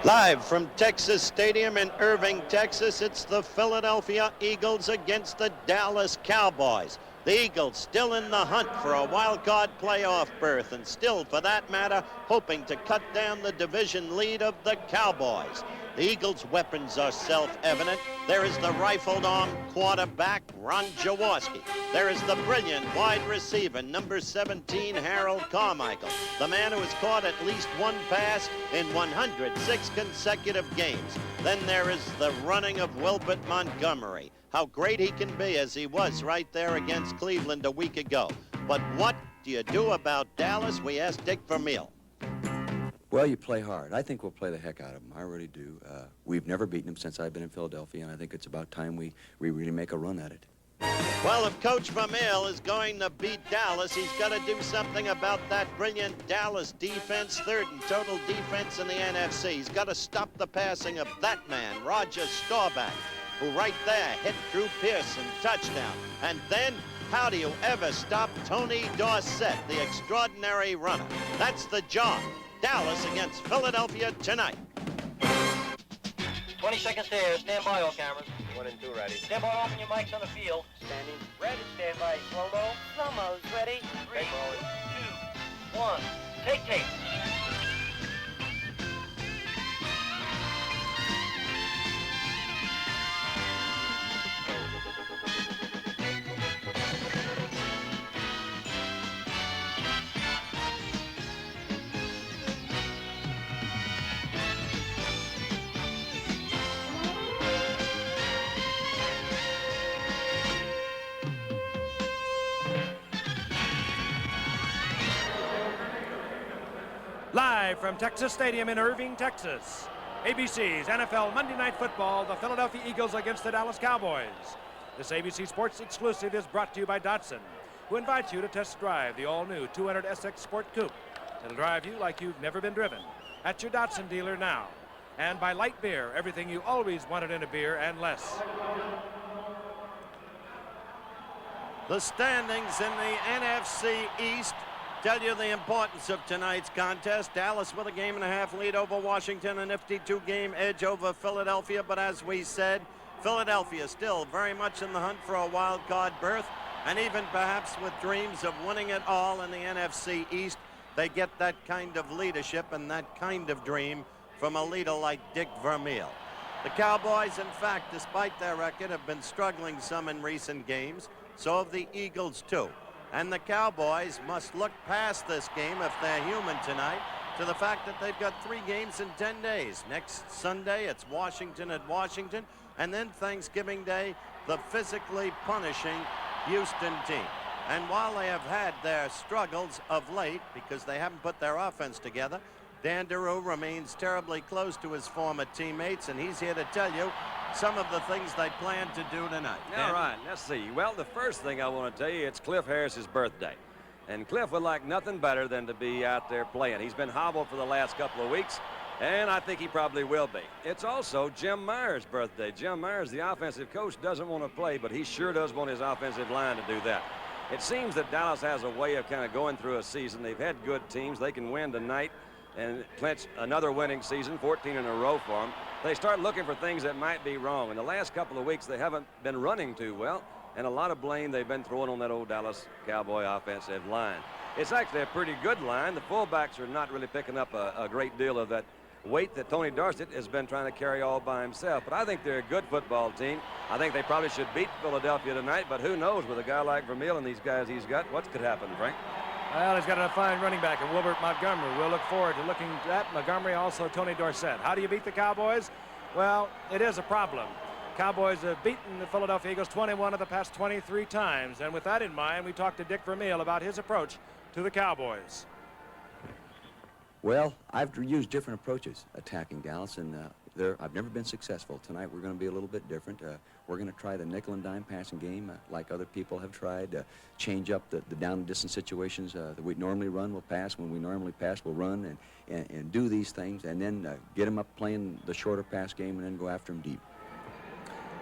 Live from Texas Stadium in Irving, Texas, it's the Philadelphia Eagles against the Dallas Cowboys. The Eagles still in the hunt for a wild card playoff berth, and still, for that matter, hoping to cut down the division lead of the Cowboys. The Eagles' weapons are self-evident. There is the rifled-arm quarterback, Ron Jaworski. There is the brilliant wide receiver, number 17, Harold Carmichael, the man who has caught at least one pass in 106 consecutive games. Then there is the running of Wilbert Montgomery. How great he can be, as he was right there against Cleveland a week ago. But what do you do about Dallas? We asked Dick Vermeil. Well, you play hard. I think we'll play the heck out of them. I really do. We've never beaten them since I've been in Philadelphia, and I think it's about time we really make a run at it. Well, if Coach Vermeil is going to beat Dallas, he's got to do something about that brilliant Dallas defense, third in total defense in the NFC. He's got to stop the passing of that man, Roger Staubach, who right there hit Drew Pearson, touchdown. And then, how do you ever stop Tony Dorsett, the extraordinary runner? That's the job. Dallas against Philadelphia tonight. 20 seconds to air. Stand by, all cameras. 1 and 2 ready. Stand by, open your mics on the field. Standing. Ready. Stand by. Slow-mo. Slow-mo's ready. 3, 2, 1. Take tape. Live from Texas Stadium in Irving, Texas, ABC's NFL Monday Night Football, the Philadelphia Eagles against the Dallas Cowboys. This ABC Sports exclusive is brought to you by Datsun, who invites you to test drive the all-new 200 SX Sport Coupe. It'll drive you like you've never been driven. At your Datsun dealer now. And by Light Beer, everything you always wanted in a beer and less. The standings in the NFC East tell you the importance of tonight's contest. Dallas with a game-and-a-half lead over Washington, a nifty two-game edge over Philadelphia. But as we said, Philadelphia still very much in the hunt for a wild card berth, and even perhaps with dreams of winning it all in the NFC East. They get that kind of leadership and that kind of dream from a leader like Dick Vermeil. The Cowboys, in fact, despite their record, have been struggling some in recent games. So have the Eagles, too. And the Cowboys must look past this game, if they're human tonight, to the fact that they've got 3 games in 10 days. Next Sunday, it's Washington at Washington, and then Thanksgiving Day, the physically punishing Houston team. And while they have had their struggles of late, because they haven't put their offense together, Dan Deroux remains terribly close to his former teammates, and he's here to tell you some of the things they plan to do tonight. All right, let's see. Well, the first thing I want to tell you, it's Cliff Harris's birthday. And Cliff would like nothing better than to be out there playing. He's been hobbled for the last couple of weeks, and I think he probably will be. It's also Jim Meyer's birthday. Jim Myers, the offensive coach, doesn't want to play, but he sure does want his offensive line to do that. It seems that Dallas has a way of kind of going through a season. They've had good teams. They can win tonight and clinch another winning season, 14 in a row for them. They start looking for things that might be wrong. In the last couple of weeks, they haven't been running too well, and a lot of blame they've been throwing on that old Dallas Cowboy offensive line. It's actually a pretty good line. The fullbacks are not really picking up a great deal of that weight that Tony Dorsett has been trying to carry all by himself. But I think they're a good football team. I think they probably should beat Philadelphia tonight, but who knows, with a guy like Vermeil and these guys he's got, what could happen, Frank? Well, he's got a fine running back in Wilbert Montgomery. We'll look forward to looking at that. Montgomery, also Tony Dorsett. How do you beat the Cowboys? Well, it is a problem. Cowboys have beaten the Philadelphia Eagles 21 of the past 23 times. And with that in mind, we talked to Dick Vermeil about his approach to the Cowboys. Well, I've used different approaches attacking Dallas, and I've never been successful. Tonight we're going to be a little bit different. We're going to try the nickel and dime passing game like other people have tried. Change up the down and distance situations that we normally run. We'll pass. When we normally pass, we'll run and do these things, and then get them up playing the shorter pass game and then go after them deep.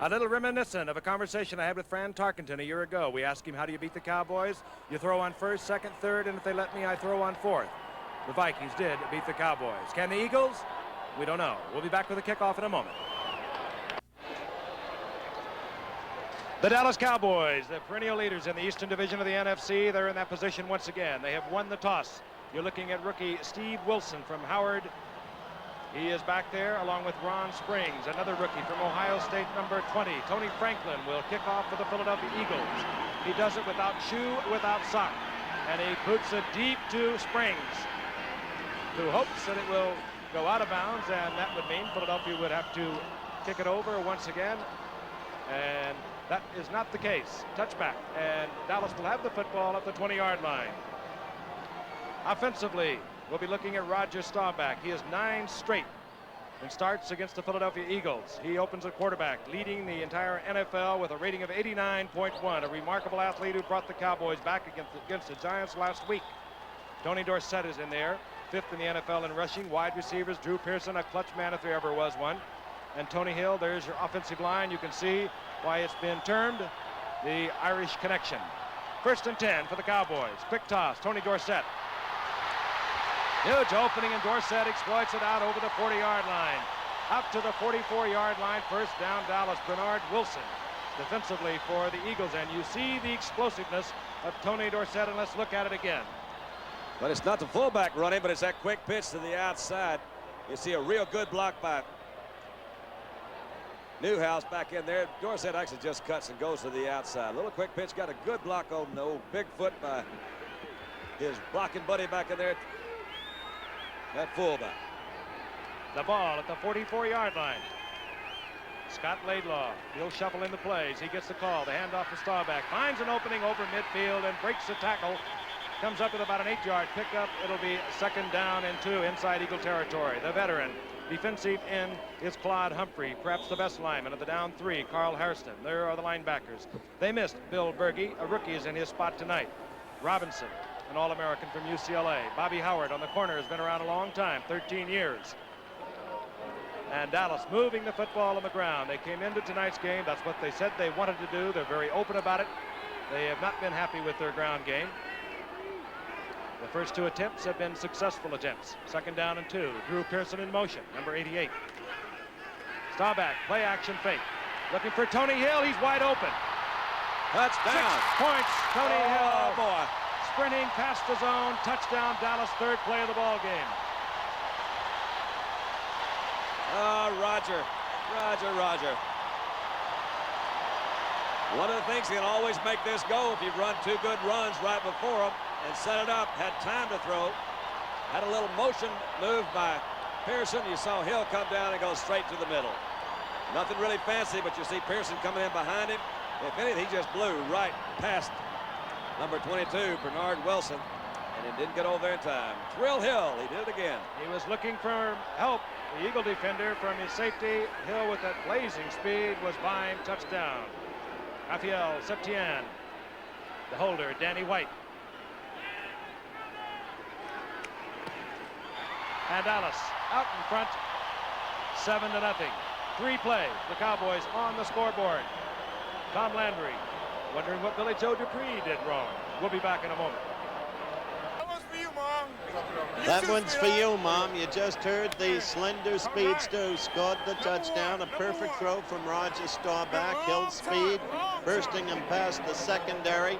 A little reminiscent of a conversation I had with Fran Tarkenton a year ago. We asked him, how do you beat the Cowboys? You throw on first, second, third, and if they let me, I throw on fourth. The Vikings did beat the Cowboys. Can the Eagles? We don't know. We'll be back with the kickoff in a moment. The Dallas Cowboys, the perennial leaders in the Eastern Division of the NFC, they're in that position once again. They have won the toss. You're looking at rookie Steve Wilson from Howard. He is back there along with Ron Springs, another rookie from Ohio State, number 20. Tony Franklin will kick off for the Philadelphia Eagles. He does it without shoe, without sock, and he boots it deep to Springs, who hopes that it will go out of bounds, and that would mean Philadelphia would have to kick it over once again, and that is not the case. Touchback, and Dallas will have the football at the 20-yard line. Offensively, we'll be looking at Roger Staubach. He has 9 straight and starts against the Philadelphia Eagles. He opens at quarterback, leading the entire NFL with a rating of 89.1, a remarkable athlete who brought the Cowboys back against the Giants last week. Tony Dorsett is in there, 5th in the NFL in rushing. Wide receivers, Drew Pearson, a clutch man if there ever was one. And Tony Hill, there's your offensive line. You can see why it's been termed the Irish Connection. 1st and 10 for the Cowboys. Quick toss, Tony Dorsett. Huge opening, and Dorsett exploits it out over the 40-yard line. Up to the 44-yard line, first down Dallas. Bernard Wilson defensively for the Eagles, and you see the explosiveness of Tony Dorsett, and let's look at it again. But it's not the fullback running, but it's that quick pitch to the outside. You see a real good block by Newhouse back in there. Dorsett actually just cuts and goes to the outside. Little quick pitch, got a good block on the old Bigfoot by his blocking buddy back in there. That fullback. The ball at the 44-yard line. Scott Laidlaw, he'll shuffle in the plays. He gets the call. The handoff to Staubach. Finds an opening over midfield and breaks the tackle. Comes up with about an 8-yard pickup. It'll be 2nd down and 2 inside Eagle territory. The veteran defensive end is Claude Humphrey, perhaps the best lineman of the down 3. Carl Hairston. There are the linebackers. They missed Bill Berge. A rookie is in his spot tonight. Robinson, an All-American from UCLA. Bobby Howard on the corner, has been around a long time, 13 years. And Dallas moving the football on the ground. They came into tonight's game. That's what they said they wanted to do. They're very open about it. They have not been happy with their ground game. The first 2 attempts have been successful attempts. 2nd down and 2. Drew Pearson in motion, number 88. Staubach, play action fake. Looking for Tony Hill. He's wide open. Touchdown. 6 points, Tony Hill. Oh, boy. Sprinting past the zone, touchdown, Dallas, 3rd play of the ball game. Roger. One of the things that can always make this go if you run 2 good runs right before them and set it up, had time to throw, had a little motion move by Pearson. You saw Hill come down and go straight to the middle. Nothing really fancy, but you see Pearson coming in behind him. If anything, he just blew right past number 22, Bernard Wilson, and he didn't get over there in time. Thrill Hill, he did it again. He was looking for help. The Eagle defender from his safety. Hill with that blazing speed was by him. Touchdown. Raphael Septien. The holder, Danny White. And Dallas out in front, 7-0. 3 plays. The Cowboys on the scoreboard. Tom Landry wondering what Billy Joe Dupree did wrong. We'll be back in a moment. That one's for you, Mom. That one's for you, Mom. You just heard the slender speedster scored the touchdown. A perfect throw from Roger Staubach. Hill speed, bursting him past the secondary.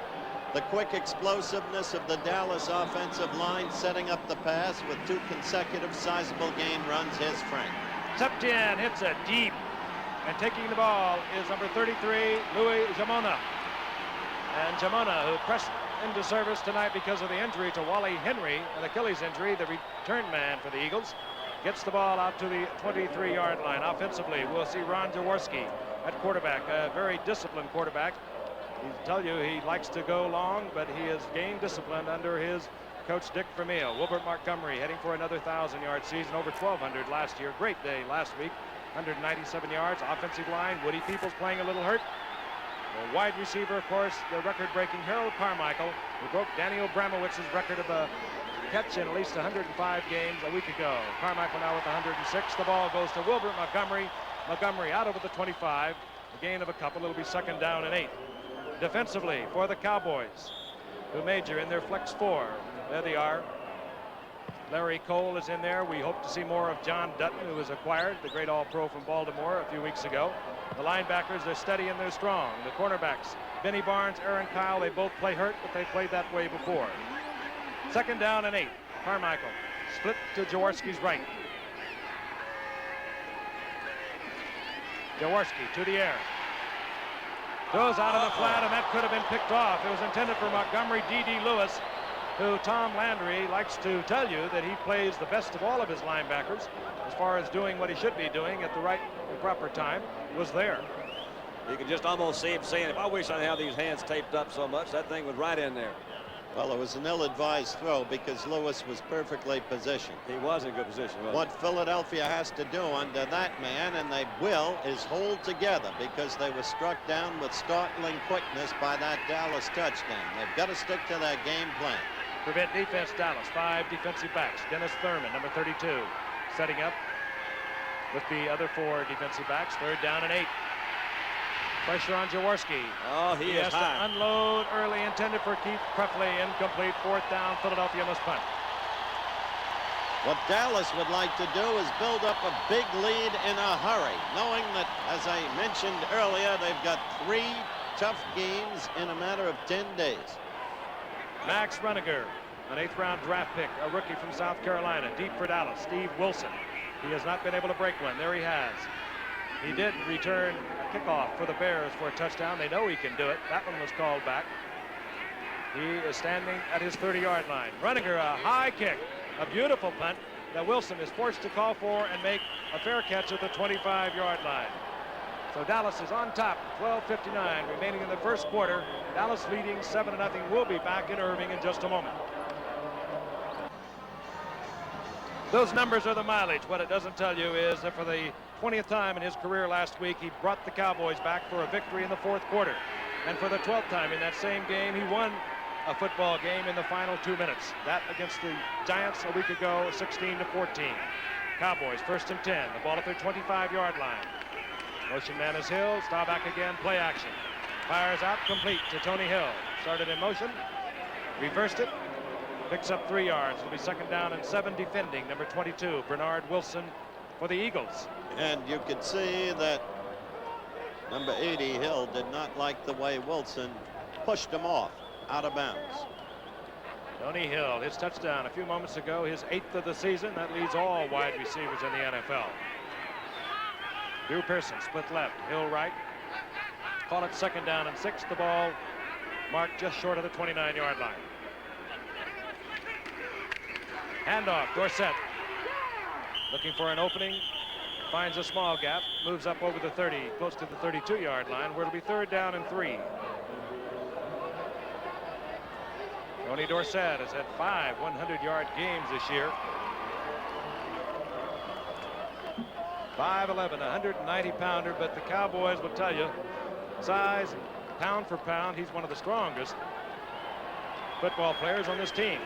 The quick explosiveness of the Dallas offensive line setting up the pass with 2 consecutive sizable gain runs. Here's Frank. Septien hits it deep. And taking the ball is number 33, Louis Jamona. And Jamona, who pressed into service tonight because of the injury to Wally Henry, an Achilles injury, the return man for the Eagles, gets the ball out to the 23-yard line. Offensively, we'll see Ron Jaworski at quarterback, a very disciplined quarterback. He'll tell you he likes to go long, but he has gained discipline under his coach Dick Vermeil. Wilbert Montgomery heading for another 1,000-yard season, over 1,200 last year. Great day last week, 197 yards. Offensive line, Woody Peoples playing a little hurt. The wide receiver, of course, the record-breaking Harold Carmichael, who broke Danny Abramowitz's record of a catch in at least 105 games a week ago. Carmichael now with 106. The ball goes to Wilbert Montgomery. Montgomery out over the 25. A gain of a couple. It'll be 2nd down and 8. Defensively for the Cowboys, who major in their flex 4. There they are. Larry Cole is in there. We hope to see more of John Dutton, who was acquired, the great All-Pro from Baltimore a few weeks ago. The linebackers, they're steady and they're strong. The cornerbacks, Benny Barnes, Aaron Kyle, they both play hurt, but they played that way before. 2nd down and 8. Carmichael split to Jaworski's right. Jaworski to the air. Throws out of the flat, and that could have been picked off. It was intended for Montgomery D.D. Lewis, who Tom Landry likes to tell you that he plays the best of all of his linebackers as far as doing what he should be doing at the right and proper time, was there. You can just almost see him saying, if I wish I'd have these hands taped up so much, that thing was right in there. Well, it was an ill-advised throw because Lewis was perfectly positioned. He was in good position, wasn't What Philadelphia has to do under that man, and they will, is hold together because they were struck down with startling quickness by that Dallas touchdown. They've got to stick to their game plan. Prevent defense, Dallas. 5 defensive backs. Dennis Thurman, number 32, setting up with the other 4 defensive backs. 3rd down and 8. Pressure on Jaworski. Oh, he is has high. to unload early, intended for Keith Cruffley. Incomplete. 4th down. Philadelphia must punt. What Dallas would like to do is build up a big lead in a hurry, knowing that, as I mentioned earlier, they've got 3 tough games in a matter of 10 days. Max Runiger, an 8th-round draft pick, a rookie from South Carolina. Deep for Dallas. Steve Wilson. He has not been able to break one. There he has. He did return a kickoff for the Bears for a touchdown. They know he can do it. That one was called back. He is standing at his 30-yard line. Runiger, a high kick, a beautiful punt that Wilson is forced to call for and make a fair catch at the 25-yard line. So Dallas is on top, 12:59 remaining in the first quarter. Dallas leading 7-0. We'll be back in Irving in just a moment. Those numbers are the mileage. What it doesn't tell you is that for the 20th time in his career last week, he brought the Cowboys back for a victory in the 4th quarter. And for the 12th time in that same game, he won a football game in the final 2 minutes. That against the Giants a week ago, 16-14. Cowboys 1st and 10. The ball at their 25-yard line. Motion man is Hill. Star back again. Play action. Fires out complete to Tony Hill. Started in motion. Reversed it. Picks up 3 yards. It'll be 2nd down and 7 defending. Number 22, Bernard Wilson for the Eagles. And you could see that number 80, Hill, did not like the way Wilson pushed him off out of bounds. Tony Hill, his touchdown a few moments ago, his 8th of the season. That leads all wide receivers in the NFL. Drew Pearson split left, Hill right. Call it 2nd down and 6. The ball marked just short of the 29-yard line. Handoff, Dorsett looking for an opening, finds a small gap, moves up over the 30, close to the 32-yard line, where it'll be 3rd down and 3. Tony Dorsett has had 5 100-yard games this year. 5'11", 190-pounder, but the Cowboys will tell you, size, pound for pound, he's one of the strongest football players on this team.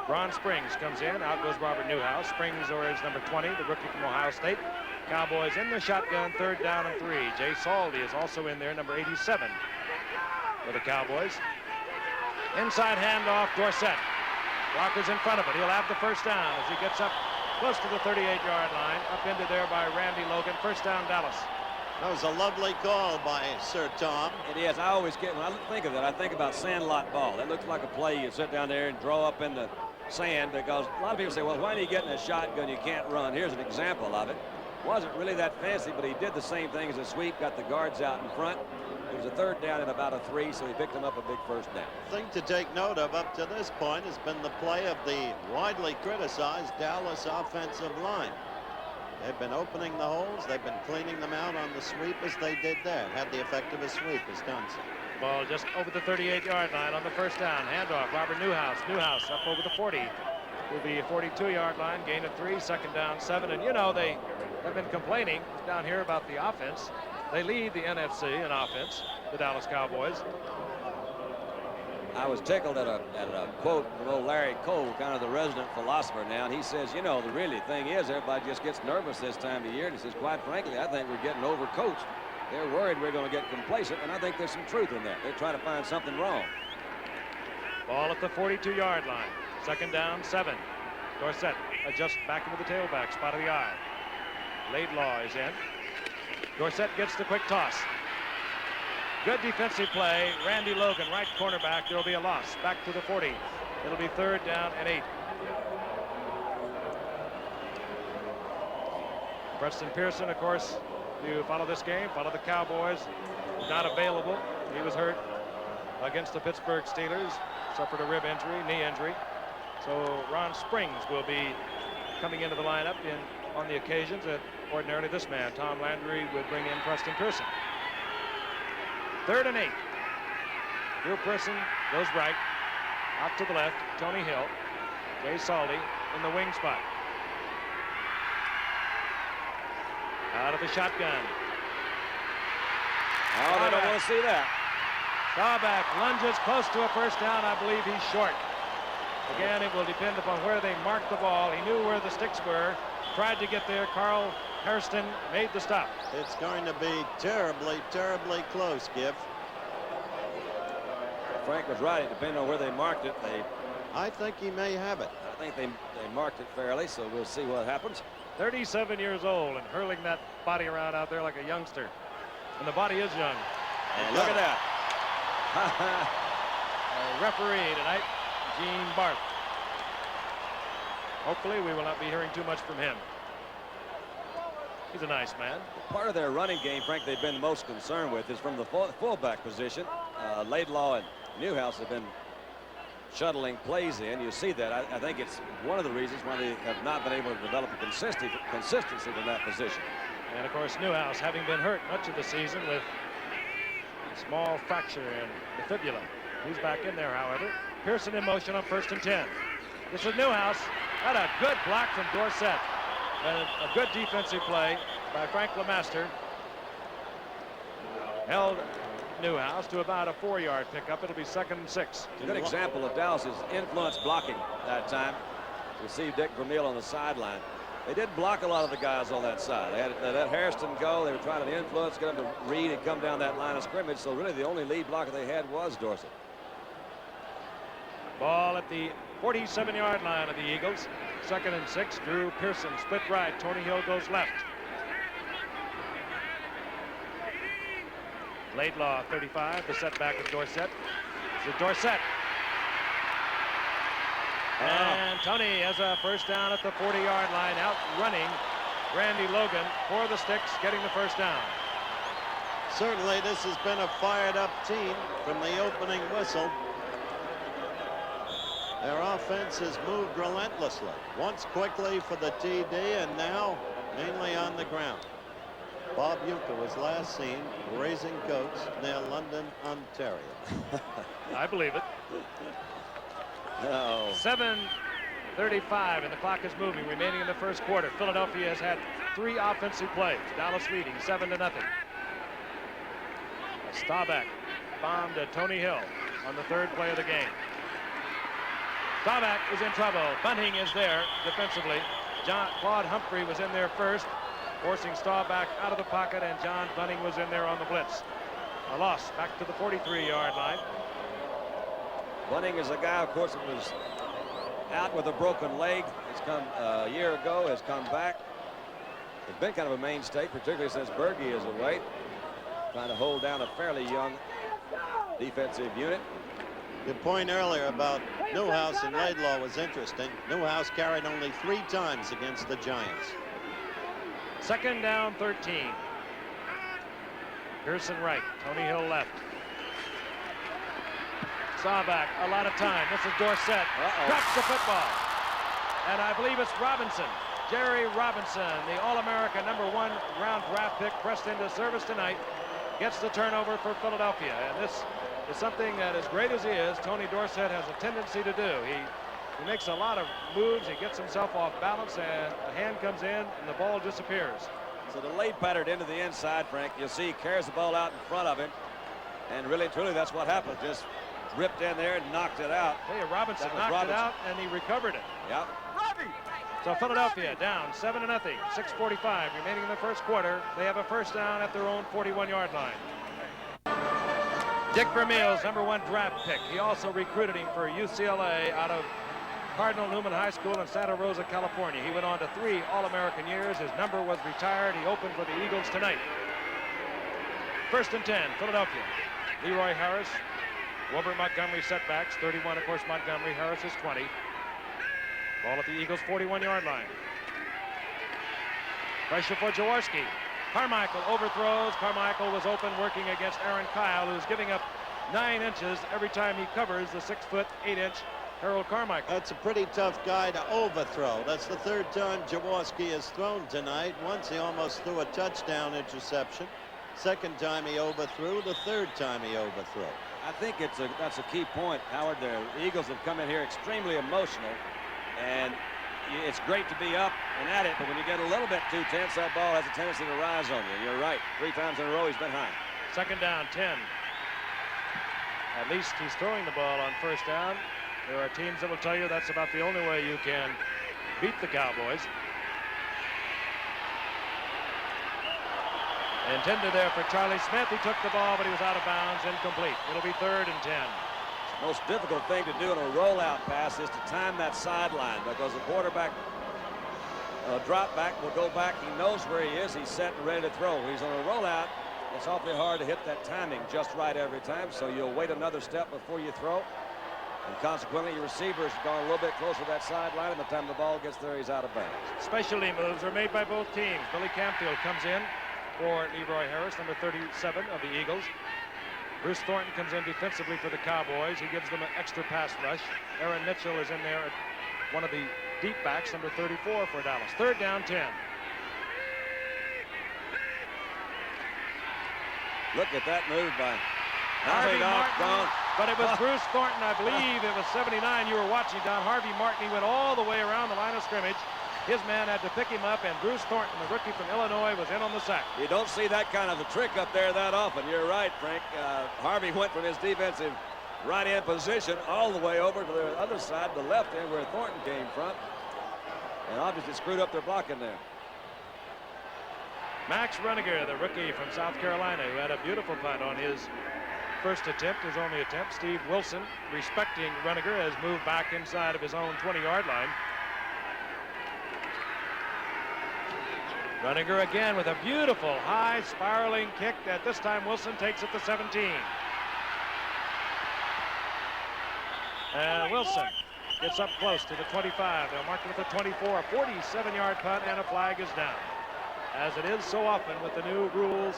Ron Springs comes in. Out goes Robert Newhouse. Springs is number 20, the rookie from Ohio State. Cowboys in the shotgun, 3rd down and 3. Jay Saldy is also in there, number 87 for the Cowboys. Inside handoff, Dorsett. Walker's in front of it. He'll have the 1st down as he gets up close to the 38-yard line. Up into there by Randy Logan. 1st down, Dallas. That was a lovely call by Sir Tom. It is. I always get, when I think of that, I think about sandlot ball. That looks like a play you sit down there and draw up in the sand, because a lot of people say, well, why are you getting a shotgun? You can't run. Here's an example of it. Wasn't really that fancy, but he did the same thing as a sweep, got the guards out in front. It was a 3rd down and about a 3, so he picked him up a big 1st down. Thing to take note of up to this point has been the play of the widely criticized Dallas offensive line. They've been opening the holes. They've been cleaning them out on the sweep as they did there. Had the effect of a sweep, as Don said. Ball just over the 38-yard line on the 1st down. Handoff, Robert Newhouse. Newhouse up over the 40. Will be a 42-yard line, gain of 3, 2nd down, 7. And you know, they have been complaining down here about the offense. They lead the NFC in offense, the Dallas Cowboys. I was tickled at a quote from old Larry Cole, kind of the resident philosopher now, and he says, you know, the really thing is everybody just gets nervous this time of year, and he says, quite frankly, I think we're getting overcoached. They're worried we're going to get complacent, and I think there's some truth in that. They're trying to find something wrong. Ball at the 42-yard line. Second down, 7. Dorsett adjusts back into the tailback spot of the eye. Laidlaw is in. Dorsett gets the quick toss. Good defensive play. Randy Logan, right cornerback. There will be a loss. Back to the 40. It'll be 3rd down and 8. Preston Pearson, of course, you follow this game, follow the Cowboys. Not available. He was hurt against the Pittsburgh Steelers. Suffered a rib injury, knee injury. So Ron Springs will be coming into the lineup on the occasions that ordinarily this man, Tom Landry, would bring in Preston Pearson. 3rd and 8. Drew Pearson goes right. Out to the left. Tony Hill. Jay Saldy in the wing spot. Out of the shotgun. Oh, they don't want to see that. Staubach lunges close to a first down. I believe he's short. Again, it will depend upon where they mark the ball. He knew where the sticks were. Tried to get there. Carl Hairston made the stop. It's going to be terribly, terribly close, Giff. Frank was right. Depending on where they marked it, I think he may have it. I think they marked it fairly, so we'll see what happens. 37 years old and hurling that body around out there like a youngster. And the body is young. And look at that. Our referee tonight, Gene Barth. Hopefully we will not be hearing too much from him. He's a nice man. Part of their running game, Frank, they've been most concerned with is from the fullback position. Laidlaw and Newhouse have been shuttling plays in. You see that. I think it's one of the reasons why they have not been able to develop a consistency from that position. And of course, Newhouse having been hurt much of the season with a small fracture in the fibula. He's back in there, however. Pearson in motion on 1st and 10. This is Newhouse. Had a good block from Dorsett. And a good defensive play by Frank LeMaster. Held Newhouse to about a 4-yard pickup. It'll be 2nd and 6. A good example of Dallas's influence blocking that time. You see Dick Vermeil on the sideline. They didn't block a lot of the guys on that side. They let Hairston go. They were trying to influence, get him to read and come down that line of scrimmage. So really the only lead blocker they had was Dorsett. Ball at the 47-yard line of the Eagles. 2nd and 6. Drew Pearson split right. Tony Hill goes left. Laidlaw 35. The setback of Dorsett. It's Dorsett. And Tony has a first down at the 40-yard line, outrunning Randy Logan for the sticks, getting the first down. Certainly this has been a fired-up team from the opening whistle. Their offense has moved relentlessly. Once quickly for the TD, and now mainly on the ground. Bob Uecker was last seen raising goats near London, Ontario. I believe it. No. 7:35 and the clock is moving, remaining in the first quarter. Philadelphia has had 3 offensive plays. Dallas leading 7-0. Staubach bombed to Tony Hill on the 3rd play of the game. Staubach is in trouble. Bunting is there defensively. Claude Humphrey was in there first, forcing Staubach out of the pocket, and John Bunting was in there on the blitz. A loss back to the 43-yard line. Bunting is a guy, of course, that was out with a broken leg. He's come a year ago, has come back. He's been kind of a mainstay, particularly since Berge is away. Trying to hold down a fairly young defensive unit. The point earlier about Newhouse and Laidlaw was interesting. Newhouse carried only 3 times against the Giants. 2nd down, 13. Pearson right, Tony Hill left. Staubach, a lot of time. This is Dorsett. Drops the football. And I believe it's Robinson. Jerry Robinson, the All-America #1 round draft pick, pressed into service tonight, gets the turnover for Philadelphia. And this is something that, as great as he is, Tony Dorsett has a tendency to do. He makes a lot of moves. He gets himself off balance, and a hand comes in, and the ball disappears. So the late pattern into the inside, Frank. You'll see he carries the ball out in front of him. And really, truly, that's what happened. Just ripped in there and knocked it out. Hey, Robinson knocked it out, and he recovered it. Yep. So Philadelphia down 7-0. 6:45 remaining in the first quarter. They have a first down at their own 41-yard line. Dick Vermeil's #1 draft pick. He also recruited him for UCLA out of Cardinal Newman High School in Santa Rosa, California. He went on to 3 All-American years. His number was retired. He opened for the Eagles tonight. 1st and 10, Philadelphia. Leroy Harris, Wilbert Montgomery setbacks. 31, of course, Montgomery. Harris is 20. Ball at the Eagles' 41-yard line. Pressure for Jaworski. Carmichael overthrows. Carmichael was open working against Aaron Kyle, who's giving up 9 inches every time he covers the 6', 8-inch Harold Carmichael. That's a pretty tough guy to overthrow. That's the 3rd time Jaworski has thrown tonight. Once he almost threw a touchdown interception. 2nd time he overthrew. The 3rd time he overthrew. I think that's a key point, Howard. The Eagles have come in here extremely emotional, and it's great to be up and at it, but when you get a little bit too tense, that ball has a tendency to rise on you. You're right. 3 times in a row he's been high. 2nd down, 10. At least he's throwing the ball on 1st down. There are teams that will tell you that's about the only way you can beat the Cowboys. Intended there for Charlie Smith. He took the ball, but he was out of bounds, incomplete. It'll be 3rd and 10. The most difficult thing to do in a rollout pass is to time that sideline, because the quarterback drop back will go back. He knows where he is. He's set and ready to throw. He's on a rollout. It's awfully hard to hit that timing just right every time, so you'll wait another step before you throw. And consequently, your receiver's gone a little bit closer to that sideline, and by the time the ball gets there, he's out of bounds. Specialty moves are made by both teams. Billy Campfield comes in for Leroy Harris, number 37 of the Eagles. Bruce Thornton comes in defensively for the Cowboys. He gives them an extra pass rush. Aaron Mitchell is in there at one of the deep backs, number 34 for Dallas. 3rd down, 10. Look at that move by Harvey Martin, Don. but it was Bruce Thornton. I believe it was 79. You were watching, Don. Harvey Martin, he went all the way around the line of scrimmage. His man had to pick him up, and Bruce Thornton, the rookie from Illinois, was in on the sack. You don't see that kind of a trick up there that often. You're right, Frank. Harvey went from his defensive right end position all the way over to the other side, the left end, where Thornton came from, and obviously screwed up their blocking there. Max Reniger, the rookie from South Carolina, who had a beautiful punt on his first attempt, his only attempt. Steve Wilson, respecting Reniger, has moved back inside of his own 20-yard line. Reniger again with a beautiful high spiraling kick that this time Wilson takes at the 17. And Wilson gets up close to the 25. They'll mark it at the 24. A 47-yard punt, and a flag is down. As it is so often with the new rules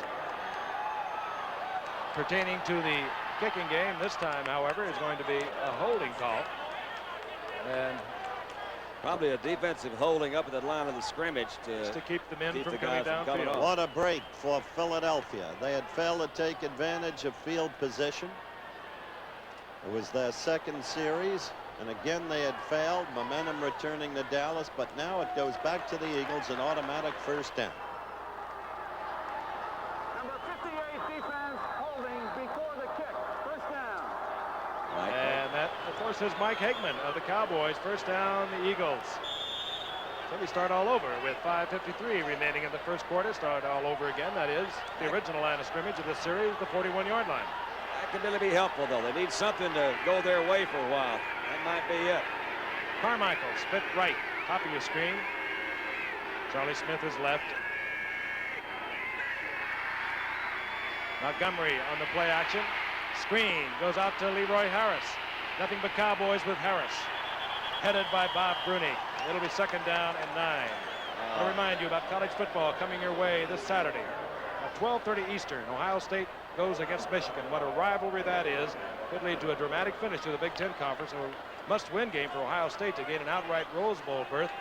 pertaining to the kicking game, this time, however, is going to be a holding call. And probably a defensive holding up at the line of the scrimmage to keep the men keep from the coming guys from coming downfield. off. What a break for Philadelphia. They had failed to take advantage of field position. It was their 2nd series, and again they had failed. Momentum returning to Dallas, but now it goes back to the Eagles, an automatic 1st down. Number 58 defense holding before the kick. 1st down. And that, of course, is Mike Hagman of the Cowboys. 1st down, the Eagles. So we start all over with 5:53 remaining in the 1st quarter. Start all over again. That is the original line of scrimmage of this series, the 41-yard line. That could really be helpful, though. They need something to go their way for a while. That might be it. Carmichael, split right, top of your screen. Charlie Smith is left. Montgomery on the play action. Screen goes out to Leroy Harris. Nothing but Cowboys with Harris. Headed by Bob Bruni. It'll be 2nd down and 9. I'll remind you about college football coming your way this Saturday. At 12:30 Eastern, Ohio State goes against Michigan. What a rivalry that is. Could lead to a dramatic finish to the Big Ten Conference. A must-win game for Ohio State to gain an outright Rose Bowl berth.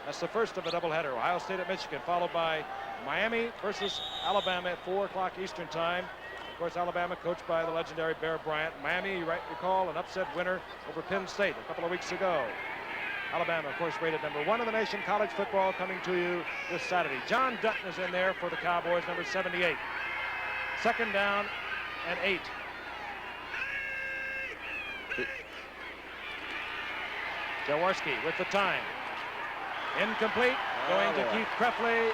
That's the first of a doubleheader. Ohio State at Michigan, followed by Miami versus Alabama at 4 o'clock Eastern time. Of course, Alabama coached by the legendary Bear Bryant. Miami, you might recall, an upset winner over Penn State a couple of weeks ago. Alabama, of course, rated number 1 in the nation. College football coming to you this Saturday. John Dutton is in there for the Cowboys, number 78. 2nd down and 8. Jaworski with the time. Incomplete. Going to Keith Krefley.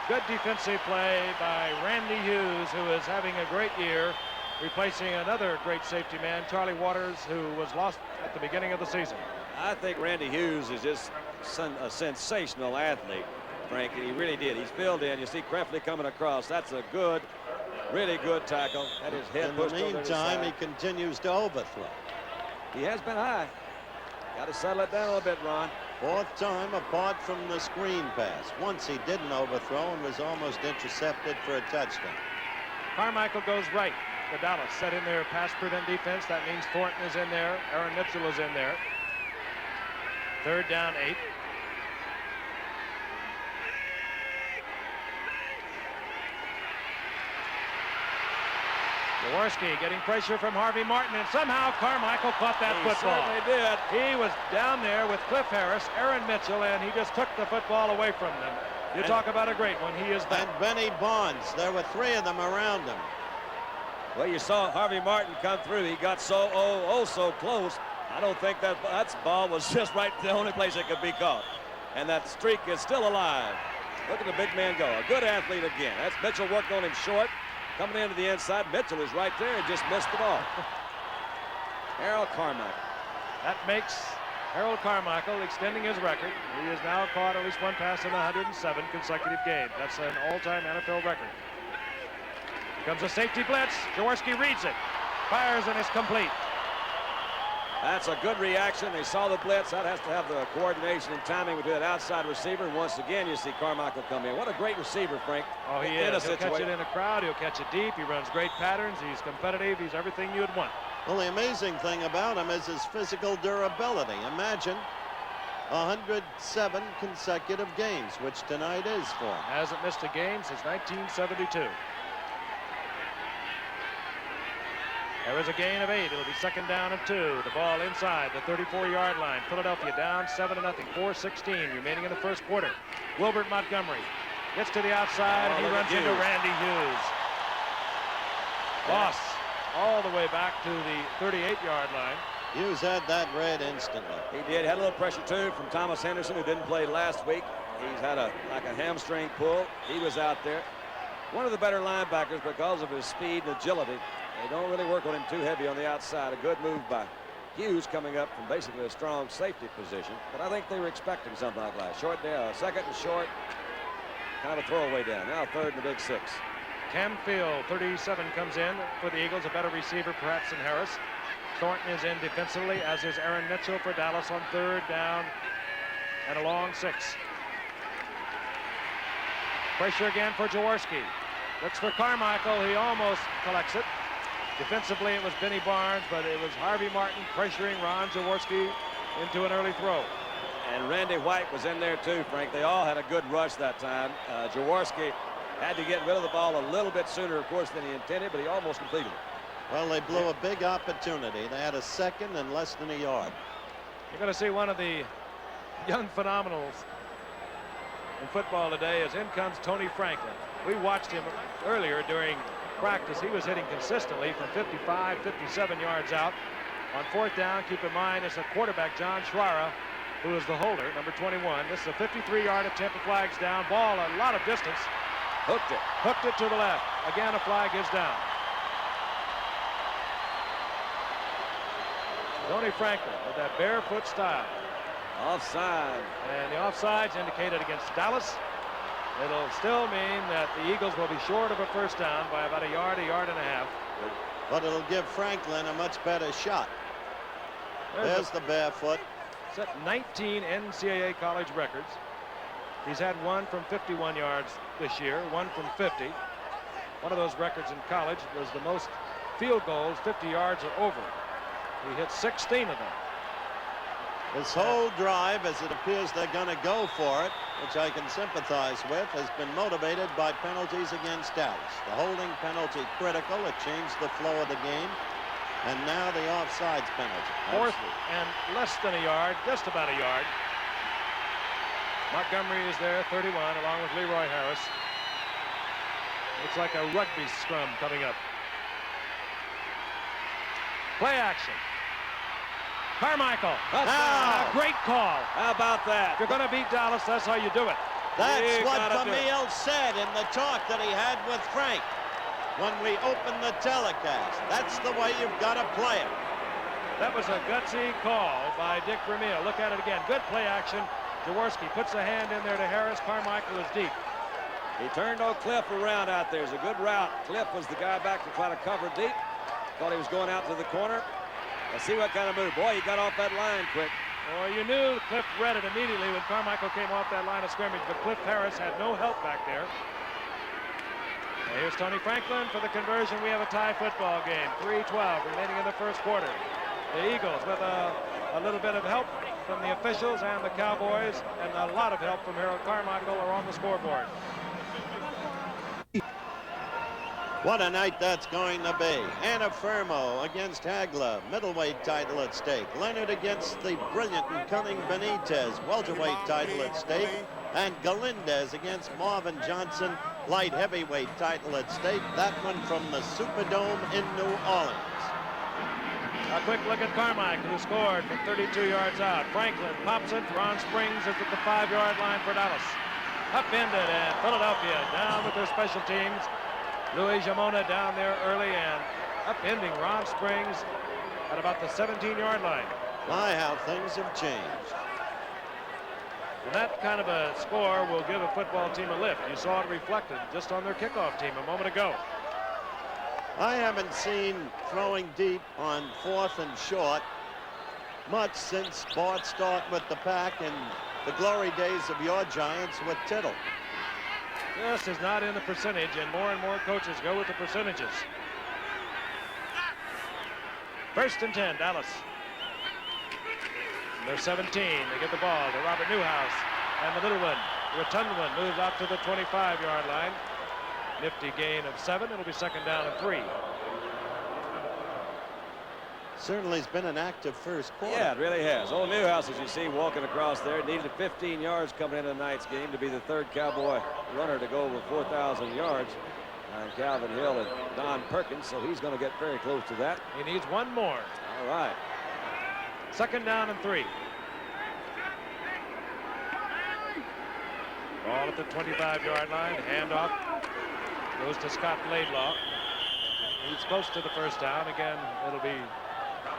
Good defensive play by Randy Hughes, who is having a great year, replacing another great safety man, Charlie Waters, who was lost at the beginning of the season. I think Randy Hughes is just a sensational athlete, Frank, and he really did. He's filled in. You see Crefley coming across. That's a good, really good tackle. Had his head In the pushed over to the meantime, he side. continues to overthrow. He has been high. Got to settle it down a little bit, Ron. Fourth time apart from the screen pass. Once he didn't overthrow and was almost intercepted for a touchdown. Carmichael goes right. The Dallas set in their pass prevent defense. That means Thornton is in there. Aaron Mitchell is in there. Third down, 8. Jaworski getting pressure from Harvey Martin, and somehow Carmichael caught that football. He certainly did. He was down there with Cliff Harris, Aaron Mitchell, and he just took the football away from them. You talk about a great one. He is back. And Benny Barnes. There were 3 of them around him. Well, you saw Harvey Martin come through. He got so so close. I don't think that ball was just right the only place it could be caught. And that streak is still alive. Look at the big man go. A good athlete again. That's Mitchell worked on him short. Coming into the inside. Mitchell is right there and just missed the ball. Harold Carmichael. That makes Harold Carmichael extending his record. He has now caught at least one pass in 107 consecutive games. That's an all-time NFL record. Here comes a safety blitz. Jaworski reads it. Fires and is complete. That's a good reaction. They saw the blitz. That has to have the coordination and timing between that outside receiver. And once again, you see Carmichael come in. What a great receiver, Frank. Oh, he is. He'll catch it in a crowd. He'll catch it deep. He runs great patterns. He's competitive. He's everything you'd want. Well, the amazing thing about him is his physical durability. Imagine 107 consecutive games, which tonight is for him. Hasn't missed a game since 1972. There is a gain of 8. It'll be second down and 2. The ball inside the 34-yard line. Philadelphia down 7-0. 4:16 remaining in the first quarter. Wilbert Montgomery gets to the outside and he runs into Randy Hughes. Loss all the way back to the 38-yard line. Hughes had that read instantly. He did. Had a little pressure, too, from Thomas Henderson, who didn't play last week. He's had like a hamstring pull. He was out there. One of the better linebackers because of his speed and agility. They don't really work on him too heavy on the outside. A good move by Hughes coming up from basically a strong safety position. But I think they were expecting something like that. Short down, second and short. Kind of a throwaway down. Now third and a big 6. Cam Field, 37, comes in for the Eagles. A better receiver perhaps than Harris. Thornton is in defensively, as is Aaron Mitchell for Dallas on third down and a long 6. Pressure again for Jaworski. Looks for Carmichael. He almost collects it. Defensively, it was Benny Barnes, but it was Harvey Martin pressuring Ron Jaworski into an early throw. And Randy White was in there too, Frank. They all had a good rush that time. Jaworski had to get rid of the ball a little bit sooner, of course, than he intended, but he almost completed it. Well, they blew a big opportunity. They had a second and less than a yard. You're going to see one of the young phenomenals in football today as in comes Tony Franklin. We watched him earlier during practice. He was hitting consistently from 55, 57 yards out. On fourth down, keep in mind, it's a quarterback, John Schwara, who is the holder, number 21. This is a 53-yard attempt. The flag's down. Ball a lot of distance. Hooked it. Hooked it to the left. Again, a flag is down. Tony Franklin with that barefoot style. Offside. And the offside's indicated against Dallas. It'll still mean that the Eagles will be short of a first down by about a yard and a half. But it'll give Franklin a much better shot. There's the barefoot. Set 19 NCAA college records. He's had one from 51 yards this year, one from 50. One of those records in college was the most field goals, 50 yards or over. He hit 16 of them. This whole drive, as it appears they're going to go for it, which I can sympathize with, has been motivated by penalties against Dallas. The holding penalty critical. It changed the flow of the game. And now the offsides penalty. Fourth and less than a yard, just about a yard. Montgomery is there, 31, along with Leroy Harris. Looks like a rugby scrum coming up. Play action. Carmichael. Now. Great call. How about that? If you're going to beat Dallas, that's how you do it. That's You what gotta do it. Camille said in the talk that he had with Frank when we opened the telecast. That's the way you've got to play it. That was a gutsy call by Dick Vermeil. Look at it again. Good play action. Jaworski puts a hand in there to Harris. Carmichael is deep. He turned old Cliff around out there. It's a good route. Cliff was the guy back to try to cover deep. Thought he was going out to the corner. Let's see what kind of move. Boy, he got off that line quick. Well, you knew Cliff read it immediately when Carmichael came off that line of scrimmage, but Cliff Harris had no help back there. And here's Tony Franklin for the conversion. We have a tie football game. 3:12 remaining in the first quarter. The Eagles with a little bit of help from the officials and the Cowboys, and a lot of help from Harold Carmichael are on the scoreboard. What a night that's going to be. Anna Fermo against Hagler, middleweight title at stake. Leonard against the brilliant and cunning Benitez, welterweight title at stake. And Galindez against Marvin Johnson, light heavyweight title at stake. That one from the Superdome in New Orleans. A quick look at Carmichael, who scored from 32 yards out. Franklin pops it. Ron Springs is at the 5-yard line for Dallas. Upended, and Philadelphia down with their special teams. Louis Jamona down there early and upending Ron Springs at about the 17-yard line. My, how things have changed. And that kind of a score will give a football team a lift. You saw it reflected just on their kickoff team a moment ago. I haven't seen throwing deep on 4th and short much since Bart Stark with the pack and the glory days of your Giants with Tittle. This is not in the percentage, and more coaches go with the percentages. 1st and 10, Dallas. They're 17. They get the ball to Robert Newhouse, and the little one, the rotund one, moves out to the 25-yard line. Nifty gain of 7. It'll be 2nd down and 3. Certainly has been an active first quarter. Yeah, it really has. Old Newhouse, as you see, walking across there, needed 15 yards coming into tonight's game to be the 3rd Cowboy runner to go over 4,000 yards. And Calvin Hill and Don Perkins, so he's going to get very close to that. He needs one more. All right. 2nd down and 3. Ball at the 25-yard line. Handoff goes to Scott Laidlaw. He's close to the 1st down. Again, it'll be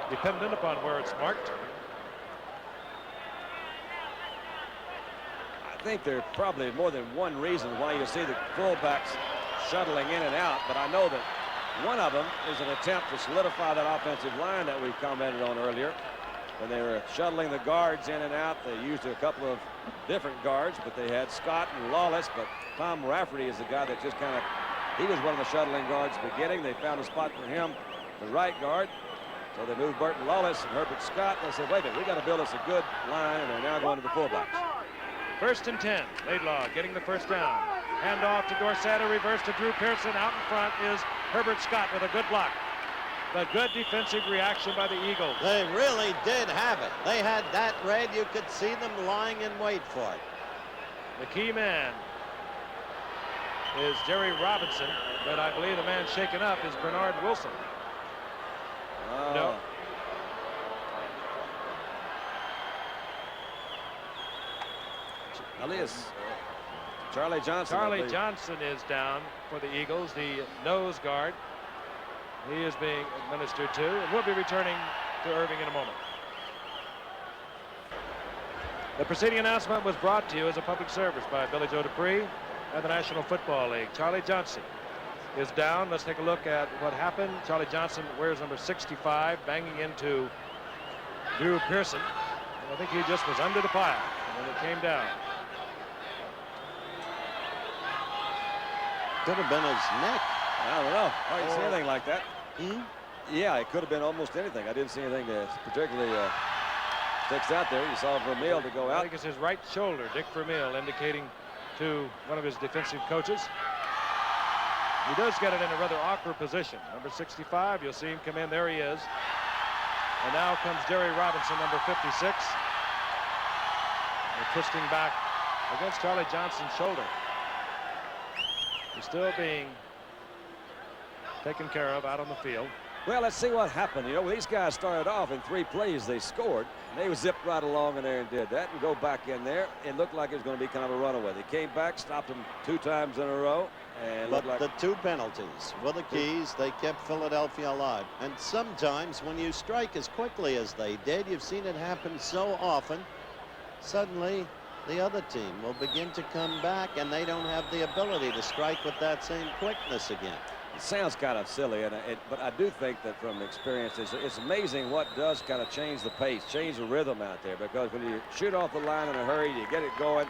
dependent upon where it's marked. I think there are probably more than one reason why you see the fullbacks shuttling in and out, but I know that one of them is an attempt to solidify that offensive line that we commented on earlier. When they were shuttling the guards in and out, they used a couple of different guards, but they had Scott and Lawless, but Tom Rafferty is the guy that just kind of, he was one of the shuttling guards beginning. They found a spot for him, the right guard. So they moved Burton Lawless and Herbert Scott. They said, wait a minute, we got to build us a good line, and they're now going to the fullbacks. 1st and 10. Laidlaw getting the 1st down. Hand off to Dorsett, reverse to Drew Pearson. Out in front is Herbert Scott with a good block. But good defensive reaction by the Eagles. They really did have it. They had that read. You could see them lying in wait for it. The key man is Jerry Robinson, but I believe the man shaken up is Bernard Wilson. No. Charlie Johnson. Charlie Johnson is down for the Eagles, the nose guard. He is being administered to, and we'll be returning to Irving in a moment. The preceding announcement was brought to you as a public service by Billy Joe Dupree and the National Football League. Charlie Johnson is down. Let's take a look at what happened. Charlie Johnson wears number 65, banging into Drew Pearson. And I think he just was under the pile when it came down. Could have been his neck. I don't know. I didn't see anything like that. Yeah, it could have been almost anything. I didn't see anything that particularly sticks out there. You saw Vermeil to go out. I think it's his right shoulder, Dick Vermeil, indicating to one of his defensive coaches. He does get it in a rather awkward position. Number 65, you'll see him come in. There he is. And now comes Jerry Robinson, number 56. And twisting back against Charlie Johnson's shoulder. He's still being taken care of out on the field. Well, let's see what happened. You know, these guys started off in 3 plays. They scored. They zipped right along in there and did that and go back in there. It looked like it was going to be kind of a runaway. They came back, stopped them 2 times in a row. And But like the 2 penalties were the keys. They kept Philadelphia alive. And sometimes when you strike as quickly as they did, you've seen it happen so often, suddenly the other team will begin to come back, and they don't have the ability to strike with that same quickness again. It sounds kind of silly, but I do think that from experience, it's amazing what does kind of change the pace, change the rhythm out there. Because when you shoot off the line in a hurry, you get it going,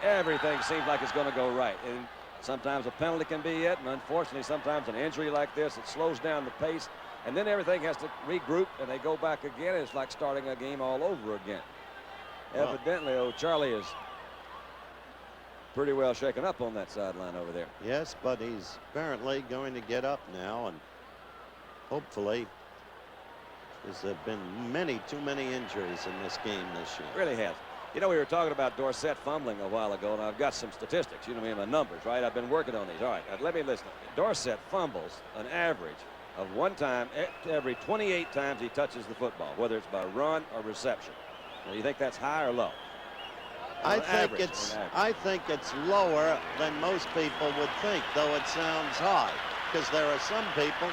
everything seems like it's going to go right. And sometimes a penalty can be it, and unfortunately, sometimes an injury like this, it slows down the pace, and then everything has to regroup, and they go back again. It's like starting a game all over again. Wow. Evidently, Charlie is pretty well shaken up on that sideline over there. Yes, but he's apparently going to get up now, and hopefully, because there have been too many injuries in this game this year. Really has. You know, we were talking about Dorsett fumbling a while ago, and I've got some statistics. You know me and my numbers, right? I've been working on these. All right, let me listen. Dorsett fumbles an average of 1 time every 28 times he touches the football, whether it's by run or reception. Now, do you think that's high or low? I think it's lower than most people would think, though it sounds high, because there are some people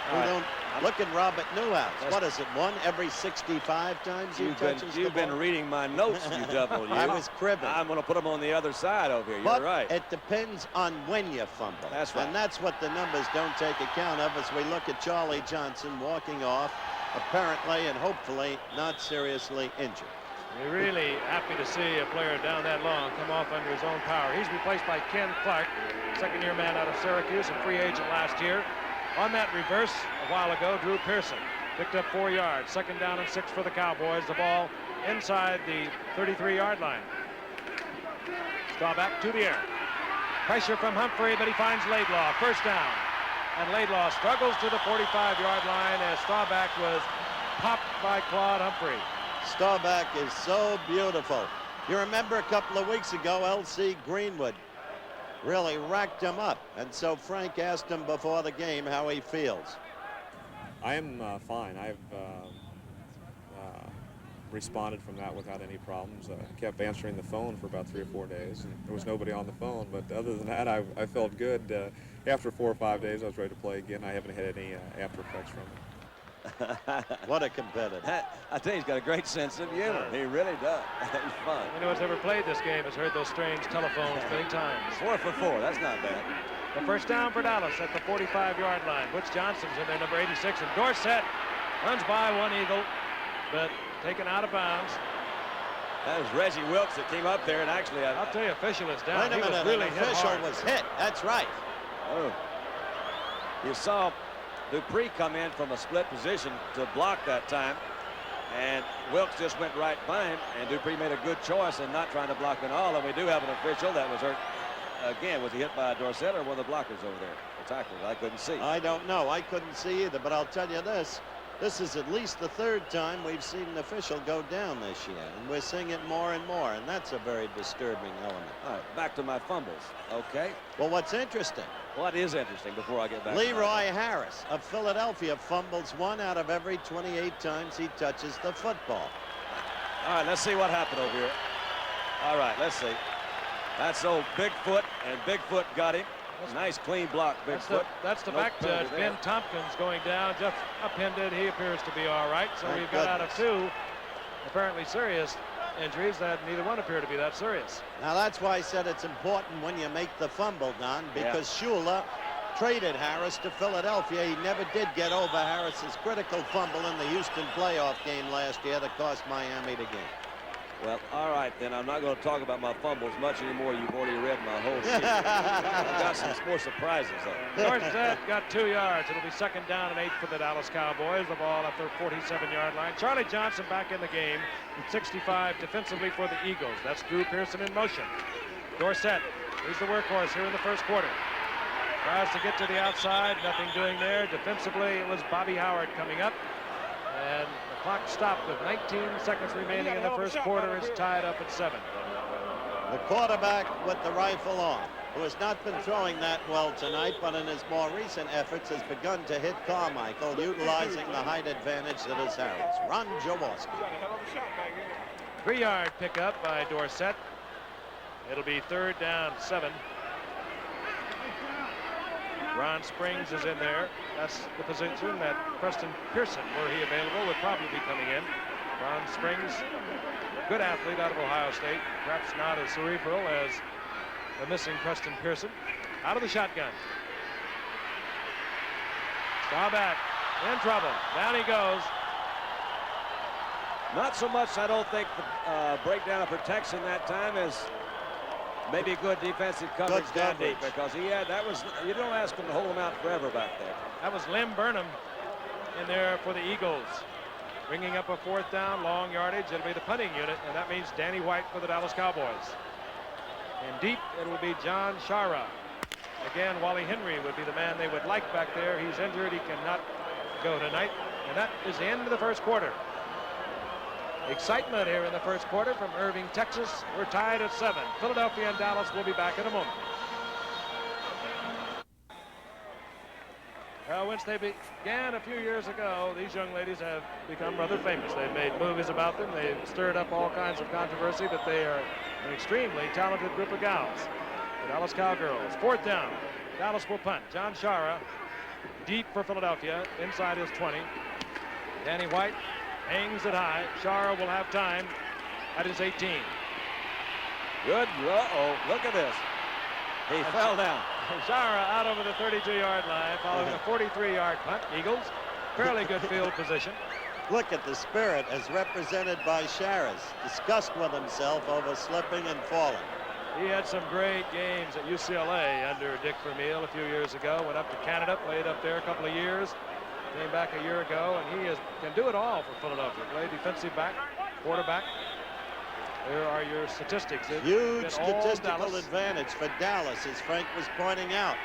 who don't. Look at Robert Newhouse. What is it, 1 every 65 times he touches the ball? You've been reading my notes, you devil. I was cribbing. I'm going to put them on the other side over here. You're right. It depends on when you fumble. That's right. And that's what the numbers don't take account of as we look at Charlie Johnson walking off, apparently and hopefully not seriously injured. You're really happy to see a player down that long come off under his own power. He's replaced by Ken Clark, second-year man out of Syracuse, a free agent last year. On that reverse a while ago, Drew Pearson picked up 4 yards. 2nd down and 6 for the Cowboys. The ball inside the 33-yard line. Staubach to the air. Pressure from Humphrey, but he finds Laidlaw. 1st down. And Laidlaw struggles to the 45-yard line as Staubach was popped by Claude Humphrey. Staubach is so beautiful. You remember a couple of weeks ago, L.C. Greenwood really racked him up. And so Frank asked him before the game how he feels. I am fine. I've responded from that without any problems. Kept answering the phone for about 3 or 4 days, and there was nobody on the phone. But other than that, I felt good. After 4 or 5 days, I was ready to play again. I haven't had any after effects from it. What a competitor. I tell you, he's got a great sense of humor. He really does. He's fun. Anyone who's ever played this game has heard those strange telephones many times. 4 for 4. That's not bad. The 1st down for Dallas at the 45-yard line. Butch Johnson's in there, number 86, and Dorsett runs by one Eagle, but taken out of bounds. That was Reggie Wilkes that came up there, and actually, I'll tell you, official is down. Wait a minute, really an official hit was hit. That's right. Oh. You saw Dupree come in from a split position to block that time, and Wilkes just went right by him, and Dupree made a good choice in not trying to block at all. And we do have an official that was hurt again. Was he hit by Dorsett or one of the blockers over there? The tacklers, I couldn't see. I don't know. I couldn't see either, but I'll tell you this. This is at least the 3rd time we've seen an official go down this year, and we're seeing it more and more, and that's a very disturbing element. All right, back to my fumbles. Okay. Well, what's interesting? What is interesting before I get back? Leroy Harris of Philadelphia fumbles 1 out of every 28 times he touches the football. All right, let's see what happened over here. All right, let's see. That's old Bigfoot, and Bigfoot got him. Nice clean block, Bigfoot. That's the back judge, Ben Tompkins, going down. Just upended. He appears to be all right. So we've got out of 2 apparently serious injuries that neither one appear to be that serious. Now that's why I said it's important when you make the fumble, Don, because Shula traded Harris to Philadelphia. He never did get over Harris's critical fumble in the Houston playoff game last year that cost Miami the game. Well, all right, then. I'm not going to talk about my fumbles much anymore. You've already read my whole sheet. I've got some more surprises, though. Dorsett got 2 yards. It'll be 2nd down and 8 for the Dallas Cowboys. The ball at their 47-yard line. Charlie Johnson back in the game with 65 defensively for the Eagles. That's Drew Pearson in motion. Dorsett, he's the workhorse here in the 1st quarter. Tries to get to the outside. Nothing doing there. Defensively, it was Bobby Howard coming up. And the clock stopped with 19 seconds remaining in the 1st quarter. It's tied up at 7. The quarterback with the rifle on. who has not been throwing that well tonight, but in his more recent efforts has begun to hit Carmichael, utilizing the height advantage that is Harris. Ron Jaworski. 3-yard pickup by Dorsett. It'll be 3rd down 7. Ron Springs is in there. That's the position that Preston Pearson, were he available, would probably be coming in. Ron Springs, good athlete out of Ohio State, perhaps not as cerebral as the missing Preston Pearson. Out of the shotgun. Staubach in trouble. Down he goes. Not so much, I don't think, the breakdown of protection that time is maybe good defensive coverage down deep, because that was, you don't ask him to hold him out forever back there. That was Lim Burnham in there for the Eagles. Bringing up a 4th down, long yardage. It'll be the punting unit, and that means Danny White for the Dallas Cowboys. And deep, it will be John Shara. Again, Wally Henry would be the man they would like back there. He's injured. He cannot go tonight. And that is the end of the first quarter. Excitement here in the first quarter from Irving, Texas. We're tied at 7. Philadelphia and Dallas will be back in a moment. Well, once they began a few years ago, these young ladies have become rather famous. They've made movies about them. They've stirred up all kinds of controversy, but they are an extremely talented group of gals. The Dallas Cowgirls. 4th down. Dallas will punt. John Shara deep for Philadelphia, inside his 20. Danny White hangs it high. Shara will have time at his 18. Good. Uh-oh, look at this. He fell down. Shara out over the 32-yard line following a 43-yard punt. Eagles, fairly good field position. Look at the spirit as represented by Sharas. Disgust with himself over slipping and falling. He had some great games at UCLA under Dick Vermeil a few years ago. Went up to Canada, played up there a couple of years. Came back a year ago, and he can do it all for Philadelphia. Played defensive back, quarterback. There are your statistics. Huge statistical advantage for Dallas, as Frank was pointing out.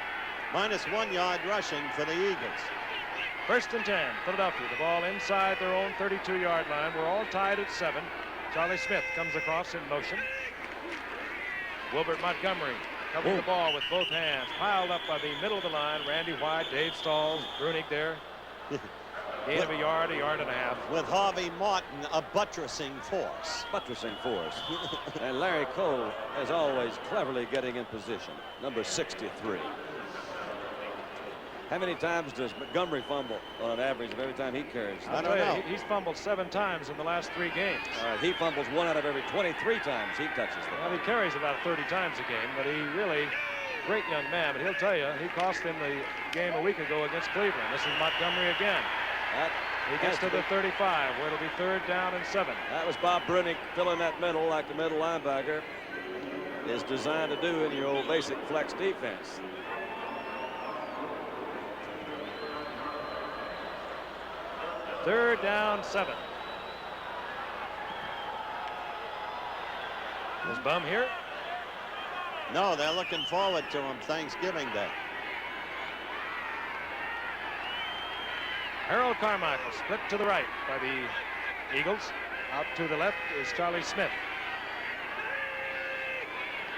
-1 yard rushing for the Eagles. 1st and 10, Philadelphia. The ball inside their own 32-yard line. We're all tied at 7. Charlie Smith comes across in motion. Wilbert Montgomery covering the ball with both hands. Piled up by the middle of the line. Randy White, Dave Stalls, Brunig there. Gain of a yard and a half. With Harvey Martin a buttressing force. And Larry Cole, as always, cleverly getting in position. Number 63. How many times does Montgomery fumble on an average of every time he carries? I don't know. He's fumbled 7 times in the last 3 games. He fumbles 1 out of every 23 times he touches the ball. Well, he carries about 30 times a game, but he really, great young man. But he'll tell you, he cost him the game a week ago against Cleveland. This is Montgomery again. He gets to the 35, where it'll be 3rd down and 7. That was Bob Brunig filling that middle like the middle linebacker is designed to do in your old basic flex defense. Third down, 7. Is Bum here? No, they're looking forward to him Thanksgiving Day. Harold Carmichael split to the right by the Eagles. Out to the left is Charlie Smith.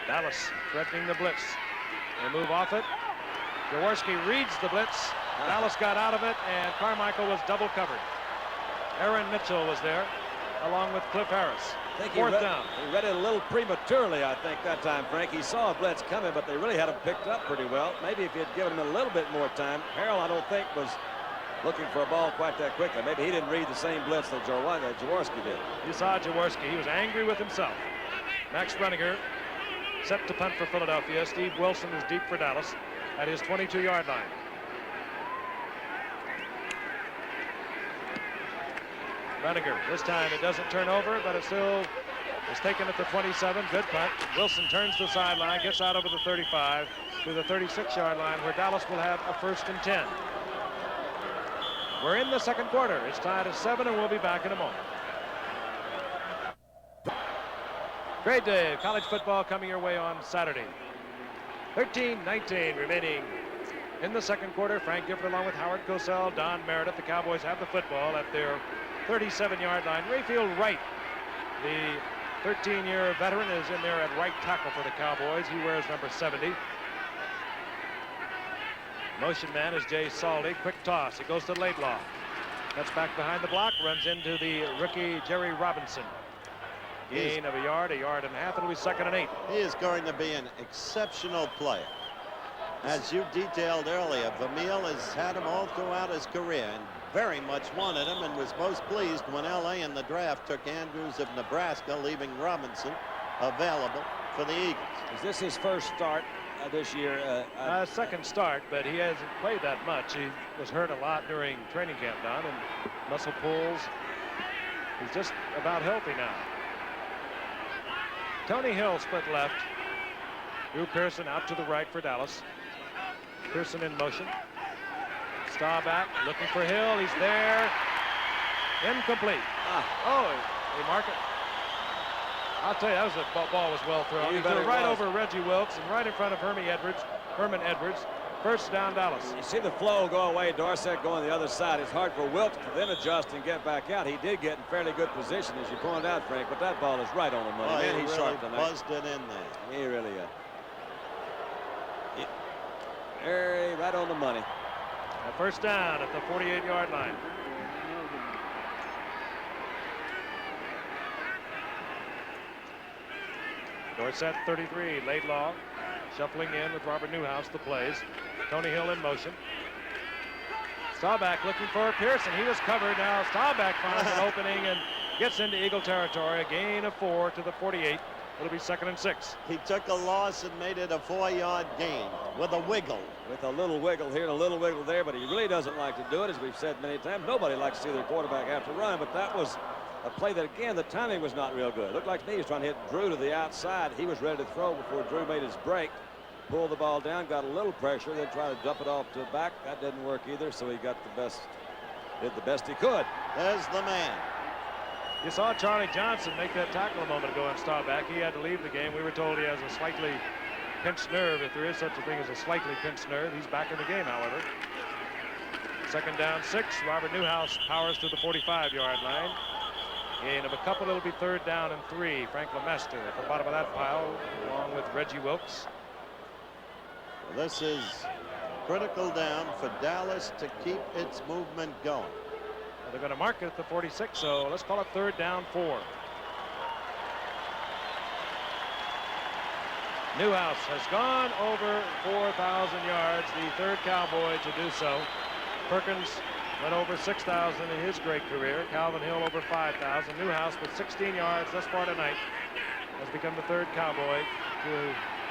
Dallas threatening the blitz. They move off it. Jaworski reads the blitz. Dallas got out of it, and Carmichael was double covered. Aaron Mitchell was there, along with Cliff Harris. Fourth down. He read it a little prematurely, I think, that time, Frank. He saw a blitz coming, but they really had him picked up pretty well. Maybe if he had given him a little bit more time. Harold, I don't think, was looking for a ball quite that quickly. Maybe he didn't read the same blitz that Jaworski did. You saw Jaworski. He was angry with himself. Max Bruniger set to punt for Philadelphia. Steve Wilson is deep for Dallas at his 22-yard line. Bruniger, this time it doesn't turn over, but it still is taken at the 27. Good punt. Wilson turns the sideline, gets out over the 35 to the 36-yard line, where Dallas will have a 1st and 10. We're in the second quarter. It's tied at 7, and we'll be back in a moment. Great day of college football coming your way on Saturday. 13-19 remaining in the second quarter. Frank Gifford along with Howard Cosell, Don Meredith. The Cowboys have the football at their 37-yard line. Rayfield Wright, the 13-year veteran, is in there at right tackle for the Cowboys. He wears number 70. Motion man is Jay Saldy. Quick toss. It goes to Laidlaw. Cuts back behind the block. Runs into the rookie Jerry Robinson. Gain of a yard and a half. It'll be 2nd and 8. He is going to be an exceptional player. As you detailed earlier, Vermeil has had him all throughout his career and very much wanted him, and was most pleased when L.A. in the draft took Andrews of Nebraska, leaving Robinson available for the Eagles. Is this his first start this year? Second start, but he hasn't played that much. He was hurt a lot during training camp, Don, and muscle pulls. He's just about healthy now. Tony Hill split left. Drew Pearson out to the right for Dallas. Pearson in motion. Staubach looking for Hill. He's there. Incomplete. Oh, they mark it. I'll tell you, that was a ball was well thrown. He threw it right over Reggie Wilkes and right in front of Herman Edwards. First down, Dallas. You see the flow go away. Dorset going the other side. It's hard for Wilkes to then adjust and get back out. He did get in fairly good position, as you pointed out, Frank, but that ball is right on the money. Man, he's really sharp tonight. buzzed it in there. He really is. Right on the money. A first down at the 48-yard line. Dorset 33. Laidlaw shuffling in with Robert Newhouse. The plays. Tony Hill in motion. Staubach looking for Pearson. He was covered. Now Staubach finds an opening and gets into Eagle territory. A gain of 4 to the 48. It'll be 2nd and 6. He took a loss and made it a 4-yard gain with a wiggle. With a little wiggle here and a little wiggle there, but he really doesn't like to do it, as we've said many times. Nobody likes to see their quarterback have to run, but that was a play that, again, the timing was not real good. It looked like to me he was trying to hit Drew to the outside. He was ready to throw before Drew made his break. Pulled the ball down, got a little pressure, then tried to dump it off to the back. That didn't work either, so he got did the best he could. There's the man. You saw Charlie Johnson make that tackle a moment ago on Staubach. He had to leave the game. We were told he has a slightly pinched nerve, if there is such a thing as a slightly pinched nerve. He's back in the game, however. 2nd down, 6. Robert Newhouse powers to the 45-yard line. Gain of a couple. It'll be 3rd down and 3. Frank Lemester at the bottom of that pile, along with Reggie Wilkes. Well, this is critical down for Dallas to keep its movement going. They're going to mark it at the 46, so let's call it 3rd down 4. Newhouse has gone over 4,000 yards, the 3rd Cowboy to do so. Perkins went over 6,000 in his great career. Calvin Hill over 5,000. Newhouse with 16 yards thus far tonight has become the 3rd Cowboy to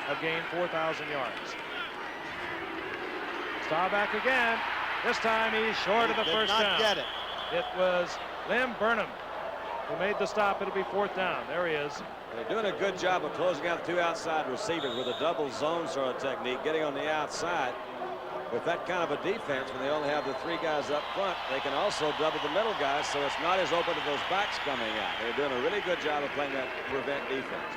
have gained 4,000 yards. Staubach again. This time he's short of the first down. Get it. It was Lim Burnham who made the stop. It'll be 4th down. There he is. They're doing a good job of closing out the 2 outside receivers with a double zone sort of technique, getting on the outside. With that kind of a defense, when they only have the 3 guys up front, they can also double the middle guys, so it's not as open to those backs coming out. They're doing a really good job of playing that prevent defense.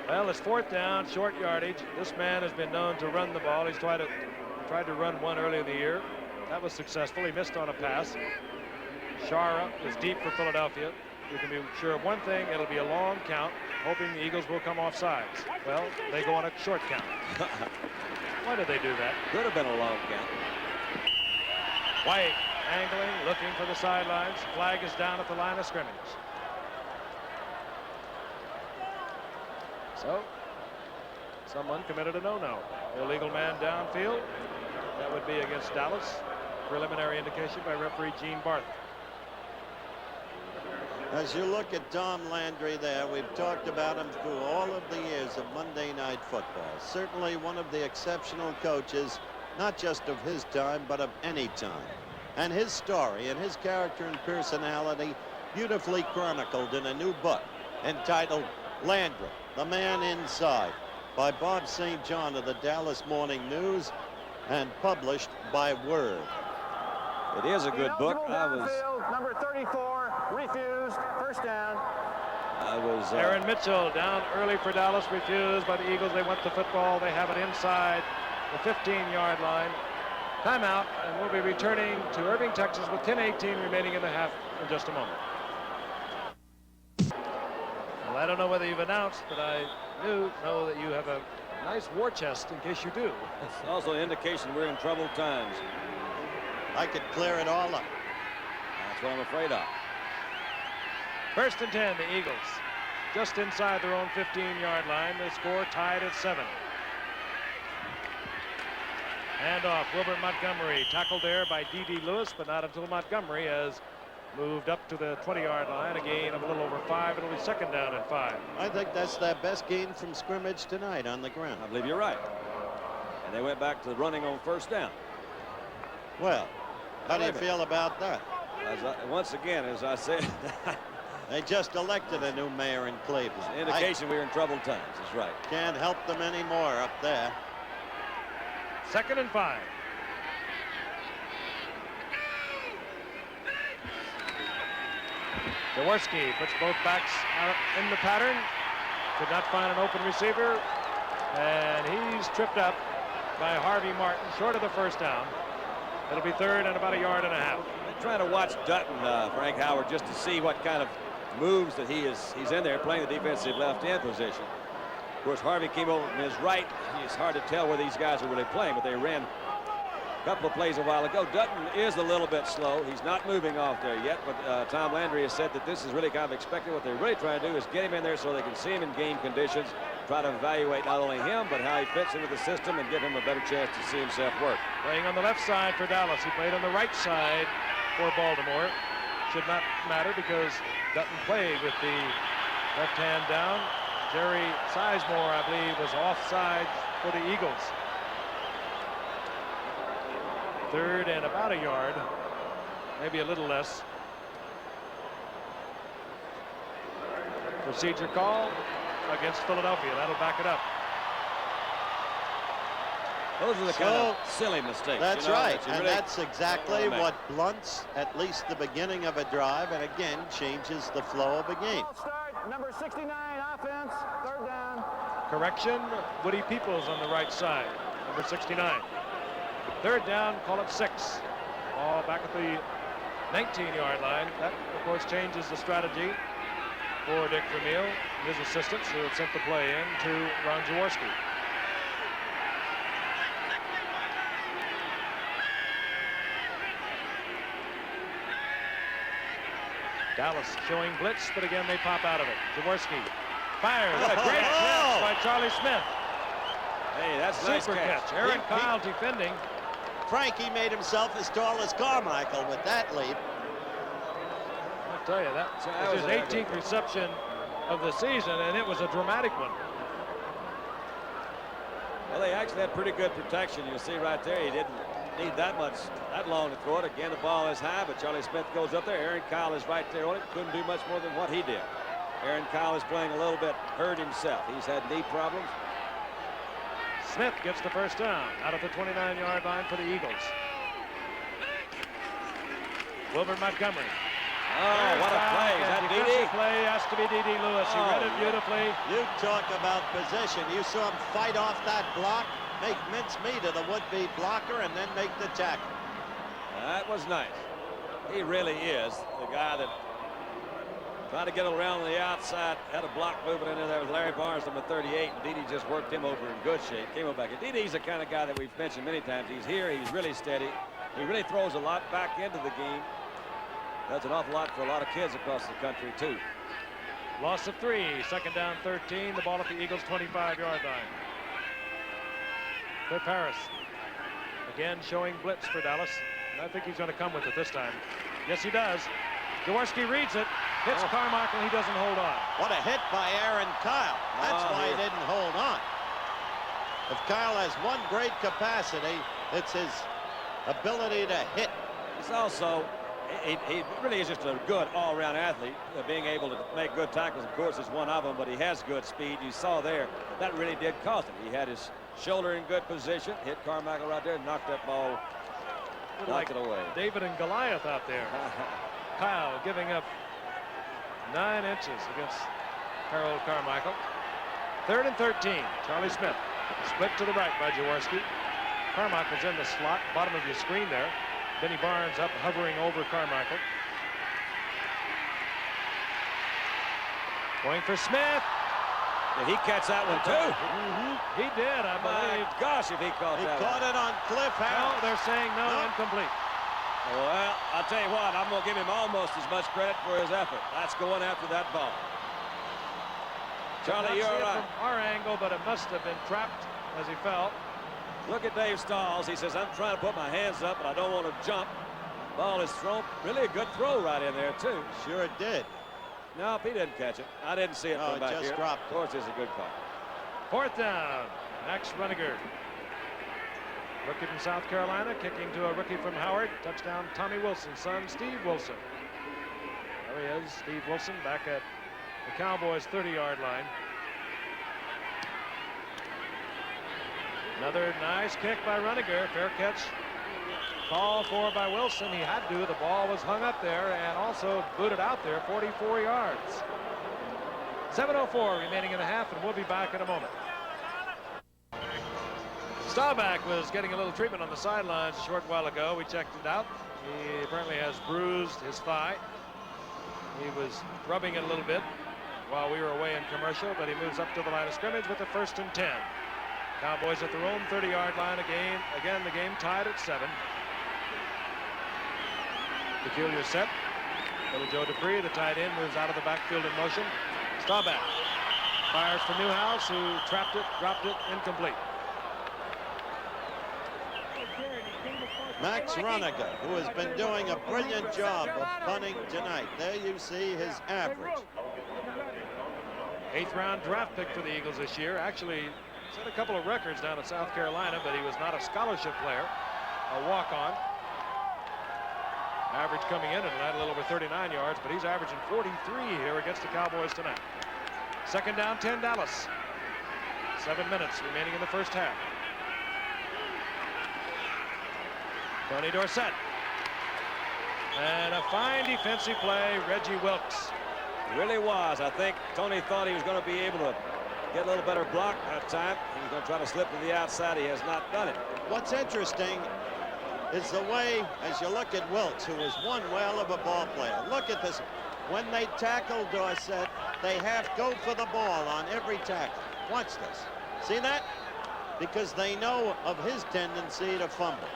Well, it's 4th down, short yardage. This man has been known to run the ball. He's tried to run one earlier in the year. That was successful. He missed on a pass. Shara is deep for Philadelphia. You can be sure of one thing, it'll be a long count, hoping the Eagles will come off sides. Well, they go on a short count. Why did they do that? Could have been a long count. White angling, looking for the sidelines. Flag is down at the line of scrimmage. So, someone committed a no-no. Illegal man downfield. That would be against Dallas. Preliminary indication by referee Gene Barth. As you look at Tom Landry there, we've talked about him through all of the years of Monday Night Football. Certainly one of the exceptional coaches, not just of his time, but of any time. And his story and his character and personality beautifully chronicled in a new book entitled Landry, The Man Inside, by Bob St. John of the Dallas Morning News and published by Word. It is a good book. Number 34 refused. First down. Aaron Mitchell down early for Dallas, refused by the Eagles. They want the football. They have it inside the 15-yard line. Timeout, and we'll be returning to Irving, Texas with 10:18 remaining in the half in just a moment. I don't know whether you've announced, but I know that you have a nice war chest in case you do. It's also an indication we're in troubled times. I could clear it all up. That's what I'm afraid of. 1st and 10, the Eagles. Just inside their own 15-yard line. The score tied at 7. Handoff, Wilbert Montgomery tackled there by D.D. Lewis, but not until Montgomery has moved up to the 20-yard line. A gain of a little over 5. It'll be 2nd down and 5. I think that's their best gain from scrimmage tonight on the ground. I believe you're right. And they went back to running on 1st down. Well, how do you feel about that? Once again, as I said, they just elected a new mayor in Cleveland. indication we're in troubled times. That's right. Can't help them anymore up there. 2nd and 5. Jaworski puts both backs out in the pattern. Could not find an open receiver. And he's tripped up by Harvey Martin, short of the 1st down. It'll be 3rd and about 1.5 yards. I'm trying to watch Dutton, Frank Howard, just to see what kind of moves that he's in there playing the defensive left end position. Of course, Harvey came over from his right. It's hard to tell where these guys are really playing, but they ran a couple of plays a while ago. Dutton is a little bit slow. He's not moving off there yet, but Tom Landry has said that this is really kind of expected. What they're really trying to do is get him in there so they can see him in game conditions, try to evaluate not only him, but how he fits into the system and give him a better chance to see himself work. Playing on the left side for Dallas. He played on the right side for Baltimore. Should not matter because Dutton played with the left hand down. Jerry Sizemore, I believe, was offside for the Eagles. 3rd and about 1 yard, maybe a little less. Procedure call against Philadelphia. That'll back it up. Those are the kind of silly mistakes. That's right, and really that's exactly what blunts at least the beginning of a drive, and again changes the flow of a game. Start, number 69, offense, 3rd down. Correction, Woody Peoples on the right side, number 69. 3rd down, call it 6. Ball back at the 19-yard line. That, of course, changes the strategy for Dick Vermeil and his assistants who have sent the play in to Ron Jaworski. Dallas showing blitz, but again they pop out of it. Jaworski fires. What a great catch by Charlie Smith. Hey, that's a nice Super catch. Aaron Kyle defending. Frankie made himself as tall as Carmichael with that leap. I'll tell you, that was his 18th reception of the season, and it was a dramatic one. Well, they actually had pretty good protection. You'll see right there, he didn't need that long to throw it. Again, the ball is high, but Charlie Smith goes up there. Aaron Kyle is right there on it. Couldn't do much more than what he did. Aaron Kyle is playing a little bit hurt himself. He's had knee problems. Smith gets the 1st down out of the 29-yard line for the Eagles. Wilbert Montgomery. Oh, what a play. Is that D.D.? Play has to be D.D. Lewis. He read it beautifully. You talk about position. You saw him fight off that block, make mincemeat of the would-be blocker, and then make the tackle. That was nice. He really is the guy that tried to get around the outside, had a block moving in there with Larry Barnes, number 38, and Dede just worked him over in good shape, came up back. And Dede's the kind of guy that we've mentioned many times. He's here, he's really steady. He really throws a lot back into the game. That's an awful lot for a lot of kids across the country, too. Loss of 3, 2nd down 13, the ball at the Eagles' 25-yard line. Cliff Harris again showing blitz for Dallas. And I think he's going to come with it this time. Yes, he does. Jaworski reads it, hits Carmichael, he doesn't hold on. What a hit by Aaron Kyle. That's why he didn't hold on. If Kyle has one great capacity, it's his ability to hit. He's also, he really is just a good all-around athlete. Being able to make good tackles, of course, is one of them, but he has good speed. You saw there, that really did cost him. He had his shoulder in good position, hit Carmichael right there, and knocked that ball, knocked it away. David and Goliath out there. Kyle giving up 9 inches against Harold Carmichael. 3rd and 13. Charlie Smith split to the right by Jaworski. Carmichael's in the slot, bottom of your screen there. Benny Barnes up, hovering over Carmichael. Going for Smith. Did he catch that one too? He did, I believe. My gosh, if he caught He that caught one. it on Cliff No, Harris. they're saying no, No. incomplete. Well, I'll tell you what, I'm going to give him almost as much credit for his effort. That's going after that ball. Charlie, Could not you're see it right. from our angle, but it must have been trapped as he fell. Look at Dave Stalls. He says, I'm trying to put my hands up, but I don't want to jump. Ball is thrown. Really a good throw right in there, too. Sure did. No, he didn't catch it. I didn't see it No, from it back just here. dropped. Of course, it's a good call. 4th down. Max Runiger. Rookie from South Carolina, kicking to a rookie from Howard. Touchdown, Tommy Wilson's son, Steve Wilson. There he is, Steve Wilson, back at the Cowboys' 30-yard line. Another nice kick by Runiger. Fair catch. Call for by Wilson. He had to. The ball was hung up there and also booted out there 44 yards. 7:04 remaining in the half, and we'll be back in a moment. Staubach was getting a little treatment on the sidelines a short while ago. We checked it out. He apparently has bruised his thigh. He was rubbing it a little bit while we were away in commercial, but he moves up to the line of scrimmage with the 1st and 10. Cowboys at their own 30-yard line again. Again, the game tied at 7. Peculiar set. Little Joe Dupree, the tight end, moves out of the backfield in motion. Staubach fires for Newhouse, who trapped it, dropped it, incomplete. Max Runiger, who has been doing a brilliant job of punting tonight. There you see his average. 8th round draft pick for the Eagles this year. Actually set a couple of records down at South Carolina, but he was not a scholarship player, a walk-on. Average coming in tonight a little over 39 yards, but he's averaging 43 here against the Cowboys tonight. 2nd down, 10 Dallas. 7 minutes remaining in the first half. Tony Dorsett. And a fine defensive play, Reggie Wilkes. It really was. I think Tony thought he was going to be able to get a little better block that time. He was going to try to slip to the outside. He has not done it. What's interesting is the way, as you look at Wilkes, who is one whale of a ball player. Look at this. When they tackle Dorsett, they have go for the ball on every tackle. Watch this. See that? Because they know of his tendency to fumble.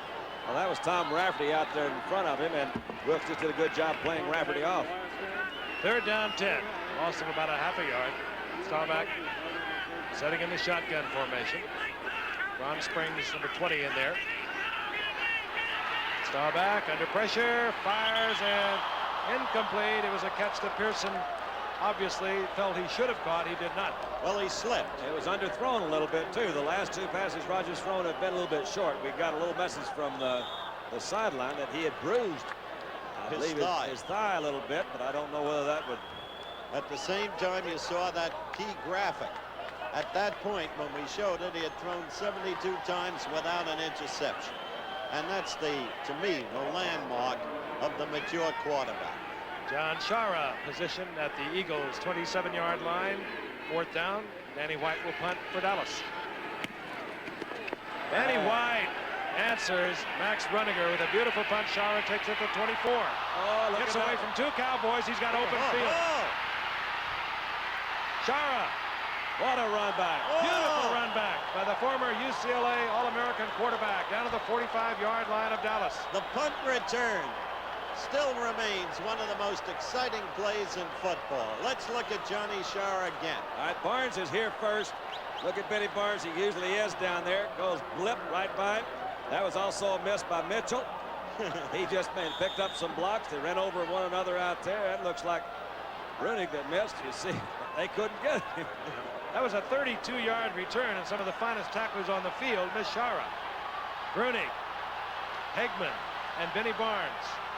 Well, that was Tom Rafferty out there in front of him, and Wilkes just did a good job playing Rafferty off. 3rd down, 10. Loss of about a half a yard. Staubach setting in the shotgun formation. Ron Springs, number 20, in there. Staubach under pressure, fires, and incomplete. It was a catch that Pearson obviously felt he should have caught. He did not. Well, he slipped. It was underthrown a little bit, too. The last 2 passes Rogers thrown have been a little bit short. We got a little message from the sideline that he had bruised his thigh a little bit, but I don't know whether that would... At the same time, you saw that key graphic. At that point, when we showed it, he had thrown 72 times without an interception. And that's to me, the landmark of the mature quarterback. John Shara positioned at the Eagles' 27-yard line. 4th down. Danny White will punt for Dallas. Danny White answers. Max Runiger with a beautiful punt. Shara takes it to 24. Oh, Gets away from 2 Cowboys. He's got open field. Shara. What a run back. Beautiful run back by the former UCLA All-American quarterback down to the 45-yard line of Dallas. The punt return still remains one of the most exciting plays in football. Let's look at Johnny Shara again. All right, Barnes is here first. Look at Benny Barnes. He usually is down there. Goes blip right by him. That was also a miss by Mitchell. He just picked up some blocks. They ran over one another out there. That looks like Brunig that missed. You see, they couldn't get him. That was a 32-yard return, and some of the finest tacklers on the field. Miss Shara, Brunig, Hegman, and Benny Barnes.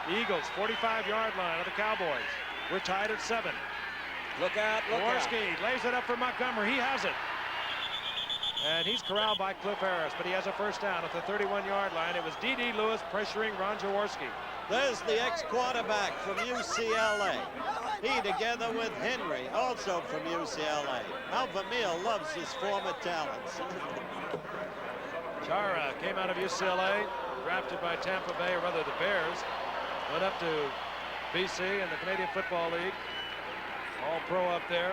The Eagles' 45-yard line of the Cowboys. We're tied at 7. Look out, look out. Jaworski lays it up for Montgomery. He has it. And he's corralled by Cliff Harris, but he has a first down at the 31-yard line. It was D.D. Lewis pressuring Ron Jaworski. There's the ex-quarterback from UCLA. He, together with Henry, also from UCLA. Alpha Meal loves his former talents. Chara came out of UCLA, drafted by Tampa Bay, or rather the Bears. Went up to BC in the Canadian Football League. All pro up there.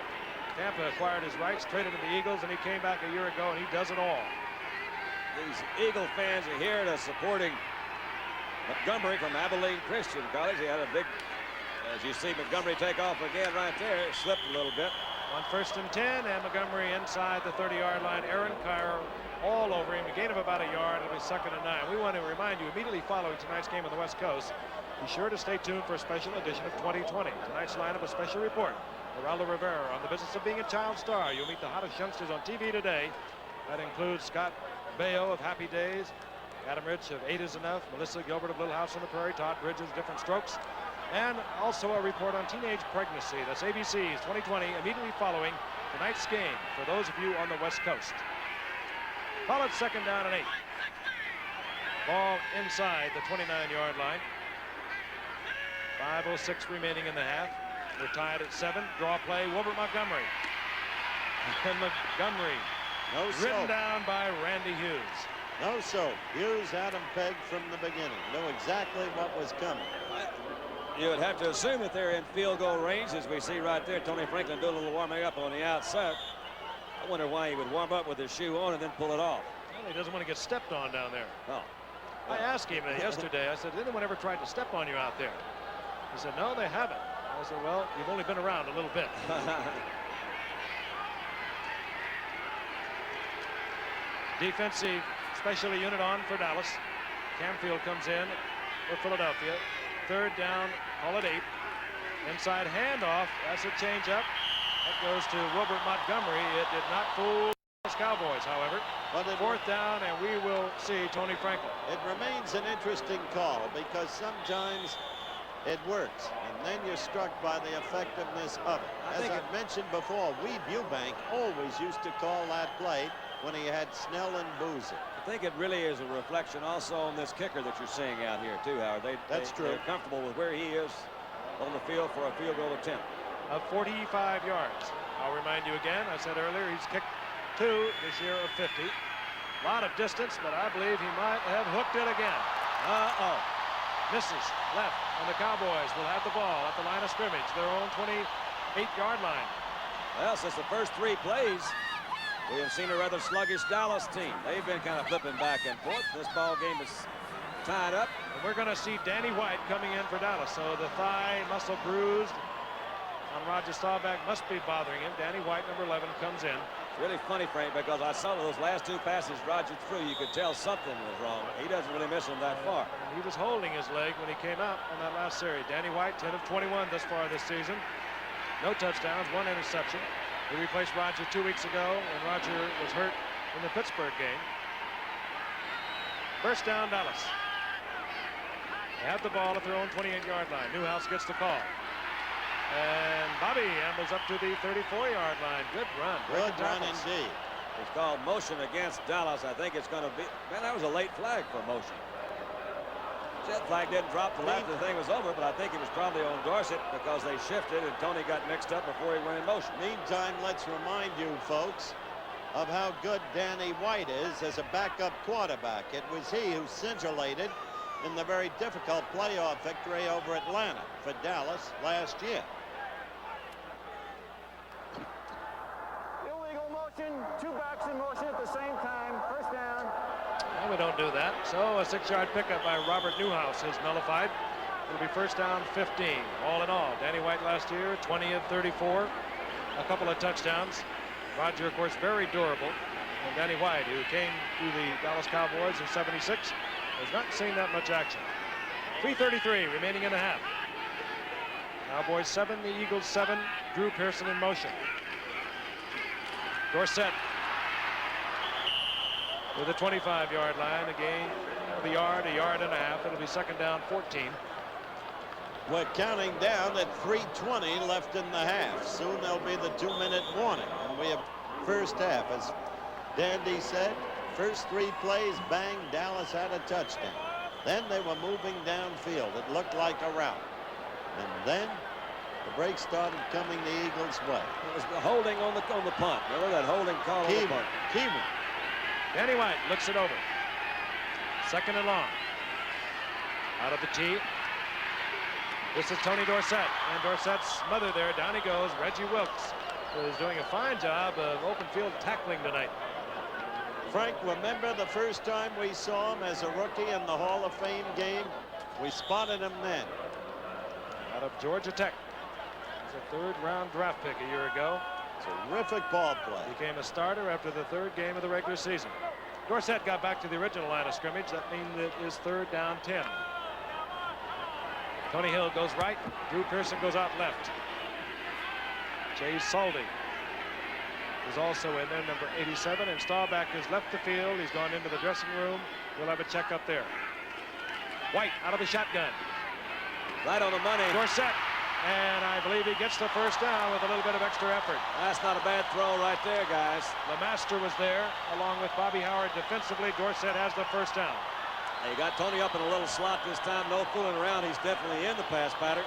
Tampa acquired his rights, traded to the Eagles, and he came back a year ago, and he does it all. These Eagle fans are here to supporting Montgomery from Abilene Christian College. He had a big, as you see Montgomery take off again right there. It slipped a little bit. On 1st and 10, and Montgomery inside the 30-yard line. Aaron Kyer all over him. A gain of about a yard. It'll be 2nd and 9. We want to remind you, immediately following tonight's game on the West Coast, be sure to stay tuned for a special edition of 2020. Tonight's lineup, a special report. Geraldo Rivera on the business of being a child star. You'll meet the hottest youngsters on TV today. That includes Scott Baio of Happy Days, Adam Rich of 8 is Enough, Melissa Gilbert of Little House on the Prairie, Todd Bridges, Different Strokes, and also a report on teenage pregnancy. That's ABC's 2020, immediately following tonight's game for those of you on the West Coast. Call it 2nd down and 8. Ball inside the 29-yard line. 5:06 remaining in the half. We're tied at 7. Draw play, Wilbert Montgomery. And Montgomery written down by Randy Hughes. No soap. Hughes had him pegged from the beginning. Knew exactly what was coming. You would have to assume that they're in field goal range, as we see right there. Tony Franklin doing a little warming up on the outside. I wonder why he would warm up with his shoe on and then pull it off. Well, he doesn't want to get stepped on down there. Oh. I asked him yesterday, I said, anyone ever tried to step on you out there? He said, no, they haven't. I said, well, you've only been around a little bit. Defensive specialty unit on for Dallas. Camfield comes in for Philadelphia. 3rd down, call it 8. Inside handoff, that's a changeup. That goes to Wilbert Montgomery. It did not fool the Cowboys, however. But 4th down, and we will see Tony Franklin. it remains an interesting call because sometimes it works, and then you're struck by the effectiveness of it. As I've mentioned before, Weed Eubank always used to call that play when he had Snell and Boozer. I think it really is a reflection also on this kicker that you're seeing out here too, Howard. That's true. They're comfortable with where he is on the field for a field goal attempt. Of 45 yards. I'll remind you again, I said earlier, he's kicked 2 this year of 50. A lot of distance, but I believe he might have hooked it again. Uh-oh. Misses left, and the Cowboys will have the ball at the line of scrimmage, their own 28-yard line. Well, since the first 3 plays, we have seen a rather sluggish Dallas team. They've been kind of flipping back and forth. This ball game is tied up. And we're going to see Danny White coming in for Dallas. So the thigh muscle bruised on Roger Staubach must be bothering him. Danny White, number 11, comes in. It's really funny, Frank, because I saw those last 2 passes Roger threw. You could tell something was wrong. He doesn't really miss them that far. And he was holding his leg when he came out on that last series. Danny White, 10 of 21 thus far this season. No touchdowns, 1 interception. He replaced Roger 2 weeks ago when Roger was hurt in the Pittsburgh game. First down, Dallas. They have the ball at their own 28-yard line. Newhouse gets the call. And Bobby ambles up to the 34-yard line. Good run. Good run indeed. It's called motion against Dallas. I think it's going to be, man, that was a late flag for motion. That flag didn't drop till after the thing was over, but I think it was probably on Dorsett because they shifted and Tony got mixed up before he went in motion. Meantime, let's remind you folks of how good Danny White is as a backup quarterback. It was he who scintillated in the very difficult playoff victory over Atlanta for Dallas last year. Illegal motion, 2 backs in motion at the same time. First down. And we don't do that. So a 6-yard pickup by Robert Newhouse is nullified. It'll be first down 15. All in all, Danny White last year, 20 of 34. A couple of touchdowns. Roger, of course, very durable. And Danny White, who came to the Dallas Cowboys in '76, has not seen that much action. 3:33 remaining in the half. Cowboys 7, the Eagles 7. Drew Pearson in motion. Dorsett with a 25-yard line, a gain of a yard and a half. It'll be second down 14. We're counting down at 3:20 left in the half. Soon there'll be the 2-minute warning. And we have first half. As Dandy said, first 3 plays, bang, Dallas had a touchdown. Then they were moving downfield. It looked like a rout. And then the break started coming the Eagles' way. It was the holding on the punt. Remember that holding call on the punt? Keeman. Danny White looks it over. Second and long. Out of the tee. This is Tony Dorsett. And Dorsett's smothered there. Down he goes. Reggie Wilkes is doing a fine job of open field tackling tonight. Frank, remember the first time we saw him as a rookie in the Hall of Fame game? We spotted him then. Out of Georgia Tech. He's a third-round draft pick a year ago. Terrific ball play. Became a starter after the third game of the regular season. Dorsett got back to the original line of scrimmage. That means it is third down 10. Tony Hill goes right. Drew Pearson goes out left. Jay Saldy is also in there, number 87, and Staubach has left the field. He's gone into the dressing room. We'll have a check up there. White out of the shotgun. Right on the money. Dorsett, and I believe he gets the first down with a little bit of extra effort. That's not a bad throw right there, guys. LeMaster was there, along with Bobby Howard defensively. Dorsett has the first down. He got Tony up in a little slot this time. No fooling around. He's definitely in the pass pattern.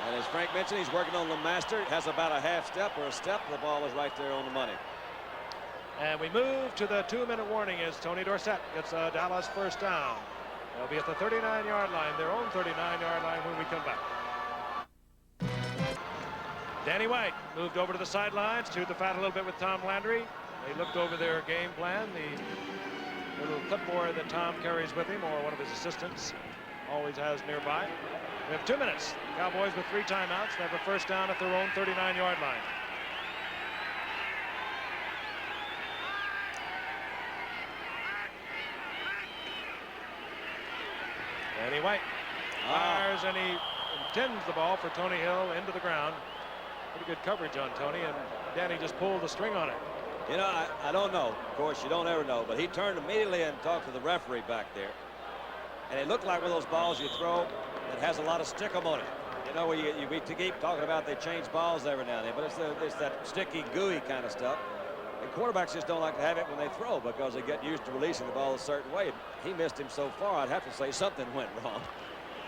And as Frank mentioned, he's working on LeMaster. Has about a half step or a step. The ball is right there on the money. And we move to the 2-minute warning as Tony Dorsett gets a Dallas first down. They'll be at the 39-yard line, their own 39-yard line when we come back. Danny White moved over to the sidelines, chewed the fat a little bit with Tom Landry. They looked over their game plan. The little clipboard that Tom carries with him, or one of his assistants always has nearby. We have 2 minutes. Cowboys with 3 timeouts. They have a first down at their own 39-yard line. Danny White fires, and he intends the ball for Tony Hill into the ground. Pretty good coverage on Tony, and Danny just pulled the string on it. You know, I don't know. Of course, you don't ever know. But he turned immediately and talked to the referee back there. And it looked like one of those balls you throw that has a lot of stickum on it. You know, where we keep talking about they change balls every now and then. But it's that sticky, gooey kind of stuff. And quarterbacks just don't like to have it when they throw because they get used to releasing the ball a certain way. He missed him so far, I'd have to say something went wrong.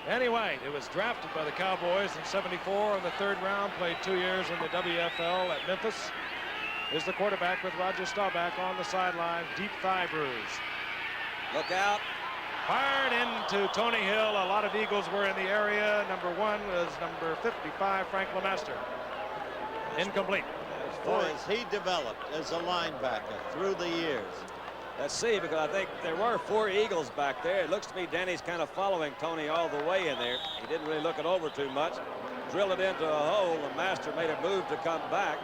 Danny White, who was drafted by the Cowboys in '74 in the 3rd round, played 2 years in the WFL at Memphis, is the quarterback with Roger Staubach on the sideline. Deep thigh bruise. Look out. Fired into Tony Hill. A lot of Eagles were in the area. Number 1 was number 55, Frank LeMaster. Incomplete. Boy, has he developed as a linebacker through the years. Let's see, because I think there were 4 Eagles back there. It looks to me Danny's kind of following Tony all the way in there. He didn't really look it over too much. Drilled it into a hole. The master made a move to come back.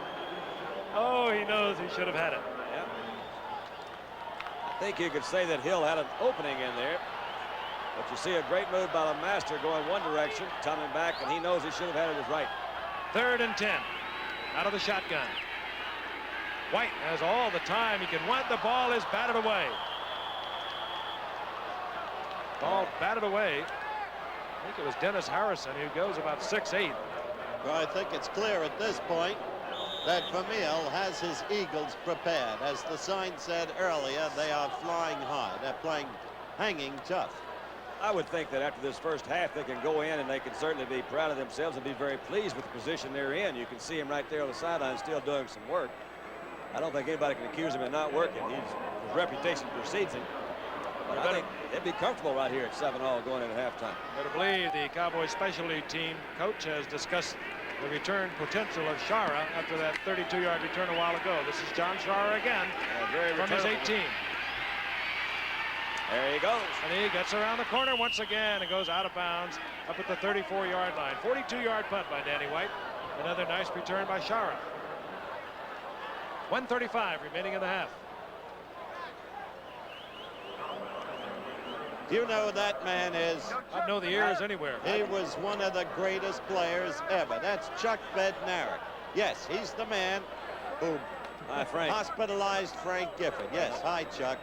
Oh, he knows he should have had it. Yep. I think you could say that Hill had an opening in there. But you see a great move by the master going one direction, coming back, and he knows he should have had it his right. 3rd and 10. Out of the shotgun. White has all the time he can want. The ball is batted away. Ball batted away. I think it was Dennis Harrison, who goes about 6'8". Well, I think it's clear at this point that Vermeil has his Eagles prepared. As the sign said earlier, they are flying high. They're playing hanging tough. I would think that after this first half, they can go in and they can certainly be proud of themselves and be very pleased with the position they're in. You can see him right there on the sideline still doing some work. I don't think anybody can accuse him of not working. His reputation precedes him. But I think they'd be comfortable right here at 7-all going into halftime. Better believe the Cowboys specialty team coach has discussed the return potential of Shara after that 32-yard return a while ago. This is John Shara again from his 18. There he goes. And he gets around the corner once again and goes out of bounds up at the 34-yard line. 42-yard punt by Danny White. Another nice return by Shara. 1:35 remaining in the half. Do you know who that man is? I know the ears anywhere. He was one of the greatest players ever. That's Chuck Bednarik. Yes, he's the man who hospitalized Frank Gifford. Yes, hi, Chuck.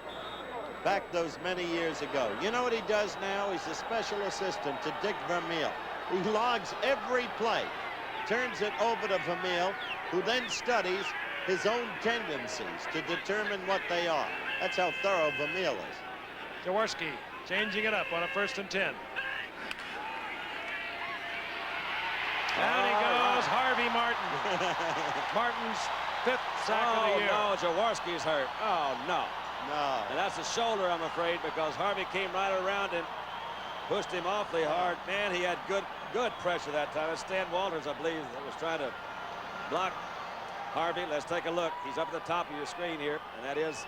Back those many years ago. You know what he does now? He's a special assistant to Dick Vermeil. He logs every play, turns it over to Vermeil, who then studies his own tendencies to determine what they are. That's how thorough Vermeil is. Jaworski changing it up on a 1st and 10. Down he goes, Harvey Martin. Martin's 5th sack of the year. No, Jaworski's hurt. Oh, no. No. And that's a shoulder, I'm afraid, because Harvey came right around and pushed him awfully hard. Man, he had good pressure that time. It's Stan Walters, I believe, that was trying to block Harvey, let's take a look. He's up at the top of your screen here, and that is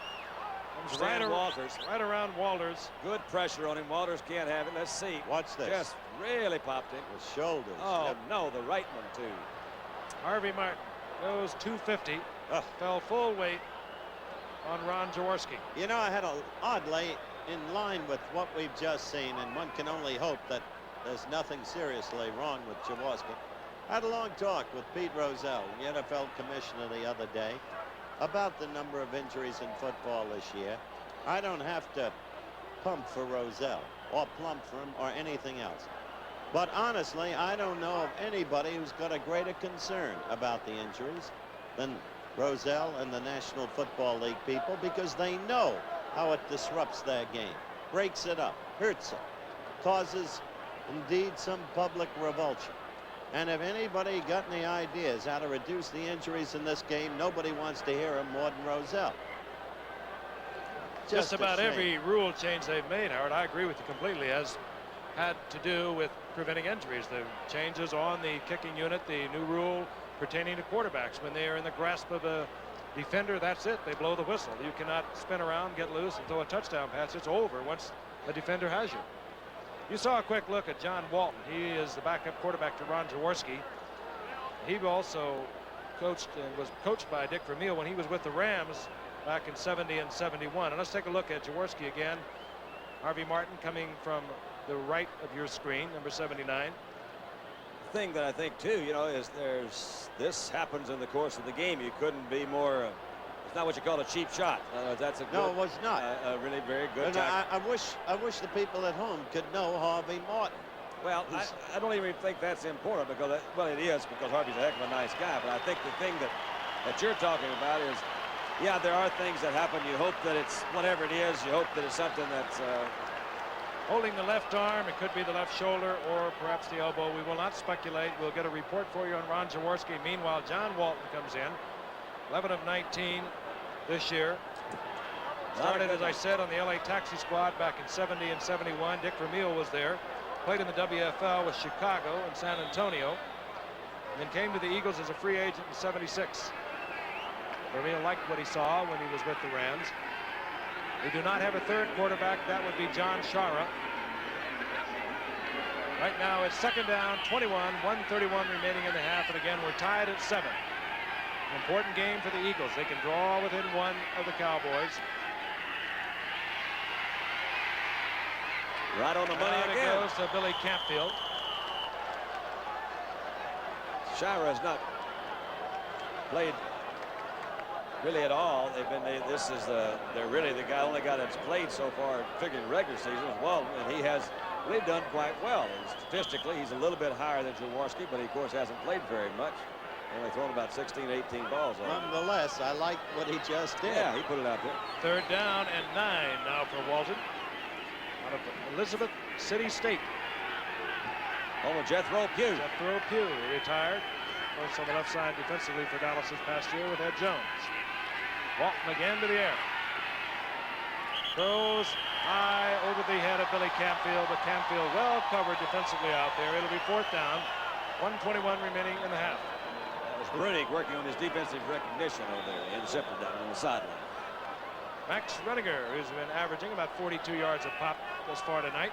Stan Walters. Right around Walters. Good pressure on him. Walters can't have it. Let's see. Watch this. Just really popped him. With shoulders. Oh, Yep. no, the right one, too. Harvey Martin goes 250. Fell full weight on Ron Jaworski. You know, I had oddly in line with what we've just seen, and one can only hope that there's nothing seriously wrong with Jaworski. I had a long talk with Pete Rozelle, the NFL commissioner, the other day about the number of injuries in football this year. I don't have to pump for Rozelle or plump for him or anything else. But honestly, I don't know of anybody who's got a greater concern about the injuries than Rozelle and the National Football League people, because they know how it disrupts their game, breaks it up, hurts it, causes indeed some public revulsion. And if anybody got any ideas how to reduce the injuries in this game, nobody wants to hear them more than Rozelle. Just about every rule change they've made, Howard, I agree with you completely, has had to do with preventing injuries. The changes on the kicking unit, the new rule pertaining to quarterbacks. When they are in the grasp of a defender, that's it. They blow the whistle. You cannot spin around, get loose, and throw a touchdown pass. It's over once the defender has you. You saw a quick look at John Walton. He is the backup quarterback to Ron Jaworski. He also coached and was coached by Dick Vermeil when he was with the Rams back in 70 and 71. And let's take a look at Jaworski again. Harvey Martin coming from the right of your screen, number 79. The thing that I think, too, you know, is this happens in the course of the game. You couldn't be more... It's not what you call a cheap shot. That's a good, no, it was not. A really very good I wish the people at home could know Harvey Martin. Well, I don't even think that's important, because well, it is, because Harvey's a heck of a nice guy. But I think the thing that you're talking about is, yeah, there are things that happen. You hope that it's whatever it is. You hope that it's something that's holding the left arm. It could be the left shoulder or perhaps the elbow. We will not speculate. We'll get a report for you on Ron Jaworski. Meanwhile, John Walton comes in, 11 of 19 this year. Started, as I said, on the LA Taxi Squad back in 70 and 71. Dick Vermeil was there. Played in the WFL with Chicago and San Antonio. And then came to the Eagles as a free agent in 76. Vermeil liked what he saw when he was with the Rams. They do not have a third quarterback. That would be John Shara. Right now it's second down, 21, 1:31 remaining in the half. And again, we're tied at 7. Important game for the Eagles. They can draw within 1 of the Cowboys. right on the money and again. It goes to Billy Campfield. Shira has not played really at all. They're really the only guy that's played so far, figuring regular season as well, and he has really done quite well. And statistically, he's a little bit higher than Jaworski, but he, of course, hasn't played very much. Only thrown about 16, 18 balls on him. Nonetheless, I like what he just did. Yeah, he put it out there. Third down and 9 now for Walton out of Elizabeth City State. Home of Jethro Pugh. Jethro Pugh retired. Coach on the left side defensively for Dallas this past year with Ed Jones. Walton again to the air. Throws high over the head of Billy Campfield, but Campfield well covered defensively out there. It'll be fourth down. 1:21 remaining in the half. That was Brunig working on his defensive recognition over there. He intercepted down on the sideline. Max Redinger, who's been averaging about 42 yards a pop thus far tonight.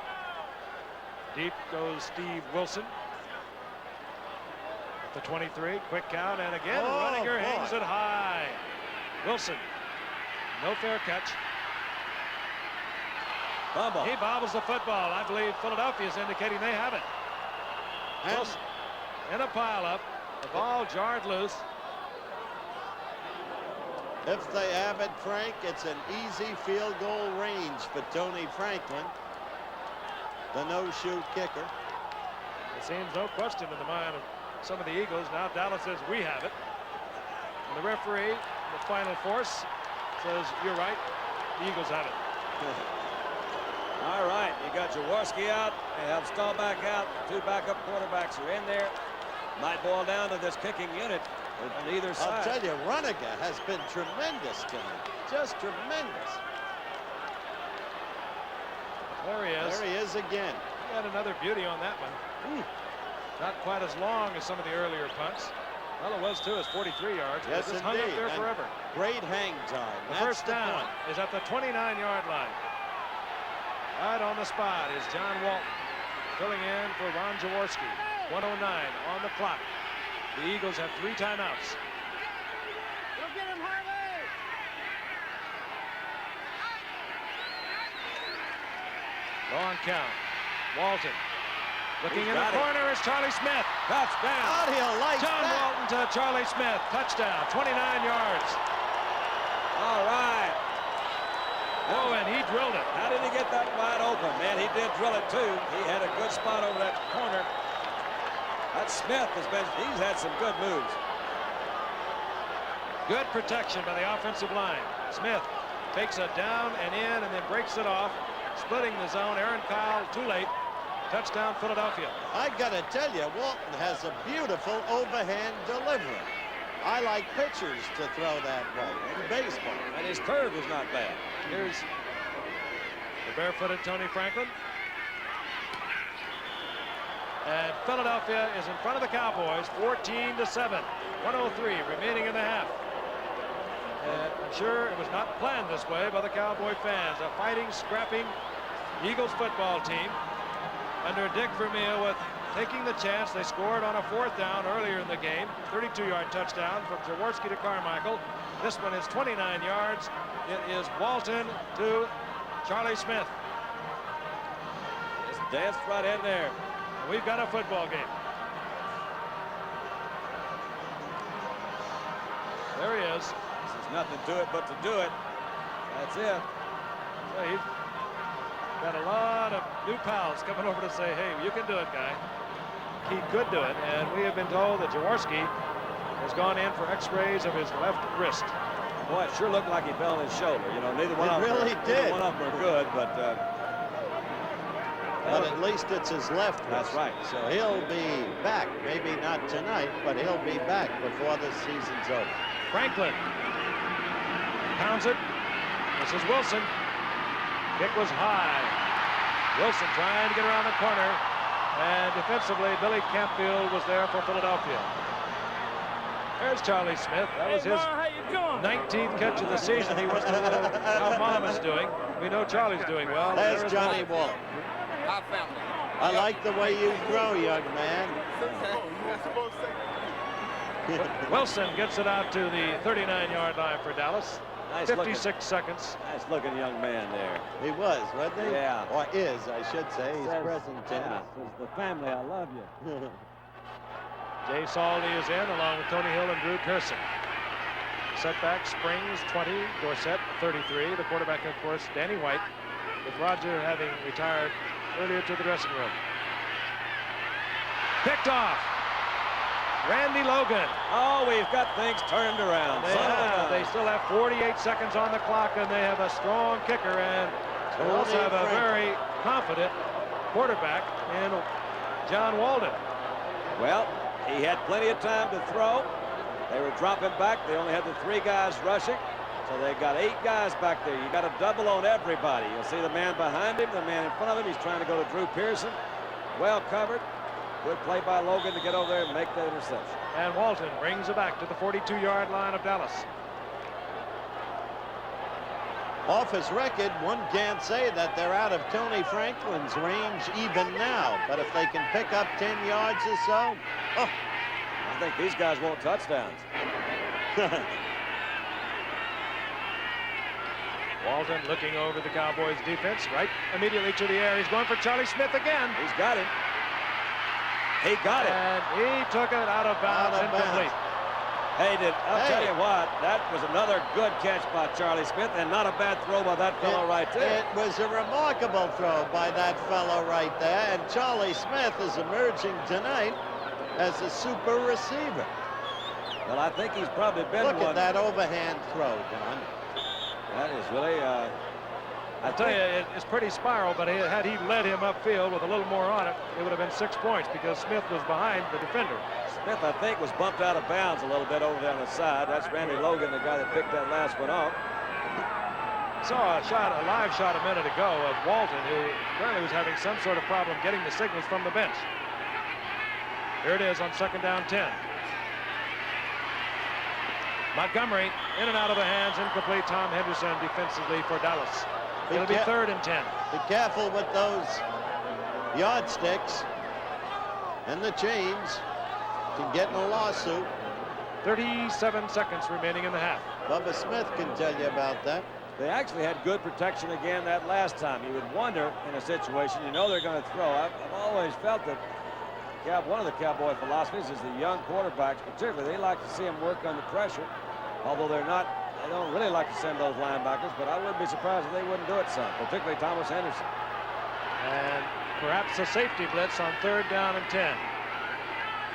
Deep goes Steve Wilson. At the 23, quick count, and again Redinger hangs it high. Wilson, no fair catch. Bubble. He bobbles the football. I believe Philadelphia is indicating they have it. Wilson in a pileup. The ball jarred loose. If they have it, Frank, it's an easy field goal range for Tony Franklin, the no-shoot kicker. It seems no question in the mind of some of the Eagles. Now Dallas says we have it. And the referee, the final force, says you're right. The Eagles have it. All right, you got Jaworski out. You have Staubach out. Two backup quarterbacks are in there. Might boil down to this kicking unit on either side. I'll tell you, Runiga has been tremendous tonight. Just tremendous. There he is. There he is again. He had another beauty on that one. Not quite as long as some of the earlier punts. Well, it was too. It's 43 yards. Yes, It's hung up indeed. there And forever. great hang time. The That's first the down point. is at the 29-yard line. Right on the spot is John Walton, filling in for Ron Jaworski. 1:09 on the clock. The Eagles have 3 timeouts. Go get him, Harley! Long count. Walton. Looking He's in the got it. corner is Charlie Smith. Touchdown. How do you like John that? Walton to Charlie Smith. Touchdown. 29 yards. All right. Oh, and he drilled it. How did he get that wide open? Man, he did drill it too. He had a good spot over that corner. That Smith he's had some good moves. Good protection by the offensive line. Smith takes it down and in and then breaks it off. Splitting the zone. Aaron Kyle too late. Touchdown Philadelphia. I gotta tell you, Walton has a beautiful overhand delivery. I like pitchers to throw that way in baseball. And his curve is not bad. Here's the barefooted Tony Franklin. And Philadelphia is in front of the Cowboys 14-7. 1:03 remaining in the half. And I'm sure it was not planned this way by the Cowboy fans. A fighting, scrapping Eagles football team under Dick Vermeil with taking the chance. They scored on a 4th down earlier in the game. 32-yard touchdown from Jaworski to Carmichael. This one is 29 yards. It is Walton to Charlie Smith. Just danced right in there. We've got a football game. There he is. There's nothing to it but to do it. That's it. So he's got a lot of new pals coming over to say, hey, you can do it, guy. He could do it, and we have been told that Jaworski has gone in for x-rays of his left wrist. Boy, it sure looked like he fell on his shoulder. You know, neither one It of them really did. Neither one of them are good, but But at least it's his left wrist. That's right. So he'll be back. Maybe not tonight, but he'll be back before the season's over. Franklin pounds it. This is Wilson. Kick was high. Wilson trying to get around the corner. And defensively, Billy Campfield was there for Philadelphia. There's Charlie Smith. That was his 19th catch of the season. He wants to know how Mom is doing. We know Charlie's doing well. There's There is Johnny Walton. Walton. I like the way you throw, young man. Wilson gets it out to the 39-yard line for Dallas. Nice 56 seconds. nice looking young man there. He was, wasn't he? Yeah. Or is, I should say. He's present tense. Says the family, I love you. Jay Saldy is in along with Tony Hill and Drew Pearson. Setback, Springs 20, Dorsett 33. The quarterback, of course, Danny White, with Roger having retired earlier to the dressing room. Picked off. Randy Logan. Oh, we've got things turned around. They still have 48 seconds on the clock, and they have a strong kicker, and they also have a very confident quarterback in John Walton. Well, he had plenty of time to throw. They were dropping back. They only had the 3 guys rushing. So they got 8 guys back there. You got to double on everybody. You'll see the man behind him, the man in front of him. He's trying to go to Drew Pearson. Well covered. Good play by Logan to get over there and make the interception. And Walton brings it back to the 42-yard line of Dallas. Off his record, one can't say that they're out of Tony Franklin's range even now. But if they can pick up 10 yards or so, oh. I think these guys want touchdowns. Walton looking over the Cowboys defense, right immediately to the air. He's going for Charlie Smith again. He's got him. He got it. And he took it out of bounds, incomplete. Hey, I'll tell you what, that was another good catch by Charlie Smith, and not a bad throw by that fellow right there. It was a remarkable throw by that fellow right there, and Charlie Smith is emerging tonight as a super receiver. Well, I think he's probably been Look one. at that overhand throw, Don. That is really, I tell you, it's pretty spiral, but had he led him upfield with a little more on it, it would have been 6 points because Smith was behind the defender. Smith, I think, was bumped out of bounds a little bit over there on the side. That's Randy Logan, the guy that picked that last one off. Saw a live shot a minute ago of Walton, who apparently was having some sort of problem getting the signals from the bench. Here it is on 2nd down 10. Montgomery in and out of the hands, incomplete. Tom Henderson defensively for Dallas. It'll be 3rd and 10. Be careful with those yardsticks and the chains. Can get in a lawsuit. 37 seconds remaining in the half. Bubba Smith can tell you about that. They actually had good protection again that last time. You would wonder in a situation, you know they're going to throw. I've always felt that one of the Cowboy philosophies is the young quarterbacks, particularly, they like to see them work under pressure. Although they don't really like to send those linebackers, but I wouldn't be surprised if they wouldn't do it some, particularly Thomas Henderson. And perhaps a safety blitz on 3rd down and 10.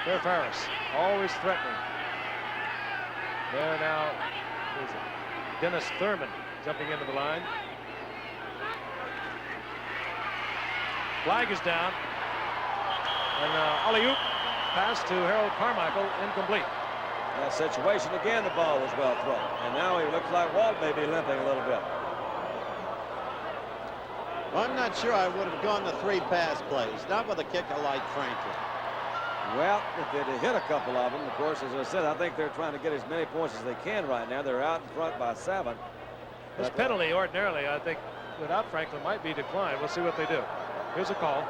Cliff Harris, always threatening. There now is Dennis Thurman jumping into the line. Flag is down. And alley-oop pass to Harold Carmichael, incomplete. In that situation, again, the ball was well thrown. And now he looks like Walt may be limping a little bit. Well, I'm not sure I would have gone to 3 pass plays, not with a kicker like Franklin. Well, if they'd have hit a couple of them, of course, as I said, I think they're trying to get as many points as they can right now. They're out in front by 7. This penalty, ordinarily, I think, without Franklin, might be declined. We'll see what they do. Here's a call.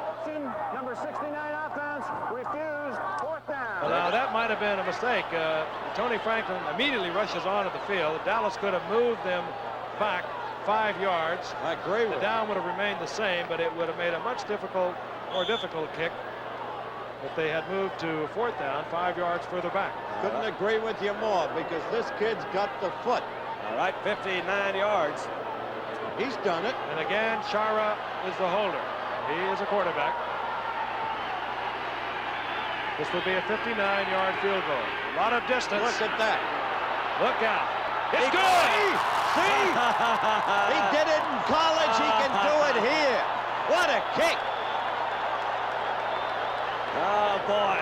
Number 69 offense refused. 4th down. Well, now, that might have been a mistake. Tony Franklin immediately rushes onto the field. Dallas could have moved them back 5 yards. I agree with The down would have remained the same, but it would have made a much more difficult kick if they had moved to 4th down 5 yards further back. Couldn't agree with you more, because this kid's got the foot. All right, 59 yards. He's done it. And again, Chara is the holder. He is a quarterback. This will be a 59-yard field goal. A lot of distance. Look at that. Look out. It's good. See? He did it in college. He can do it here. What a kick. Oh, boy.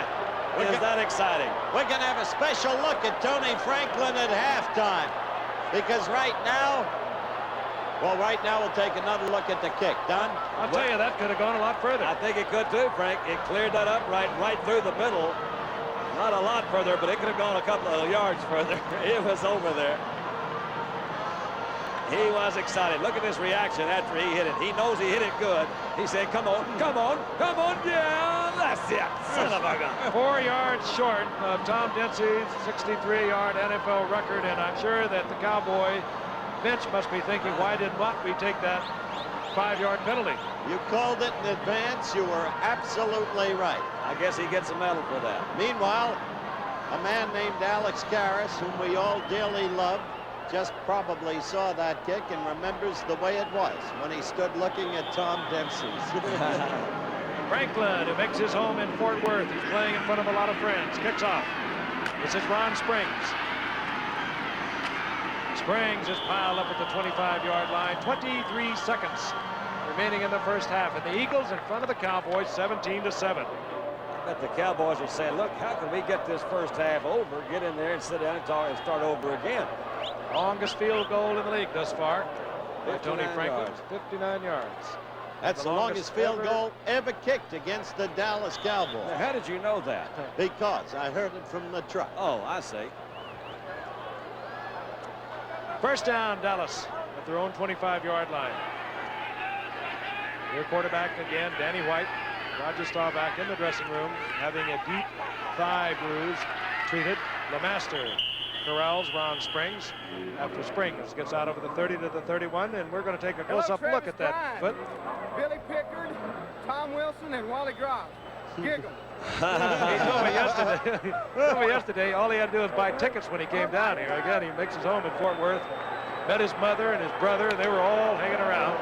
Is that exciting. We're going to have a special look at Tony Franklin at halftime. Because right now we'll take another look at the kick. Don? I'll tell you, that could have gone a lot further. I think it could too, Frank. It cleared that up right through the middle. Not a lot further, but it could have gone a couple of yards further. It was over there. He was excited. Look at his reaction after he hit it. He knows he hit it good. He said, come on, come on, come on, yeah, that's it. Son of a gun. 4 yards short of Tom Dempsey's 63-yard NFL record, and I'm sure that the Cowboy bench must be thinking, why did not we take that 5-yard penalty? You called it in advance. You were absolutely right. I guess he gets a medal for that. Meanwhile, a man named Alex Karras, whom we all dearly love, just probably saw that kick and remembers the way it was when he stood looking at Tom Dempsey's. Franklin, who makes his home in Fort Worth. He's playing in front of a lot of friends. Kicks off. This is Ron Springs. Springs is piled up at the 25-yard line. 23 seconds remaining in the first half. And the Eagles in front of the Cowboys, 17-7. I bet the Cowboys are saying, look, how can we get this first half over, get in there and sit down and start over again? Longest field goal in the league thus far by Tony 59 Franklin. yards. 59 yards. That's the longest field goal ever kicked against the Dallas Cowboys. Now, how did you know that? Because I heard it from the truck. Oh, I see. First down, Dallas at their own 25-yard line. Their quarterback again, Danny White. Roger Staubach in the dressing room having a deep thigh bruise treated. LeMaster corrals Ron Springs after Springs gets out over the 30 to the 31, and we're going to take a close-up look at that foot. Billy Pickard, Tom Wilson, and Wally Groff. Giggle. He told me yesterday all he had to do was buy tickets when he came down here. Again, he makes his home in Fort Worth. Met his mother and his brother, and they were all hanging around.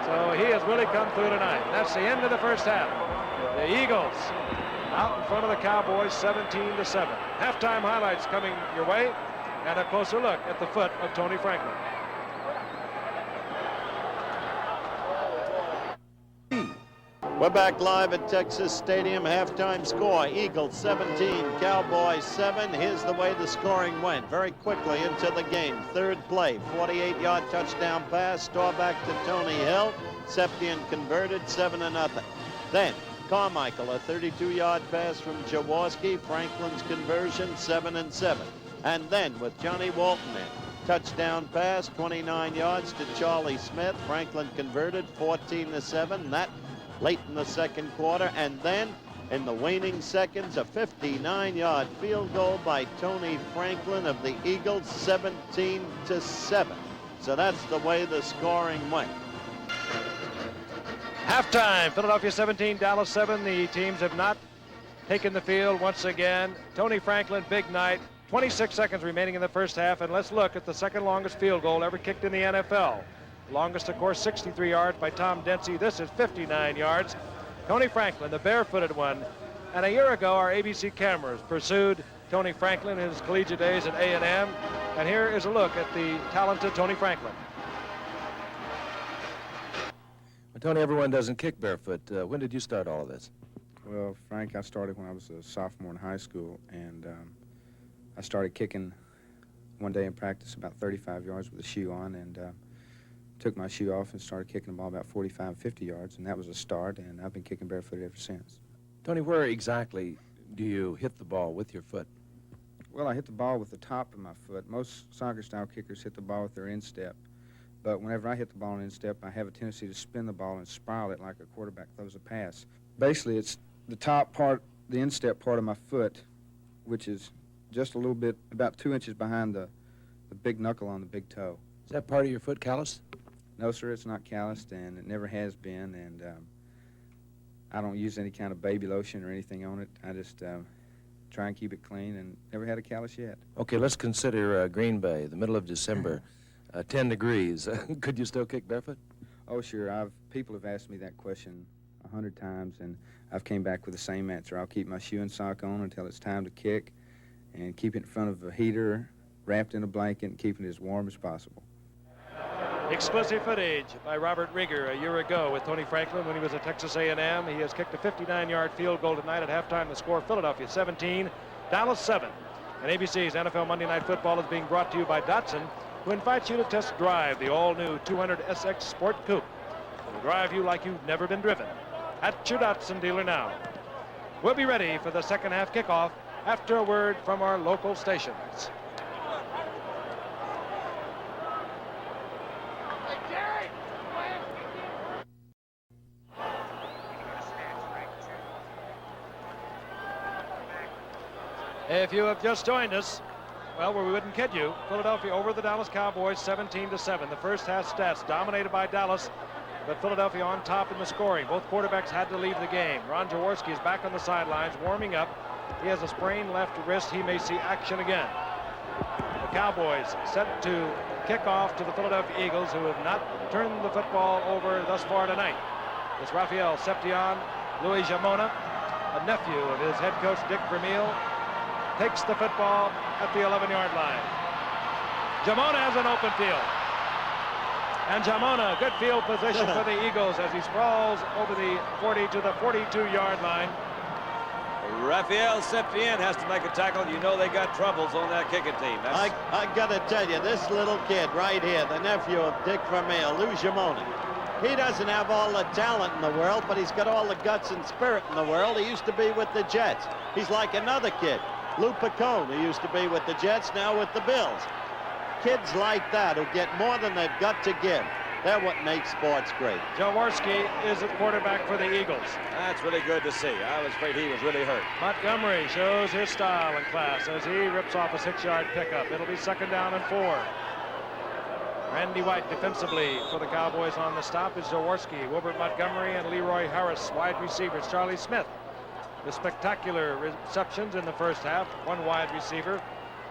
So he has really come through tonight. That's the end of the first half. The Eagles out in front of the Cowboys, 17-7. Halftime highlights coming your way, and a closer look at the foot of Tony Franklin. We're back live at Texas Stadium. Halftime score, Eagles 17, Cowboys 7. Here's the way the scoring went. Very quickly into the game. Third play, 48-yard touchdown pass. Staubach to Tony Hill. Septian converted, 7-0. Then Carmichael, a 32-yard pass from Jaworski. Franklin's conversion, 7-7. And then with Johnny Walton in. Touchdown pass, 29 yards to Charlie Smith. Franklin converted 14-7. That late in the second quarter. And then in the waning seconds, a 59-yard field goal by Tony Franklin of the Eagles, 17-7. So that's the way the scoring went. Halftime, Philadelphia 17, Dallas 7. The teams have not taken the field once again. Tony Franklin, big night. 26 seconds remaining in the first half, and let's look at the second longest field goal ever kicked in the NFL. Longest, of course, 63 yards by Tom Dempsey. This is 59 yards. Tony Franklin, the barefooted one. And a year ago, our ABC cameras pursued Tony Franklin in his collegiate days at A&M. And here is a look at the talented Tony Franklin. Well, Tony, everyone doesn't kick barefoot. When did you start all of this? Well, Frank, I started when I was a sophomore in high school, and I started kicking one day in practice about 35 yards with a shoe on, and took my shoe off and started kicking the ball about 45, 50 yards, and that was a start, and I've been kicking barefooted ever since. Tony, where exactly do you hit the ball with your foot? Well, I hit the ball with the top of my foot. Most soccer-style kickers hit the ball with their instep, but whenever I hit the ball in instep, I have a tendency to spin the ball and spiral it like a quarterback throws a pass. Basically, it's the top part, the instep part of my foot, which is just a little bit, about 2 inches behind the big knuckle on the big toe. Is that part of your foot calloused? No, sir, it's not calloused, and it never has been, and I don't use any kind of baby lotion or anything on it. I just try and keep it clean, and never had a callus yet. Okay, let's consider Green Bay, the middle of December, 10 degrees. Could you still kick barefoot? Oh, sure. People have asked me that question 100 times, and I've came back with the same answer. I'll keep my shoe and sock on until it's time to kick, and keep it in front of a heater, wrapped in a blanket, and keeping it as warm as possible. Exclusive footage by Robert Rieger a year ago with Tony Franklin when he was at Texas A&M. He has kicked a 59-yard field goal tonight at halftime. The score, Philadelphia 17, Dallas 7. And ABC's NFL Monday Night Football is being brought to you by Datsun, who invites you to test drive the all-new 200 SX Sport Coupe. It'll drive you like you've never been driven. At your Datsun dealer now. We'll be ready for the second half kickoff after a word from our local stations. If you have just joined us, well, we wouldn't kid you. Philadelphia over the Dallas Cowboys 17-7. The first half stats dominated by Dallas, but Philadelphia on top in the scoring. Both quarterbacks had to leave the game. Ron Jaworski is back on the sidelines warming up. He has a sprained left wrist. He may see action again. The Cowboys set to kick off to the Philadelphia Eagles, who have not turned the football over thus far tonight. It's Raphael Seption, Louis Jamona, a nephew of his head coach Dick Vermeil, takes the football at the 11-yard line. Jamona has an open field. And Jamona, good field position for the Eagles as he sprawls over the 40 to the 42-yard line. Raphael Sepien has to make a tackle. You know they got troubles on that kicking team. I got to tell you, this little kid right here, the nephew of Dick Vermeil, Lou Jamona, he doesn't have all the talent in the world, but he's got all the guts and spirit in the world. He used to be with the Jets. He's like another kid, Lou Picone, who used to be with the Jets, now with the Bills. Kids like that who get more than they've got to give. They're what makes sports great. Jaworski is at quarterback for the Eagles. That's really good to see. I was afraid he was really hurt. Montgomery shows his style and class as he rips off a 6-yard pickup. It'll be 2nd down and 4. Randy White defensively for the Cowboys on the stop is Jaworski, Wilbert Montgomery, and Leroy Harris, wide receivers. Charlie Smith, the spectacular receptions in the first half. One wide receiver.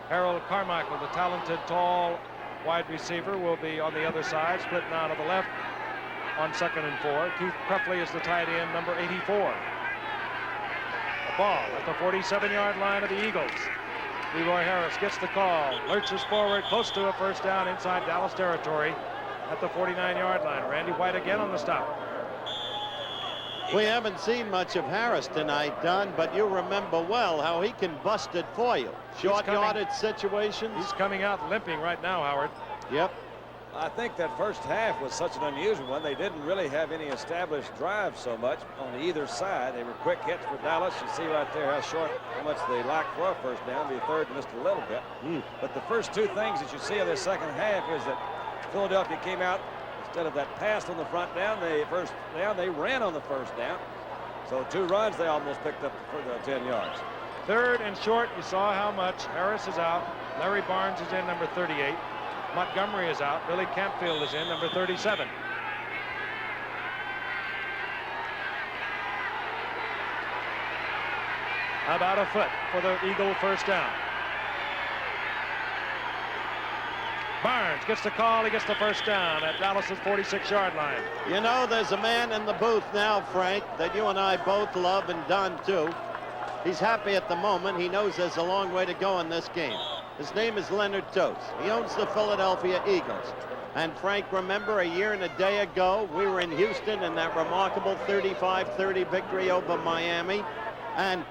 Harold Carmichael, the talented, tall wide receiver, will be on the other side, splitting out of the left on 2nd and 4. Keith Cruffley is the tight end, number 84. The ball at the 47-yard line of the Eagles. Leroy Harris gets the call, lurches forward, close to a first down inside Dallas territory at the 49-yard line. Randy White again on the stop. We haven't seen much of Harris tonight, Don, but you remember well how he can bust it for you. Short yardage situations. He's coming out limping right now, Howard. Yep. I think that first half was such an unusual one. They didn't really have any established drives so much on either side. They were quick hits for Dallas. You see right there how much they lacked for a first down. The third just a little bit. But the first two things that you see in this second half is that Philadelphia came out, instead of that pass on the front down, they ran on the first down. So 2 runs, they almost picked up for the 10 yards. Third and short, you saw how much. Harris is out. Larry Barnes is in, number 38. Montgomery is out. Billy Campfield is in, number 37. About a foot for the Eagle first down. Barnes gets the call. He gets the first down at Dallas's 46-yard line. You know, there's a man in the booth now, Frank, that you and I both love, and Don too. He's happy at the moment. He knows there's a long way to go in this game. His name is Leonard Tost. He owns the Philadelphia Eagles. And Frank, remember a year and a day ago, we were in Houston in that remarkable 35-30 victory over Miami. And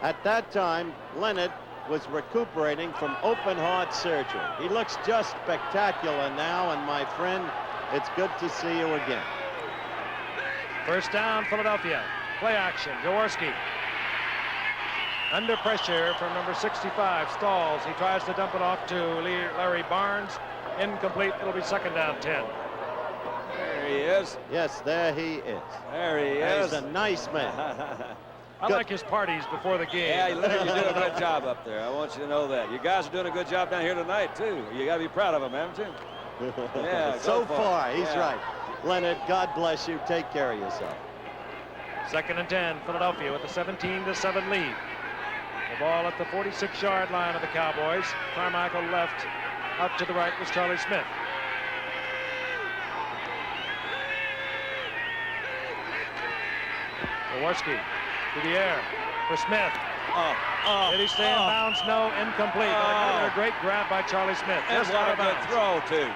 at that time, Leonard was recuperating from open heart surgery. He looks just spectacular now, and my friend, it's good to see you again. First down, Philadelphia. Play action, Jaworski. Under pressure from number 65, Stalls. He tries to dump it off to Larry Barnes. Incomplete. It'll be second down 10. There he is. Yes, there he is. There he is. He's a nice man. I like his parties before the game. Yeah, Leonard, you're doing a good job up there. I want you to know that. You guys are doing a good job down here tonight, too. You got to be proud of him, haven't you? Yeah, so far, he's right. Leonard, God bless you. Take care of yourself. Second and 10, Philadelphia with a 17-7 lead. The ball at the 46-yard line of the Cowboys. Carmichael left. Out to the right was Charlie Smith. Jaworski to the air for Smith. Did he stay in bounds? No, incomplete. A great grab by Charlie Smith. That's what a good throw, too.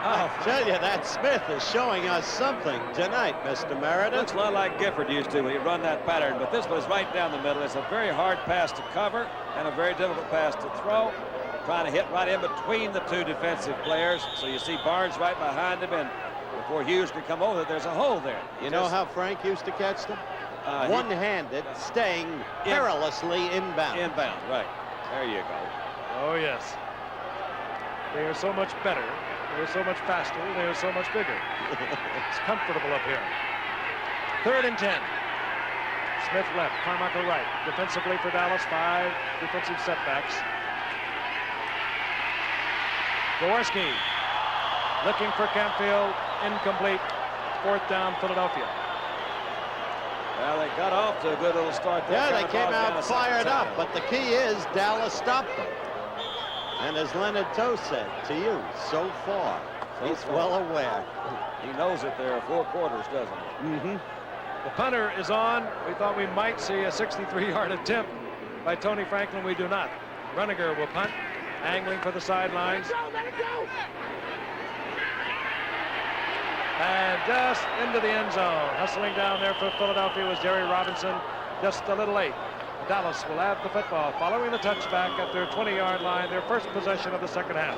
I tell you, that Smith is showing us something tonight, Mr. Meredith. Looks a lot like Gifford used to when he run that pattern, but this one is right down the middle. It's a very hard pass to cover and a very difficult pass to throw. Trying to hit right in between the two defensive players. So you see Barnes right behind him, and before Hughes can come over, there's a hole there. You know how Frank used to catch them? One-handed, staying perilously inbound. Inbound, right. There you go. Oh, yes. They are so much better. They are so much faster. They are so much bigger. It's comfortable up here. Third and 10. Smith left, Carmichael right. Defensively for Dallas, 5 defensive setbacks. Jaworski looking for Campfield, incomplete. Fourth down, Philadelphia. Well, they got off to a good little start there. Yeah, they came out fired up, but the key is Dallas stopped them. And as Leonard Tost said to you, so far, he's well aware. He knows that there are 4 quarters, doesn't he? Mm-hmm. The punter is on. We thought we might see a 63-yard attempt by Tony Franklin. We do not. Runniger will punt, angling for the sidelines. Let it go! And just into the end zone. Hustling down there for Philadelphia was Jerry Robinson, just a little late. Dallas will have the football following the touchback at their 20-yard line, their first possession of the second half.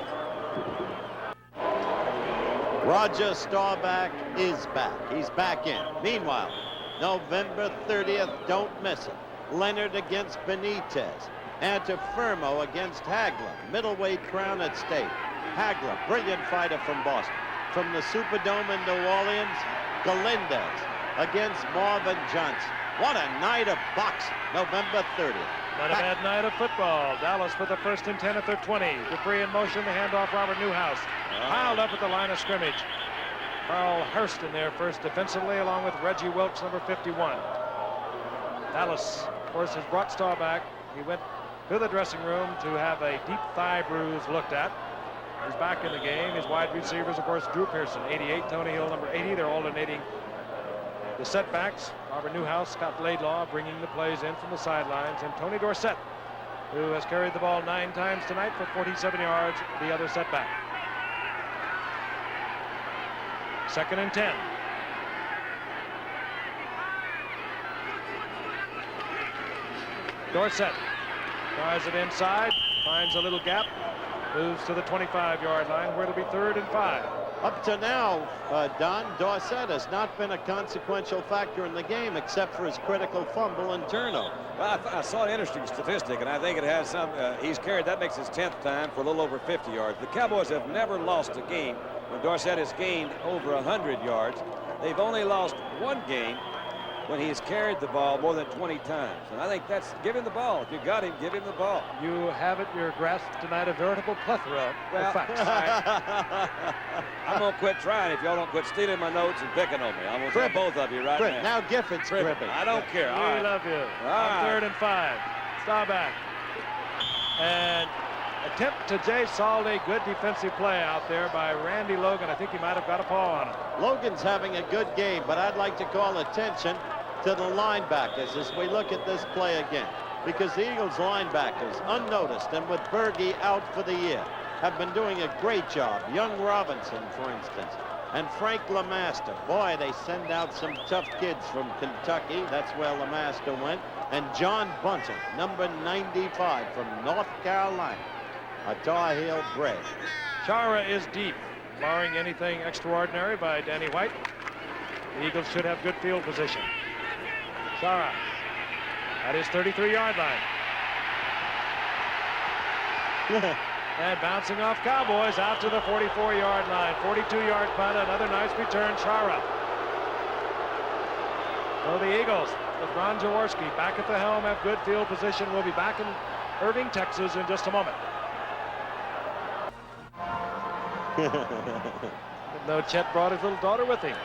Roger Staubach is back. He's back in. Meanwhile, November 30th, don't miss it. Leonard against Benitez. Antifermo against Hagler. Middleweight crown at stake. Hagler, brilliant fighter from Boston. From the Superdome in New Orleans, Galindez against Marvin Johnson. What a night of boxing, November 30th. Not a bad night of football. Dallas with the first and 10 at their 20. Dupree in motion, the handoff, Robert Newhouse. Piled up at the line of scrimmage. Carl Hurst in there first defensively, along with Reggie Wilkes, number 51. Dallas, of course, has brought Staubach. He went to the dressing room to have a deep thigh bruise looked at. He's back in the game. His wide receivers, of course, Drew Pearson, 88, Tony Hill, number 80. They're alternating the setbacks. Robert Newhouse, Scott Laidlaw bringing the plays in from the sidelines, and Tony Dorsett, who has carried the ball 9 times tonight for 47 yards, the other setback. Second and 10. Dorsett tries it inside, finds a little gap, Moves to the 25-yard line where it'll be 3rd and 5. Up to now, Don, Dorsett has not been a consequential factor in the game except for his critical fumble and turnover. Well, I saw an interesting statistic, and I think it has some. He's carried, that makes his 10th time for a little over 50 yards. The Cowboys have never lost a game when Dorsett has gained over 100 yards. They've only lost one game when he has carried the ball more than 20 times. And I think that's, give him the ball. If you got him, give him the ball. You have at your grasp tonight a veritable plethora of facts. I'm going to quit trying if y'all don't quit stealing my notes and picking on me. I'm going to tell both of you right now. Now Giffords cribbing. I don't care. All right. We love you. All On 3rd and 5. Staubach. And attempt to Jay Saldi. Good defensive play out there by Randy Logan. I think he might have got a paw on him. Logan's having a good game, but I'd like to call attention to the linebackers as we look at this play again, because the Eagles linebackers, unnoticed and with Berge out for the year, have been doing a great job. Young Robinson, for instance, and Frank LeMaster. Boy, they send out some tough kids from Kentucky. That's where LeMaster went. And John Bunting, number 95 from North Carolina, a Tar Heel bred. Chara is deep, barring anything extraordinary by Danny White. The Eagles should have good field position. Chara at his 33-yard line. And bouncing off Cowboys out to the 44-yard line. 42-yard punt, another nice return, Chara. So the Eagles with Ron Jaworski back at the helm have good field position. We'll be back in Irving, Texas in just a moment. No, Chet brought his little daughter with him.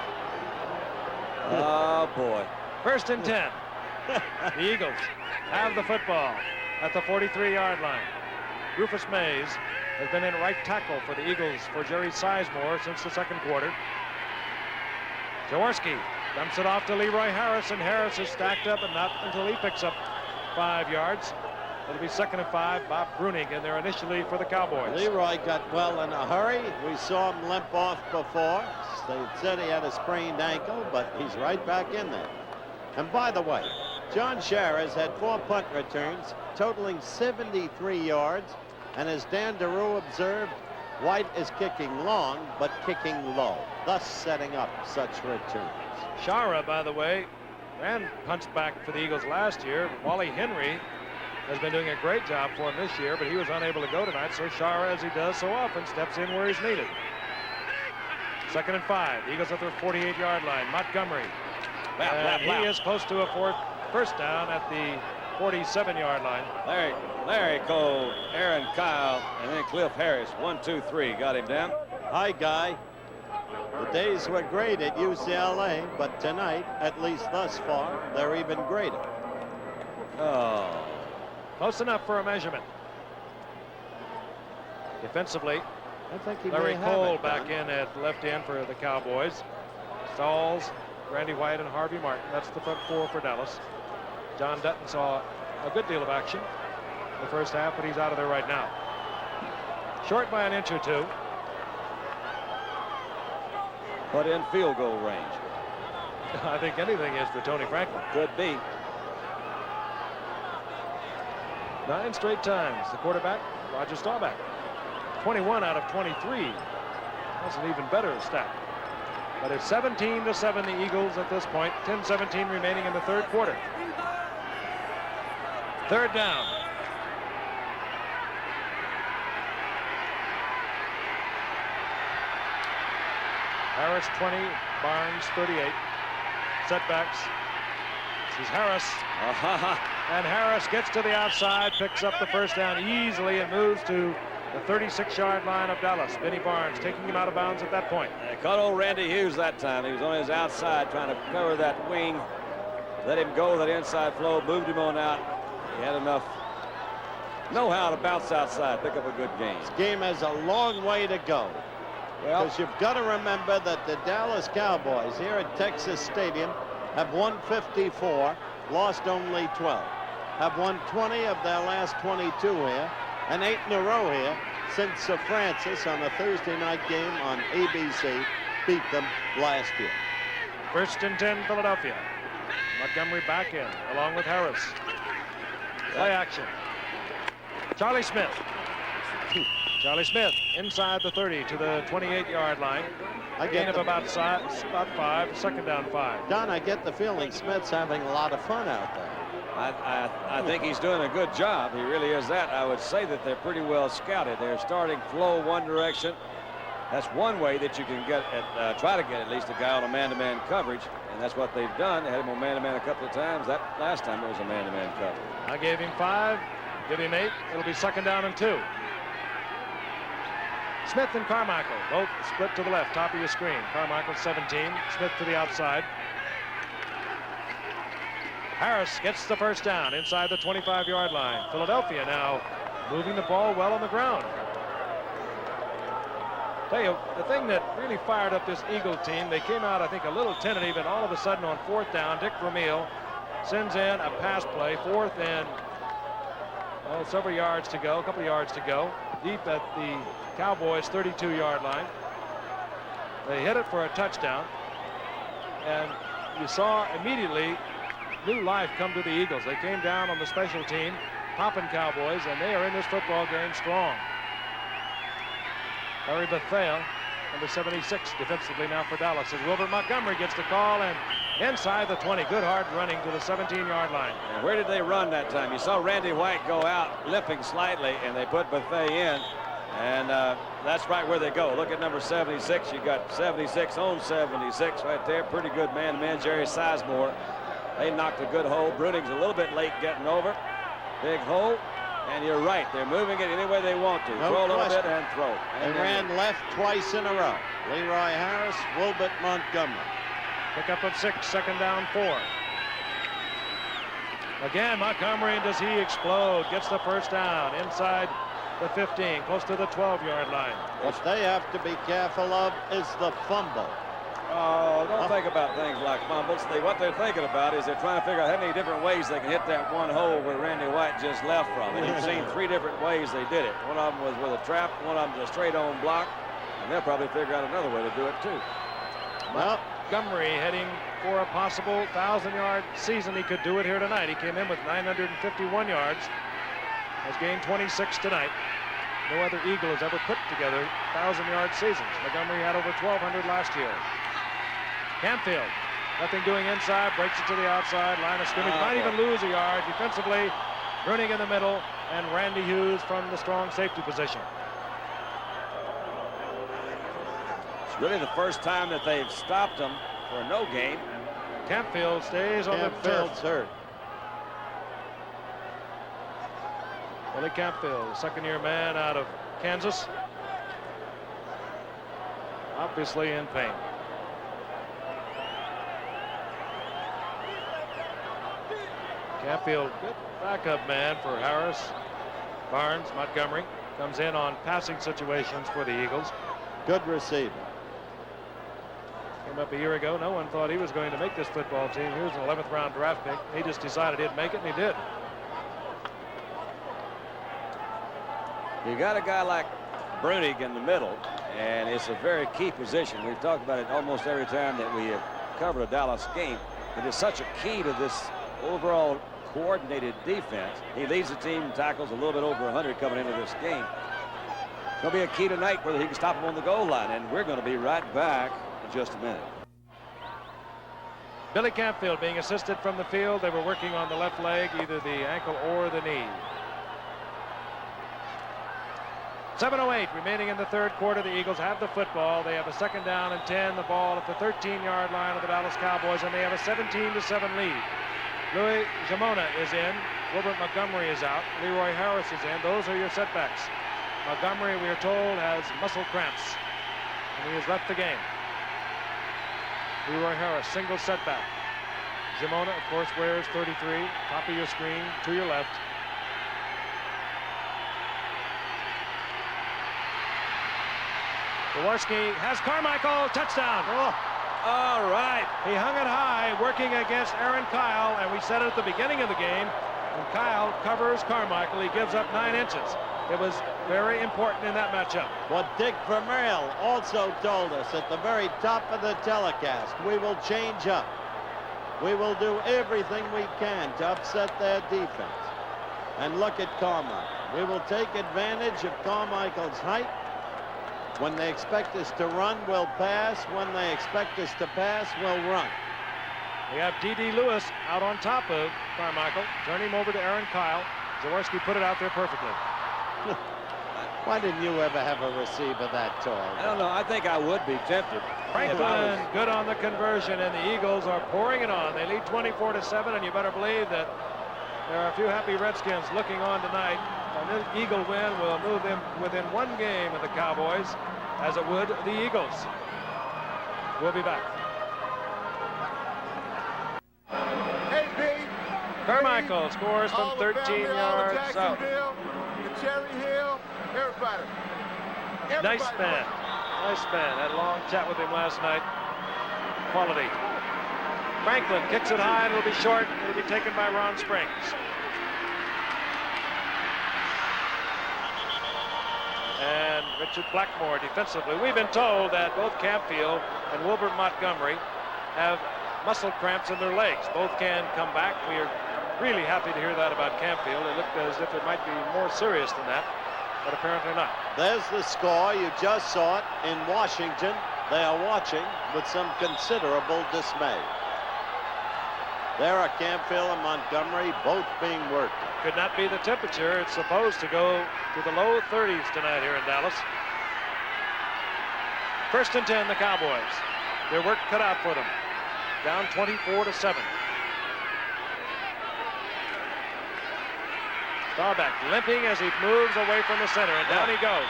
Oh, boy. 1st and 10. The Eagles have the football at the 43-yard line. Rufus Mays has been in right tackle for the Eagles for Jerry Sizemore since the 2nd quarter. Jaworski dumps it off to Leroy Harris, and Harris is stacked up, and not until he picks up 5 yards. It'll be 2nd and 5. Bob Bruning in there initially for the Cowboys. Leroy got well in a hurry. We saw him limp off before. They said he had a sprained ankle, but he's right back in there. And by the way, John Shara has had 4 punt returns, totaling 73 yards. And as Dan DeRue observed, White is kicking long, but kicking low, thus setting up such returns. Chara, by the way, ran punts back for the Eagles last year. Wally Henry has been doing a great job for him this year, but he was unable to go tonight, so Chara, as he does so often, steps in where he's needed. 2nd and 5. The Eagles at their 48-yard line. Montgomery. He is close to a first down at the 47-yard line. Larry Cole, Aaron Kyle, and then Cliff Harris. 1, 2, 3. Got him down. Hi, Guy. The days were great at UCLA, but tonight, at least thus far, they're even greater. Oh. Close enough for a measurement. Defensively, I think he Larry may have Cole it, back Don. in at left end for the Cowboys. Stalls, Randy White, and Harvey Martin. That's the front 4 for Dallas. John Dutton saw a good deal of action in the first half, but he's out of there right now. Short by an inch or 2. But in field goal range. I think anything is for Tony Franklin. Could be. 9 straight times. The quarterback, Roger Staubach. 21 out of 23. That's an even better stat. But it's 17-7 the Eagles at this point. 10-17 remaining in the 3rd quarter. 3rd down. Harris 20, Barnes 38. Setbacks. This is Harris. And Harris gets to the outside, picks up the first down easily, and moves to the 36-yard line of Dallas. Benny Barnes taking him out of bounds at that point. They caught old Randy Hughes that time. He was on his outside trying to cover that wing. Let him go that inside flow, moved him on out. He had enough know-how to bounce outside, pick up a good game. This game has a long way to go. Because you've got to remember that the Dallas Cowboys here at Texas Stadium have won 54, lost only 12. Have won 20 of their last 22 here, and 8 in a row here since Sir Francis on a Thursday night game on ABC beat them last year. 1st and 10, Philadelphia. Montgomery back in, along with Harris. Play action. Charlie Smith. Charlie Smith inside the 30 to the 28-yard line. I Gain get of the, about 5, second down 5. Don, I get the feeling Smith's having a lot of fun out there. I think he's doing a good job. He really is that. I would say that they're pretty well scouted. They're starting flow one direction. That's one way that you can get at, try to get at least a guy on a man-to-man coverage, and that's what they've done. They had him on man-to-man a couple of times. That last time it was a man-to-man coverage. I gave him 5, give him 8. It'll be second down and 2. Smith and Carmichael both split to the left, top of your screen. Carmichael 17, Smith to the outside. Harris gets the first down inside the 25-yard line. Philadelphia now moving the ball well on the ground. Tell you, the thing that really fired up this Eagle team, they came out, I think, a little tentative, and all of a sudden on 4th down, Dick Vermeil sends in a pass play, 4th and several yards to go, a couple of yards to go, deep at the Cowboys' 32-yard line. They hit it for a touchdown, and you saw immediately new life come to the Eagles. They came down on the special team, popping Cowboys, and they are in this football game strong. Larry Bethel, number 76, defensively now for Dallas, as Wilbert Montgomery gets the call, and inside the 20. Good hard running to the 17-yard line. And where did they run that time? You saw Randy White go out limping slightly, and they put Bethel in, and that's right where they go. Look at number 76. You got 76 on 76 right there. Pretty good man-to-man. Jerry Sizemore. They knocked a good hole. Bruning's a little bit late getting over. Big hole. And you're right. They're moving it any way they want to. No throw a little question. bit and throw. They ran left twice in a row. Leroy Harris, Wilbert Montgomery. Pickup of 6, second down 4. Again, Montgomery, does he explode? Gets the first down inside the 15, close to the 12-yard line. What they have to be careful of is the fumble. Oh, don't think about things like fumbles. What they're thinking about is they're trying to figure out how many different ways they can hit that one hole where Randy White just left from. And you've seen 3 different ways they did it. One of them was with a trap, one of them was a straight-on block, and they'll probably figure out another way to do it, too. Well, Montgomery heading for a possible 1,000-yard season. He could do it here tonight. He came in with 951 yards. Has gained 26 tonight. No other Eagle has ever put together 1,000-yard seasons. Montgomery had over 1,200 last year. Campfield, nothing doing inside, breaks it to the outside, line of scrimmage, might even lose a yard. Defensively, Bruning in the middle, and Randy Hughes from the strong safety position. It's really the first time that they've stopped them for no gain. Campfield stays on the turf. Campfield's hurt. Billy Campfield, second-year man out of Kansas. Obviously in pain. Campfield, good backup man for Harris. Barnes, Montgomery comes in on passing situations for the Eagles. Good receiver. Came up a year ago. No one thought he was going to make this football team. He was an 11th round draft pick. He just decided he'd make it, and he did. You got a guy like Bruning in the middle, and it's a very key position. We've talked about it almost every time that we have covered a Dallas game. It is such a key to this overall coordinated defense. He leads the team in tackles, a little bit over 100 coming into this game. It's going to be a key tonight whether he can stop him on the goal line, and we're going to be right back in just a minute. Billy Campfield being assisted from the field. They were working on the left leg, either the ankle or the knee. 7:08 remaining in the third quarter. The Eagles have the football. They have a second down and 10. The ball at the 13-yard line of the Dallas Cowboys, and they have a 17-7 lead. Louis Jamona is in. Wilbert Montgomery is out. Leroy Harris is in. Those are your setbacks. Montgomery, we are told, has muscle cramps, and he has left the game. Leroy Harris, single setback. Jamona, of course, wears 33. Top of your screen, to your left. Jaworski has Carmichael, touchdown. Oh. All right. He hung it high, working against Aaron Kyle, and we said it at the beginning of the game. When Kyle covers Carmichael, he gives up 9 inches. It was very important in that matchup. What Dick Vermeil also told us at the very top of the telecast, we will change up. We will do everything we can to upset their defense. And look at Carmichael. We will take advantage of Carmichael's height. When they expect us to run, we'll pass. When they expect us to pass, we'll run. We have D.D. Lewis out on top of Carmichael. Turn him over to Aaron Kyle. Jaworski put it out there perfectly. Why didn't you ever have a receiver that tall? I don't know. I think I would be tempted. Franklin good on the conversion, and the Eagles are pouring it on. They lead 24-7, and you better believe that there are a few happy Redskins looking on tonight. An Eagle win will move them within one game of the Cowboys, as it would the Eagles. We'll be back. Hey, B. Carmichael scores from All the 13 family, all the yards out. Jacksonville, the Cherry Hill, everybody. Nice man. Nice man. Had a long chat with him last night. Quality. Franklin kicks it high, and it'll be short. It'll be taken by Ron Springs. And Richard Blackmore defensively. We've been told that both Campfield and Wilbert Montgomery have muscle cramps in their legs. Both can come back. We are really happy to hear that about Campfield. It looked as if it might be more serious than that, but apparently not. There's the score. You just saw it in Washington. They are watching with some considerable dismay. There are Campfield and Montgomery both being worked. Could not be the temperature. It's supposed to go to the low 30s tonight here in Dallas. 1st and 10, the Cowboys. Their work cut out for them. Down 24-7. Staubach limping as he moves away from the center, and down he goes.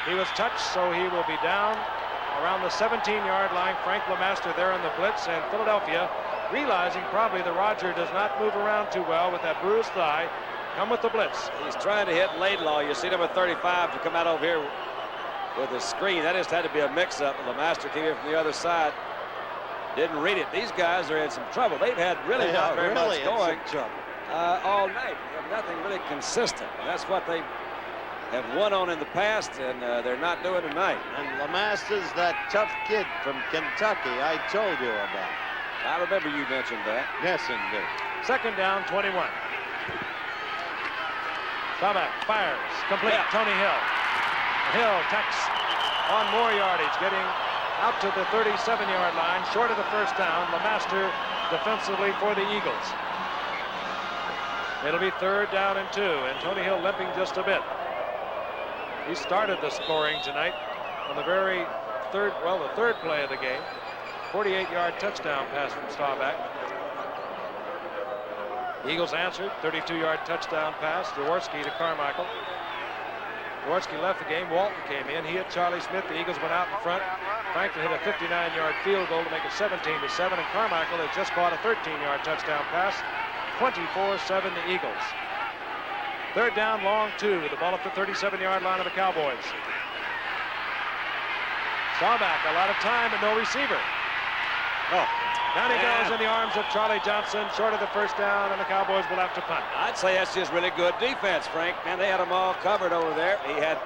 He was touched, so he will be down around the 17-yard line. Frank LeMaster there on the blitz, and Philadelphia, realizing probably that Roger does not move around too well with that bruised thigh, come with the blitz. He's trying to hit Laidlaw. You see number 35 to come out over here with a screen. That just had to be a mix-up. LeMaster came in from the other side. Didn't read it. These guys are in some trouble. They've had really not very much going all night. They have nothing really consistent. And that's what they have won on in the past, and they're not doing tonight. And LeMaster's that tough kid from Kentucky I told you about. I remember you mentioned that. Yes, indeed. 2nd down, 21. Staubach fires, complete. Yeah. Tony Hill. Hill tacks on more yardage, getting out to the 37-yard line, short of the 1st down. LeMaster defensively for the Eagles. It'll be 3rd down and 2, and Tony Hill limping just a bit. He started the scoring tonight on the very third play of the game. 48-yard touchdown pass from Staubach. Eagles answered, 32-yard touchdown pass. Jaworski to Carmichael. Jaworski left the game. Walton came in. He hit Charlie Smith. The Eagles went out in front. Franklin hit a 59-yard field goal to make it 17-7, and Carmichael has just caught a 13-yard touchdown pass. 24-7 the Eagles. 3rd down, long 2. The ball at the 37-yard line of the Cowboys. Staubach, a lot of time, but no receiver. Down he goes in the arms of Charlie Johnson, short of the 1st down, and the Cowboys will have to punt. I'd say that's just really good defense, Frank. Man, they had them all covered over there. He had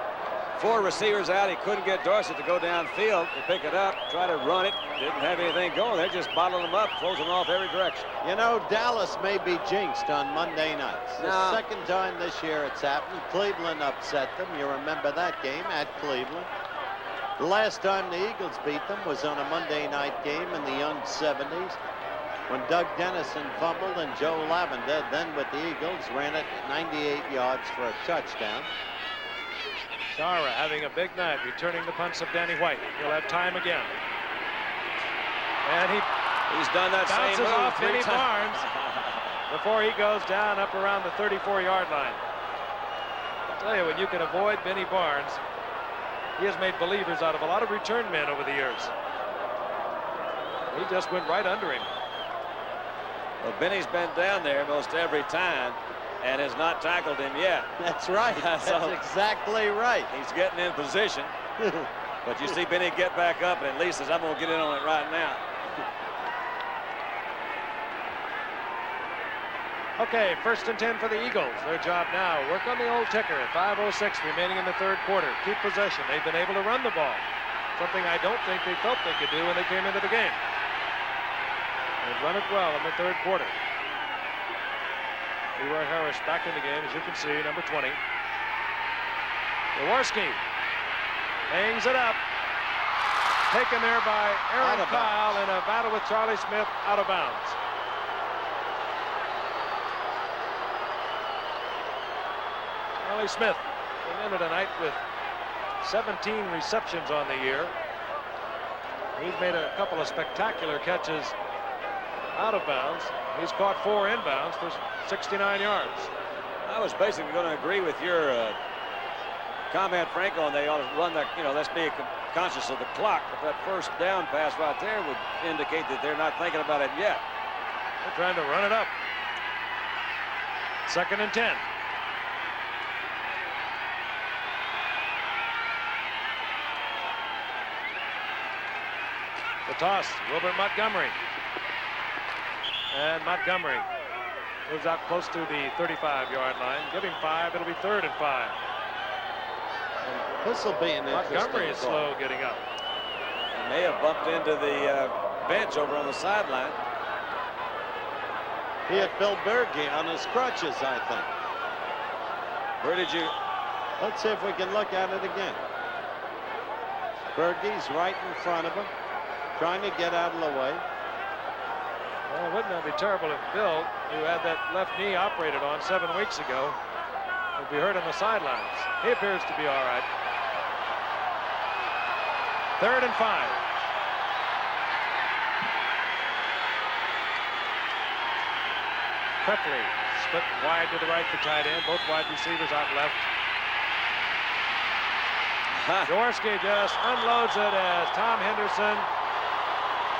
4 receivers out. He couldn't get Dorsett to go downfield to pick it up, try to run it. Didn't have anything going. They're just bottling them up, closing off every direction. You know, Dallas may be jinxed on Monday nights. The 2nd time this year it's happened. Cleveland upset them. You remember that game at Cleveland. The last time the Eagles beat them was on a Monday night game in the young 70s when Doug Dennison fumbled and Joe Lavender, then with the Eagles, ran it 98 yards for a touchdown. Shara having a big night, returning the punts of Danny White. He'll have time again. And he's done that bounces same move off Benny Barnes before he goes down up around the 34-yard line. I'll tell you, when you can avoid Benny Barnes, he has made believers out of a lot of return men over the years. He just went right under him. Well, Benny's been down there most every time and has not tackled him yet. That's right. That's exactly right. He's getting in position. But you see Benny get back up, and at least says, I'm going to get in on it right now. Okay, 1st and 10 for the Eagles. Their job now, work on the old ticker. 5:06 remaining in the 3rd quarter. Keep possession. They've been able to run the ball, something I don't think they felt they could do when they came into the game. They've run it well in the 3rd quarter. Leroy Harris back in the game, as you can see, number 20. Jaworski hangs it up. Taken there by Aaron Kyle in a battle with Charlie Smith, out of bounds. Charlie Smith came into tonight with 17 receptions on the year. He's made a couple of spectacular catches out of bounds. He's caught 4 inbounds for 69 yards. I was basically going to agree with your comment, Frank, on they ought to run that, let's be conscious of the clock, but that first down pass right there would indicate that they're not thinking about it yet. They're trying to run it up. 2nd and 10. The toss, Wilbert Montgomery. And Montgomery moves out close to the 35-yard line. Give him 5, it'll be 3rd and 5. This will be an interesting Montgomery is slow getting up. He may have bumped into the bench over on the sideline. He had Bill Berge on his crutches, I think. Where did you? Let's see if we can look at it again. Berge's right in front of him, trying to get out of the way. Well, wouldn't that be terrible if Bill, who had that left knee operated on 7 weeks ago, would be hurt on the sidelines. He appears to be all right. 3rd and 5. Prepley split wide to the right for tight end. Both wide receivers out left. Jaworski just unloads it as Tom Henderson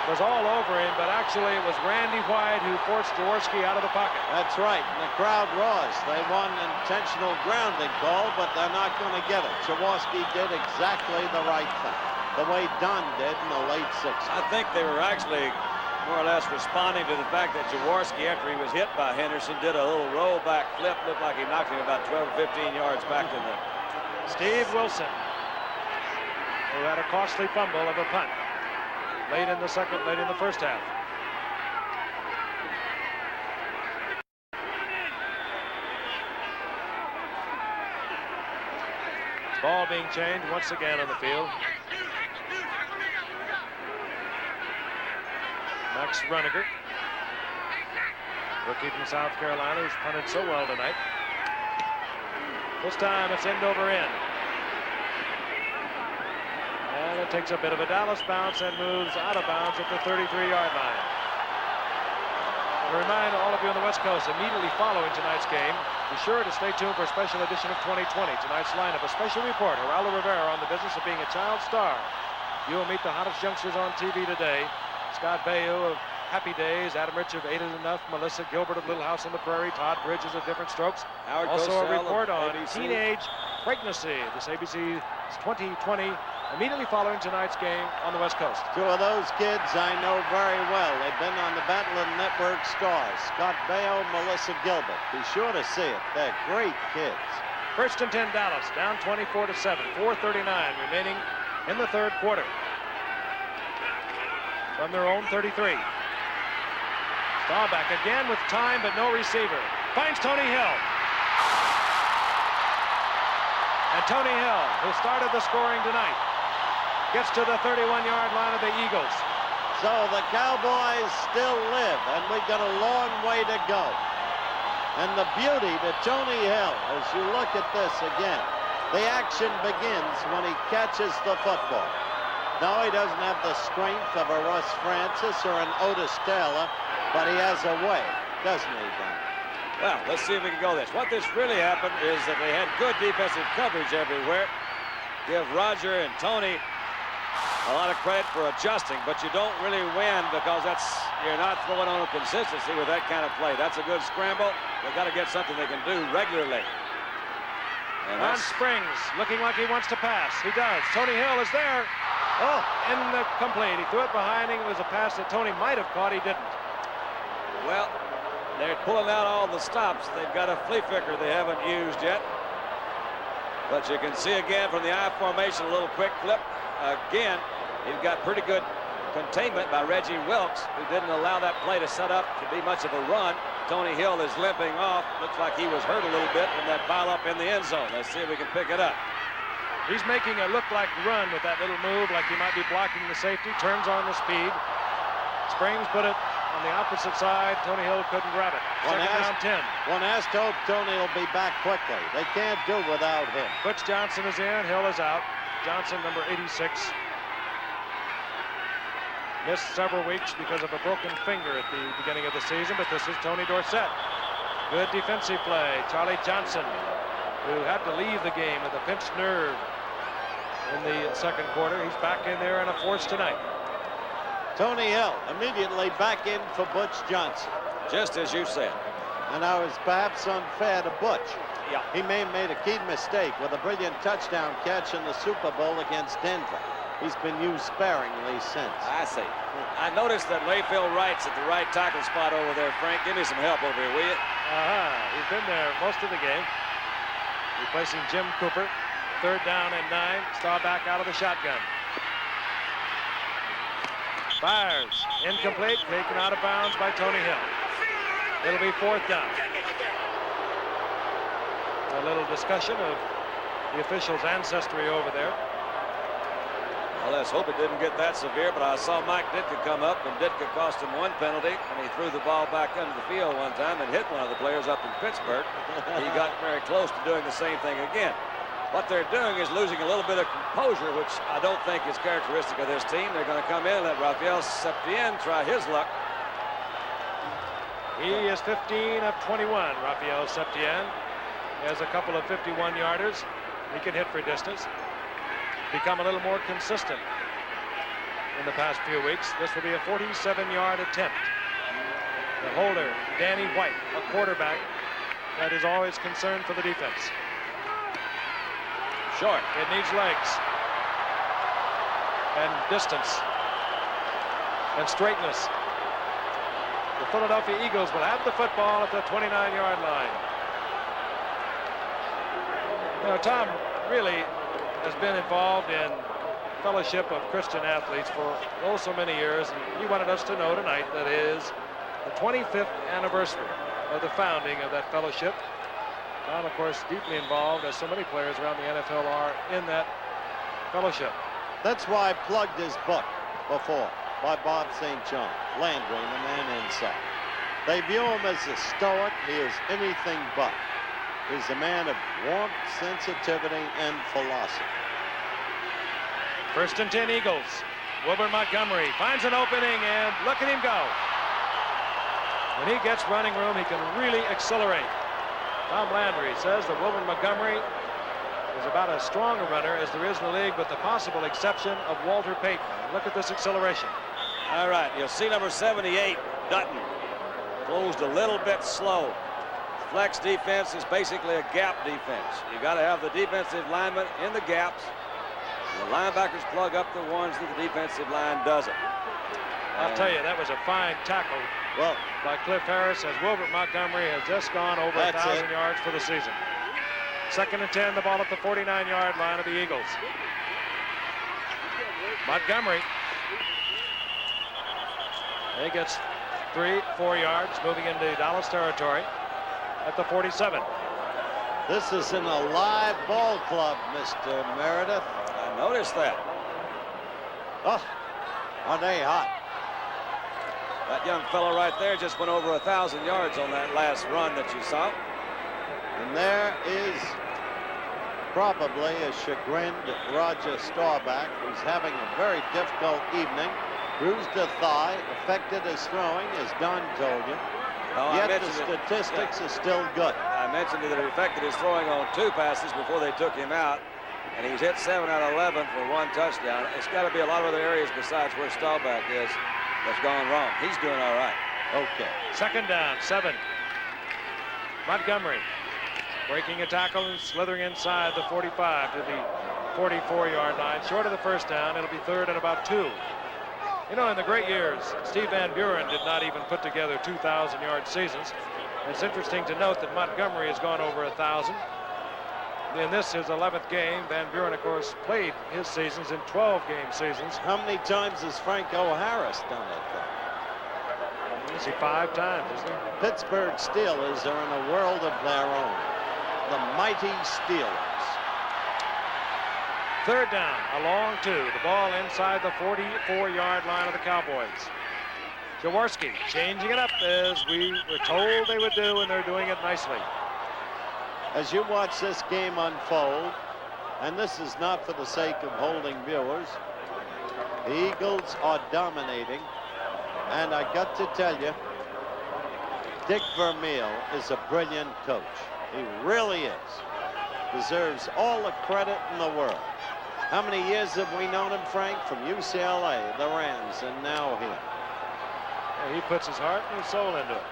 was all over him, but actually it was Randy White who forced Jaworski out of the pocket. That's right, and the crowd roars. They want an intentional grounding call, but they're not going to get it. Jaworski did exactly the right thing, the way Don did in the late 60s. I think they were actually more or less responding to the fact that Jaworski, after he was hit by Henderson, did a little rollback flip. Looked like he knocked him about 12 or 15 yards back to the... Steve Wilson, who had a costly fumble of a punt late in the first half. Ball being changed once again on the field. Max Runniger, rookie from South Carolina, who's punted so well tonight. This time it's end over end. And it takes a bit of a Dallas bounce and moves out of bounds at the 33-yard line. I remind all of you on the West Coast, immediately following tonight's game, be sure to stay tuned for a special edition of 2020. Tonight's lineup, a special report, Geraldo Rivera on the business of being a child star. You will meet the hottest youngsters on TV today. Scott Baio of Happy Days, Adam Rich of 8 Is Enough, Melissa Gilbert of Little House on the Prairie, Todd Bridges of Different Strokes. Howard also Cosell a report on ABC. teenage pregnancy. This ABC's 2020, immediately following tonight's game on the West Coast. 2 of those kids I know very well. They've been on the Battle of the Network stars. Scott Baio, Melissa Gilbert. Be sure to see it. They're great kids. 1st and 10 Dallas, down 24-7, 4:39 remaining in the 3rd quarter. From their own 33. Staubach again with time, but no receiver. Finds Tony Hill. And Tony Hill, who started the scoring tonight, gets to the 31-yard line of the Eagles. So the Cowboys still live, and we've got a long way to go. And the beauty to Tony Hill, as you look at this again, the action begins when he catches the football. No, he doesn't have the strength of a Russ Francis or an Otis Taylor, but he has a way, doesn't he, Don? Well, let's see if we can go this. What this really happened is that they had good defensive coverage everywhere. Give Roger and Tony a lot of credit for adjusting, but you don't really win because you're not throwing on a consistency with that kind of play. That's a good scramble. They've got to get something they can do regularly. And Ron Springs looking like he wants to pass. He does. Tony Hill is there. Oh, incomplete. He threw it behind him. It was a pass that Tony might have caught. He didn't. Well, they're pulling out all the stops. They've got a flea flicker they haven't used yet. But you can see again from the I formation, a little quick flip. Again, you've got pretty good containment by Reggie Wilkes, who didn't allow that play to set up to be much of a run. Tony Hill is limping off. Looks like he was hurt a little bit from that pile up in the end zone. Let's see if we can pick it up. He's making it look like run with that little move, like he might be blocking the safety. Turns on the speed. Springs put it on the opposite side. Tony Hill couldn't grab it. Second down 10. One has to hope Tony will be back quickly. They can't do without him. Butch Johnson is in. Hill is out. Johnson, number 86. Missed several weeks because of a broken finger at the beginning of the season, but this is Tony Dorsett. Good defensive play. Charlie Johnson, who had to leave the game with a pinched nerve in the second quarter. He's back in there in a force tonight. Tony Hill immediately back in for Butch Johnson. Just as you said. And I was perhaps unfair to Butch. Yeah. He may have made a key mistake with a brilliant touchdown catch in the Super Bowl against Denver. He's been used sparingly since. I see. I noticed that Layfield Wright's at the right tackle spot over there, Frank. Give me some help over here, will you? He's been there most of the game. Replacing Jim Cooper. Third down and 9. Staubach out of the shotgun. Fires. Incomplete. Taken out of bounds by Tony Hill. It'll be fourth down. A little discussion of the official's ancestry over there. Well, let's hope it didn't get that severe, but I saw Mike Ditka come up, and Ditka cost him one penalty, and he threw the ball back under the field one time and hit one of the players up in Pittsburgh. He got very close to doing the same thing again. What they're doing is losing a little bit of composure, which I don't think is characteristic of this team. They're going to come in and let Raphael Septien try his luck. He is 15 of 21, Raphael Septien. He has a couple of 51-yarders. He can hit for distance. Become a little more consistent in the past few weeks. This will be a 47-yard attempt. The holder, Danny White, a quarterback that is always concerned for the defense. Short. It needs legs and distance and straightness. The Philadelphia Eagles will have the football at the 29-yard line. You know, Tom really has been involved in fellowship of Christian athletes for so many years, and he wanted us to know tonight that is the 25th anniversary of the founding of that fellowship. Tom, of course, deeply involved, as so many players around the NFL are, in that fellowship. That's why I plugged his book before by Bob St. John, Landry and the Man Inside. They view him as a stoic. He is anything but. He's a man of warmth, sensitivity, and philosophy. First and 10 Eagles. Wilbur Montgomery finds an opening, and look at him go. When he gets running room, he can really accelerate. Tom Landry says that Wilbur Montgomery is about as strong a runner as there is in the league, with the possible exception of Walter Payton. Look at this acceleration. All right, you'll see number 78, Dutton, closed a little bit slow. Flex defense is basically a gap defense. You got to have the defensive linemen in the gaps. The linebackers plug up the ones that the defensive line doesn't. I'll tell you, that was a fine tackle by Cliff Harris, as Wilbert Montgomery has just gone over 1,000 yards for the season. Second and 10, the ball at the 49-yard line of the Eagles. Montgomery. He gets 3-4 yards, moving into Dallas territory at the 47. This is an alive ball club, Mr. Meredith. I noticed that. Oh, are they hot? That young fellow right there just went over 1,000 yards on that last run that you saw. And there is probably a chagrined Roger Staubach, who's having a very difficult evening. Bruised a thigh, affected his throwing, as Don told you. Yet the statistics are still good. I mentioned that it affected his throwing on 2 passes before they took him out, and he's hit 7 out of 11 for 1 touchdown. It's got to be a lot of other areas besides where Staubach is that's gone wrong. He's doing all right. Okay. Second down, 7. Montgomery breaking a tackle and slithering inside the 45 to the 44-yard line. Short of the first down, it'll be third and about 2. You know, in the great years, Steve Van Buren did not even put together 2,000-yard seasons. It's interesting to note that Montgomery has gone over 1,000. In this, his 11th game, Van Buren, of course, played his seasons in 12-game seasons. How many times has Franco Harris done it, though? Is he 5 times, isn't he? Pittsburgh Steelers are in a world of their own. The mighty Steelers. Third down, a long 2. The ball inside the 44-yard line of the Cowboys. Jaworski changing it up as we were told they would do, and they're doing it nicely. As you watch this game unfold, and this is not for the sake of holding viewers, the Eagles are dominating, and I got to tell you, Dick Vermeil is a brilliant coach. He really is. Deserves all the credit in the world. How many years have we known him, Frank? From UCLA, the Rams, and now here. Yeah, he puts his heart and his soul into it.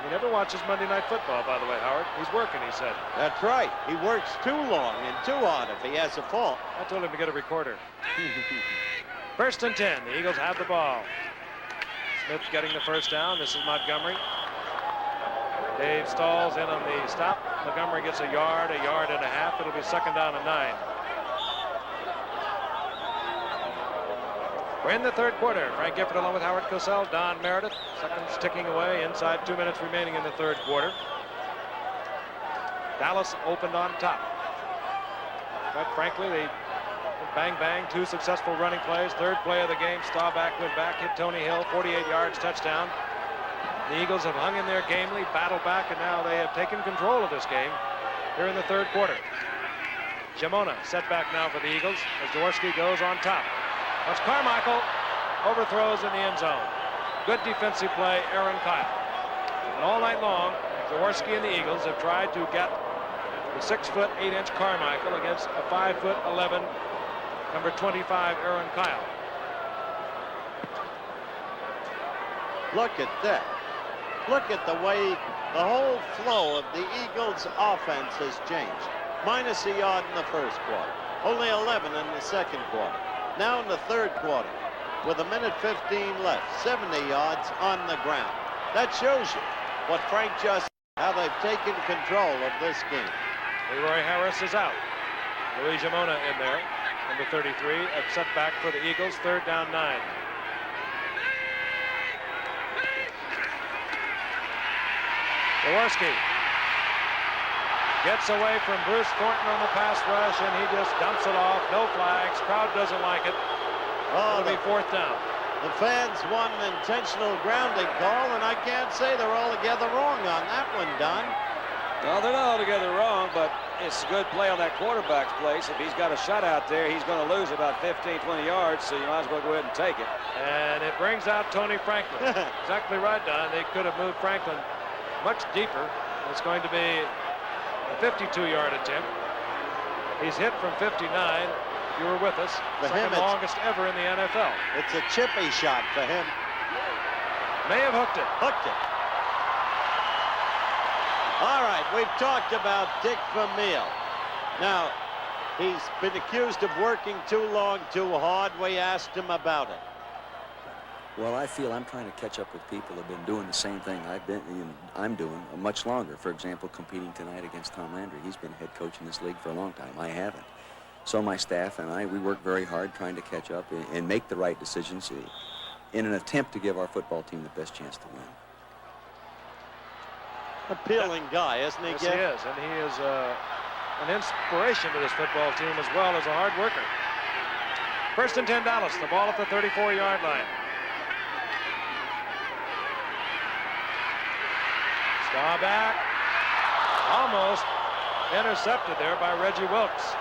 He never watches Monday Night Football, by the way, Howard. He's working, he said. That's right. He works too long and too hard if he has a fault. I told him to get a recorder. First and 10. The Eagles have the ball. Smith getting the first down. This is Montgomery. Dave stalls in on the stop. Montgomery gets a yard and a half. It'll be second down and 9. We're in the third quarter. Frank Gifford along with Howard Cosell, Don Meredith. Seconds ticking away inside 2 minutes remaining in the third quarter. Dallas opened on top. But frankly, they bang, bang, 2 successful running plays. Third play of the game, Staubach went back, hit Tony Hill, 48 yards, touchdown. The Eagles have hung in there gamely, battled back, and now they have taken control of this game here in the third quarter. Jamona set back now for the Eagles as Jaworski goes on top. Once Carmichael overthrows in the end zone. Good defensive play, Aaron Kyle. And all night long, Jaworski and the Eagles have tried to get the 6-foot 8-inch Carmichael against a 5'11", number 25, Aaron Kyle. Look at that. Look at the way the whole flow of the Eagles' offense has changed. Minus a yard in the first quarter. Only 11 in the second quarter. Now in the third quarter, with 1:15 left, 70 yards on the ground. That shows you what Frank just, how they've taken control of this game. Leroy Harris is out. Louis Jamona in there, number 33, a setback for the Eagles, third down 9. Jaworski gets away from Bruce Thornton on the pass rush, and he just dumps it off. No flags. Crowd doesn't like it. Oh, it'll be fourth down. The fans want an intentional grounding call, and I can't say they're altogether wrong on that one, Don. No, they're not altogether wrong, but it's a good play on that quarterback's place. If he's got a shot out there, he's going to lose about 15, 20 yards, so you might as well go ahead and take it. And it brings out Tony Franklin. Exactly right, Don. They could have moved Franklin much deeper. It's going to be a 52-yard attempt. He's hit from 59. You were with us. For second him, longest ever in the NFL. It's a chippy shot for him. May have hooked it. Hooked it. All right, we've talked about Dick Vermeil. Now, he's been accused of working too long, too hard. We asked him about it. Well, I feel I'm trying to catch up with people who have been doing the same thing I'm doing much longer. For example, competing tonight against Tom Landry. He's been head coach in this league for a long time. I haven't. So my staff and I, we work very hard trying to catch up and make the right decisions in an attempt to give our football team the best chance to win. Appealing guy, isn't he, Yes, Jeff? he is, and he is an inspiration to this football team as well as a hard worker. First and 10 Dallas, the ball at the 34-yard line. Staubach almost intercepted there by Reggie Wilkes.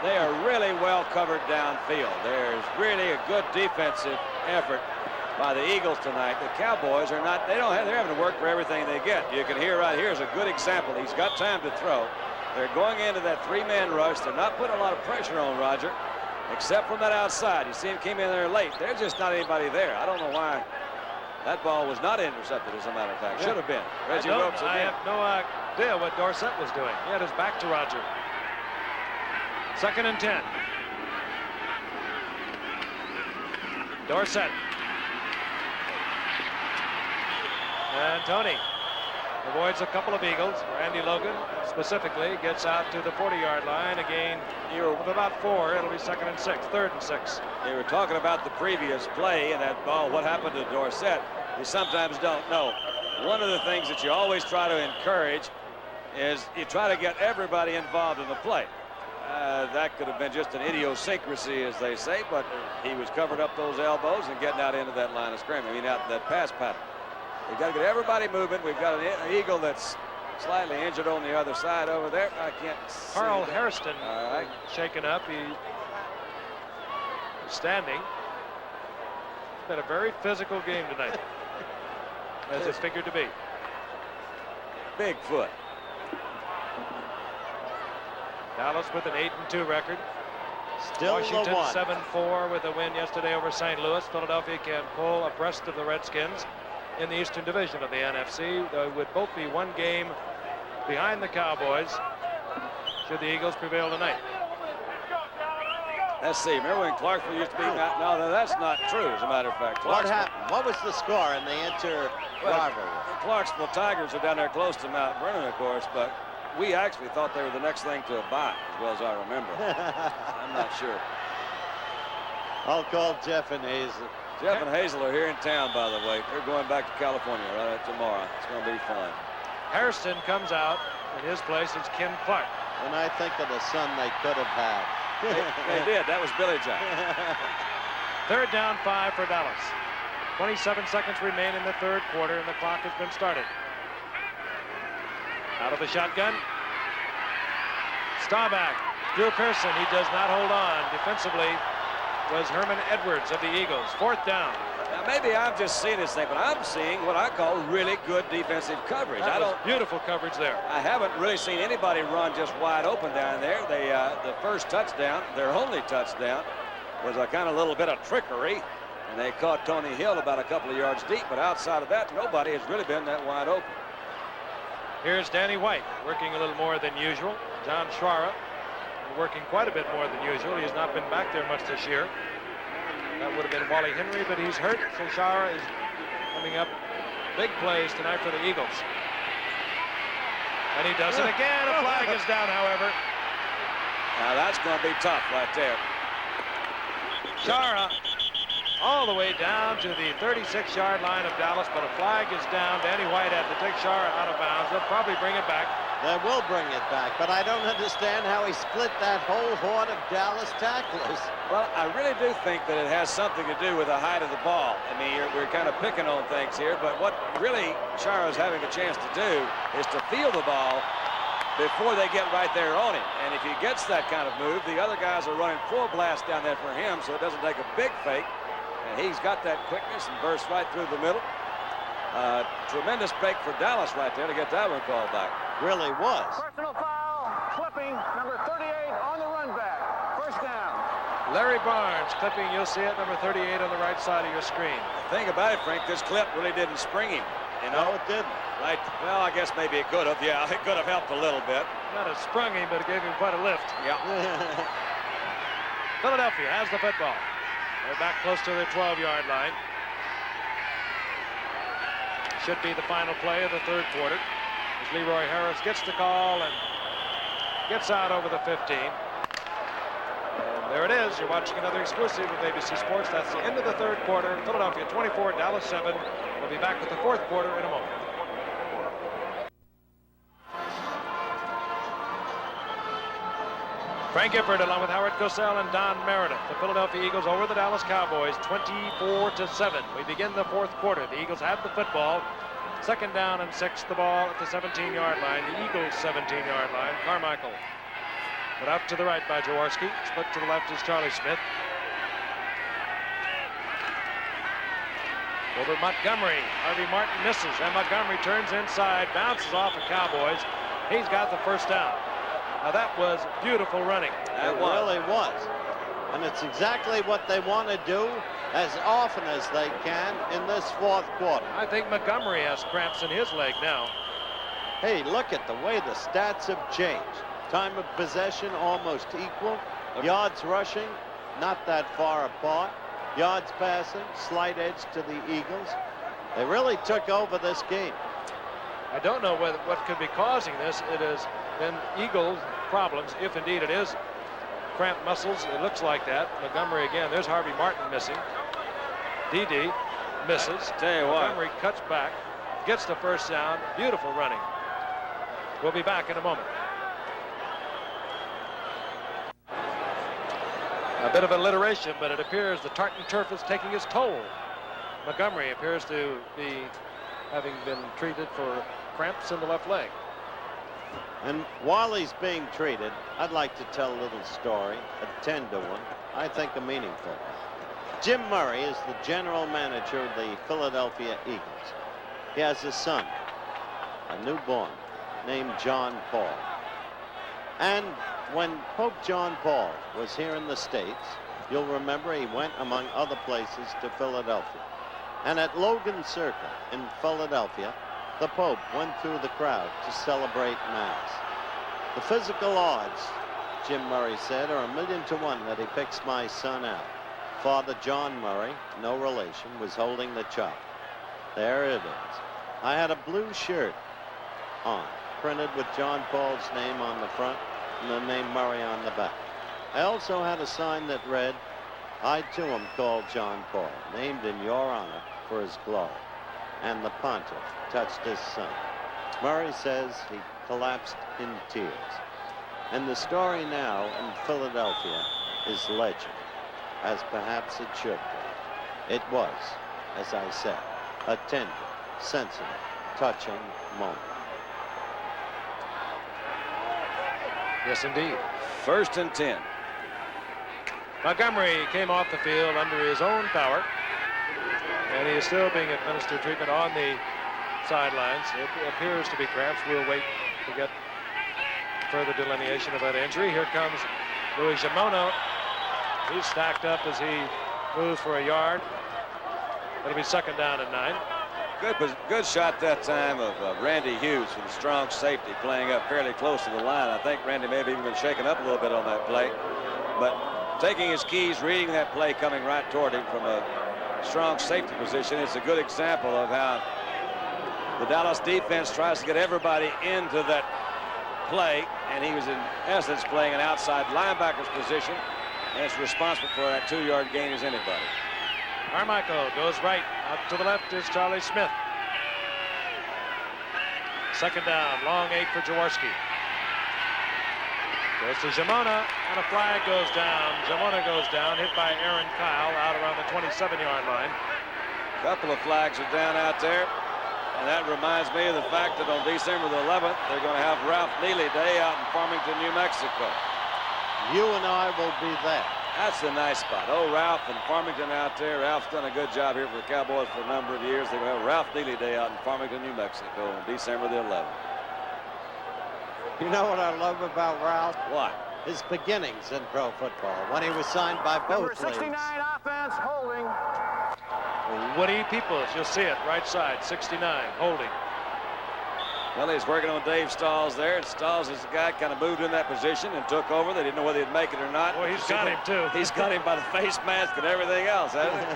They are really well covered downfield. There's really a good defensive effort by the Eagles tonight. The Cowboys are not, they're having to work for everything they get. You can hear right here is a good example. He's got time to throw. They're going into that 3-man rush. They're not putting a lot of pressure on Roger, except from that outside. You see him came in there late. There's just not anybody there. I don't know why that ball was not intercepted, as a matter of fact. Should have been. Reggie Wilkes again. I have no idea what Dorsett was doing. He had his back to Roger. Second and 10. Dorsett. And Tony avoids a couple of Eagles. Randy Logan specifically gets out to the 40-yard line. Again, with about 4, it'll be second and 6, third and 6. They were talking about the previous play and that ball, what happened to Dorsett. You sometimes don't know. One of the things that you always try to encourage is you try to get everybody involved in the play. That could have been just an idiosyncrasy, as they say, but he was covering up those elbows and getting out into that line of scrimmage. I mean, out that pass pattern. We've got to get everybody moving. We've got an Eagle that's slightly injured on the other side over there. I can't see Carl that. Hairston shaken up. He's standing. It's been a very physical game tonight, as it figured to be. Bigfoot. Dallas with an 8-2 record. Still Washington the one. 7-4 with a win yesterday over St. Louis. Philadelphia can pull abreast of the Redskins in the Eastern Division of the NFC. They would both be one game behind the Cowboys should the Eagles prevail tonight. Let's see. Remember when Clarksville used to be? No, that's not true, as a matter of fact. What happened? What was the score in the inter-rivalry? The Clarksville Tigers are down there close to Mount Vernon, of course, but we actually thought they were the next thing to a bye, as well as I remember. I'm not sure. I'll call Jeff and Hazel. Jeff and Hazel are here in town, by the way. They're going back to California right tomorrow. It's going to be fun. Hairston comes out. In his place is Ken Clark. When I think of the son they could have had. They did. That was Billy Jack. Third down, 5 for Dallas. 27 seconds remain in the third quarter, and the clock has been started. Out of the shotgun. Staubach. Drew Pearson. He does not hold on. Defensively was Herman Edwards of the Eagles. Fourth down. Now, maybe I'm just seeing this thing, but I'm seeing what I call really good defensive coverage. That was beautiful coverage there. I haven't really seen anybody run just wide open down there. The first touchdown, their only touchdown, was a kind of little bit of trickery, and they caught Tony Hill about a couple of yards deep, but outside of that, nobody has really been that wide open. Here's Danny White working a little more than usual. John Schwara working quite a bit more than usual. He has not been back there much this year. That would have been Wally Henry, but he's hurt, so Schwara is coming up big plays tonight for the Eagles. And he does it again. A flag is down, however. Now that's going to be tough right there. Schwara all the way down to the 36-yard line of Dallas, but a flag is down. Danny White had to take Schwara out of bounds. They'll probably bring it back. They will bring it back, but I don't understand how he split that whole horde of Dallas tacklers. Well, I really do think that it has something to do with the height of the ball. I mean, we're kind of picking on things here, but what really Schwara is having a chance to do is to feel the ball before they get right there on him. And if he gets that kind of move, the other guys are running full blast down there for him, so it doesn't take a big fake. And he's got that quickness and bursts right through the middle. Tremendous fake for Dallas right there to get that one called back. Really was. Personal foul, clipping, number 38 on the run back. First down. Larry Barnes clipping, you'll see it, number 38 on the right side of your screen. The thing about it, Frank, this clip really didn't spring him. You know, No, it didn't. Right. Well, I guess maybe it could have. Yeah, it could have helped a little bit. Not have sprung him, but it gave him quite a lift. Yeah. Philadelphia has the football. They're back close to their 12-yard line. Should be the final play of the third quarter. As Leroy Harris gets the call and gets out over the 15. And there it is. You're watching another exclusive of ABC Sports. That's the end of the third quarter. Philadelphia 24, Dallas 7. We'll be back with the fourth quarter in a moment. Frank Gifford along with Howard Cosell and Don Meredith. The Philadelphia Eagles over the Dallas Cowboys 24-7. We begin the fourth quarter. The Eagles have the football. Second down and 6, the ball at the 17-yard line. The Eagles 17-yard line. Carmichael put out to the right by Jaworski. Split to the left is Charlie Smith. Over Montgomery. Harvey Martin misses, and Montgomery turns inside, bounces off the Cowboys. He's got the first down. Now that was beautiful running. It really was. And it's exactly what they want to do as often as they can in this fourth quarter. I think Montgomery has cramps in his leg now. Hey, look at the way the stats have changed. Time of possession almost equal. Yards rushing, not that far apart. Yards passing, slight edge to the Eagles. They really took over this game. I don't know what could be causing this. It has been Eagles' problems, if indeed it is cramped muscles. It looks like that. Montgomery again. There's Harvey Martin missing. D.D. misses. Tell you what. Montgomery cuts back, gets the first down. Beautiful running. We'll be back in a moment. A bit of alliteration, but it appears the tartan turf is taking its toll. Montgomery appears to be having been treated for cramps in the left leg. And while he's being treated, I'd like to tell a little story, a tender one, I think a meaningful one. Jim Murray is the general manager of the Philadelphia Eagles. He has a son, a newborn, named John Paul. And when Pope John Paul was here in the States, you'll remember he went, among other places, to Philadelphia. And at Logan Circle in Philadelphia, the Pope went through the crowd to celebrate Mass. The physical odds, Jim Murray said, are 1,000,000 to 1 that he picks my son out. Father John Murray, no relation, was holding the chop. There it is. I had a blue shirt on, printed with John Paul's name on the front and the name Murray on the back. I also had a sign that read, I too am called John Paul, named in your honor for his glory. And the pontiff touched his son. Murray says he collapsed in tears. And the story now in Philadelphia is legend, as perhaps it should be. It was, as I said, a tender, sensitive, touching moment. Yes, indeed. 1st and 10. Montgomery came off the field under his own power, and he is still being administered treatment on the sidelines. It appears to be cramps. We'll wait to get further delineation of that injury. Here comes Louis Jamono. He's stacked up as he moves for a yard. It'll be 2nd down and 9. Good shot that time of Randy Hughes from the strong safety, playing up fairly close to the line. I think Randy may have even been shaken up a little bit on that play. But taking his keys, reading that play coming right toward him from a strong safety position, it's a good example of how the Dallas defense tries to get everybody into that play. And he was in essence playing an outside linebacker's position, and it's responsible for that 2-yard gain as anybody. Carmichael goes right. Out to the left is Charlie Smith. 2nd down. Long 8 for Jaworski. Goes to Jamona, and a flag goes down. Jamona goes down, hit by Aaron Kyle out around the 27-yard line. A couple of flags are down out there. And that reminds me of the fact that on December the 11th, they're going to have Ralph Neely Day out in Farmington, New Mexico. You and I will be there. That's a nice spot. Oh, Ralph and Farmington out there. Ralph's done a good job here for the Cowboys for a number of years. They're going to have Ralph Neely Day out in Farmington, New Mexico on December the 11th. You know what I love about Ralph? What? His beginnings in pro football, when he was signed by Number both 69 leagues. offense holding. Woody Peoples, you'll see it, right side, 69, holding. Well, he's working on Dave Stalls there. And Stalls is the guy kind of moved in that position and took over. They didn't know whether he'd make it or not. Boy, he's got him, too. He's got him by the face mask and everything else, hasn't he?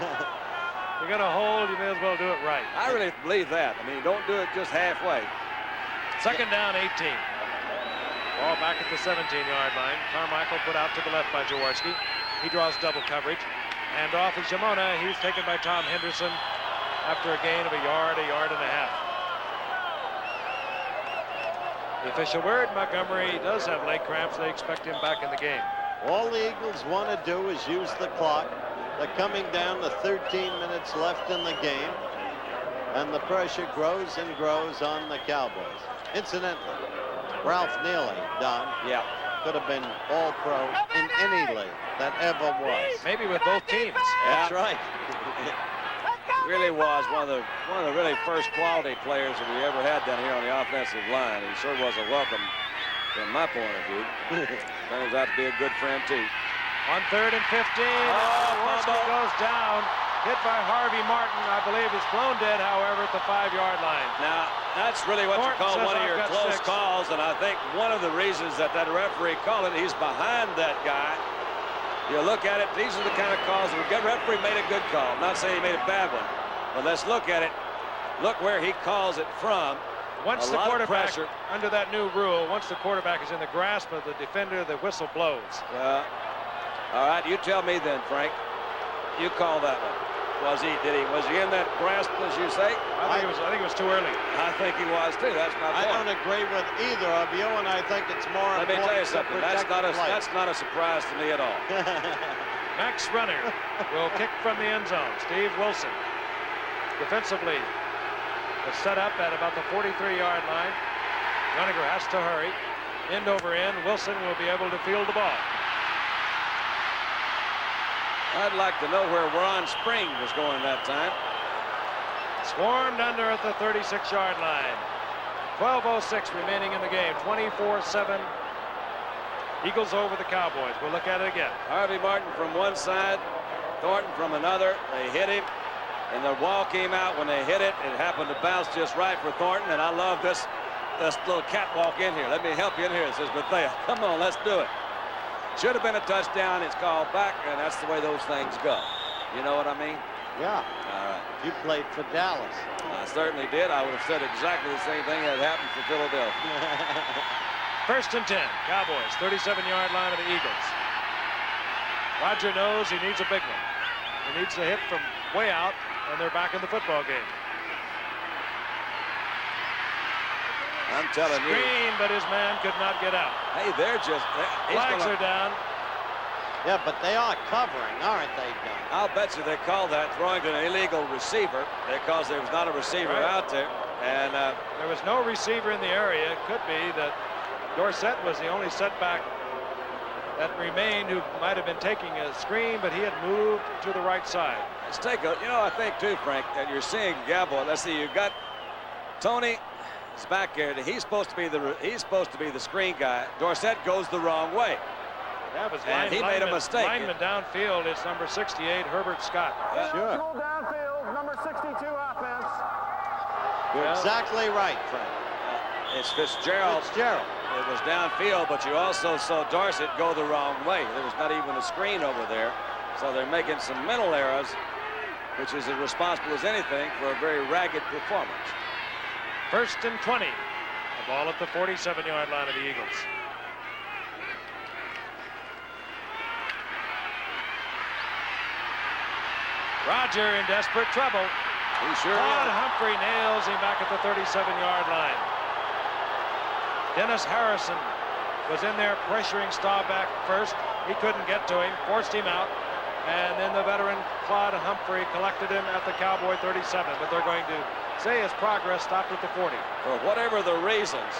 You're going to hold, you may as well do it right. I really believe that. I mean, you don't do it just halfway. 2nd down, 18. Ball back at the 17-yard line. Carmichael put out to the left by Jaworski. He draws double coverage. Hand off is Jamona. He's taken by Tom Henderson after a gain of a yard and a half. The official word, Montgomery does have leg cramps. They expect him back in the game. All the Eagles want to do is use the clock. They're coming down to 13 minutes left in the game, and the pressure grows and grows on the Cowboys. Incidentally, Ralph Neely, Don, could have been all-pro in any league that ever was. Maybe with both teams. That's right. Really was one of the really first quality players that we ever had down here on the offensive line. He sure was a welcome from my point of view. Turns out to be a good friend too. On 3rd and 15, Jaworski goes down, hit by Harvey Martin. I believe is blown dead, however, at the 5-yard line. Now, that's really what you call one of your close calls, and I think one of the reasons that referee called it, he's behind that guy. You look at it, these are the kind of calls that the referee made a good call. I'm not saying he made a bad one, but let's look at it. Look where he calls it from. Once the quarterback, under that new rule, once the quarterback is in the grasp of the defender, the whistle blows. All right, you tell me then, Frank. You call that one. Was he in that grasp, as you say? I think it was too early. I think he was too. That's my point. I don't agree with either of you, and I think it's more Let me tell you something. That's not a surprise to me at all. Max Runner will kick from the end zone. Steve Wilson defensively is set up at about the 43-yard line. Runninger has to hurry. End over end. Wilson will be able to field the ball. I'd like to know where Ron Spring was going that time. Swarmed under at the 36-yard line. 12:06 remaining in the game. 24-7. Eagles over the Cowboys. We'll look at it again. Harvey Martin from one side, Thornton from another. They hit him, and the ball came out when they hit it. It happened to bounce just right for Thornton, and I love this little catwalk in here. Let me help you in here, says Bethea. Come on, let's do it. Should have been a touchdown. It's called back, and that's the way those things go. You know what I mean? Yeah. All right. You played for Dallas. I certainly did. I would have said exactly the same thing that happened for Philadelphia. 1st and 10. Cowboys, 37-yard line of the Eagles. Roger knows he needs a big one. He needs a hit from way out, and they're back in the football game. I'm telling you. Screen, but his man could not get out. Hey, they're just... Flags are down. Yeah, but they are covering, aren't they, Don? I'll bet you they call that throwing to an illegal receiver because there was not a receiver out there. And there was no receiver in the area. It could be that Dorsett was the only setback that remained who might have been taking a screen, but he had moved to the right side. let's take a, I think too, Frank, that you're seeing Gabo. Let's see, you've got Tony is back there. He's supposed to be the screen guy. Dorsett goes the wrong way. That was and he made a mistake. Lineman downfield is number 68, Herbert Scott. Sure. Downfield, number 62 offense. You're exactly right, Frank. It's Fitzgerald. It was downfield, but you also saw Dorsett go the wrong way. There was not even a screen over there. So they're making some mental errors, which is as responsible as anything for a very ragged performance. 1st and 20. The ball at the 47-yard line of the Eagles. Roger in desperate trouble. He sure Todd is. Humphrey nails him back at the 37-yard line. Dennis Harrison was in there pressuring Staubach first. He couldn't get to him, forced him out, and then the veteran Claude Humphrey collected him at the Cowboy 37, but they're going to say his progress stopped at the 40. For whatever the reasons,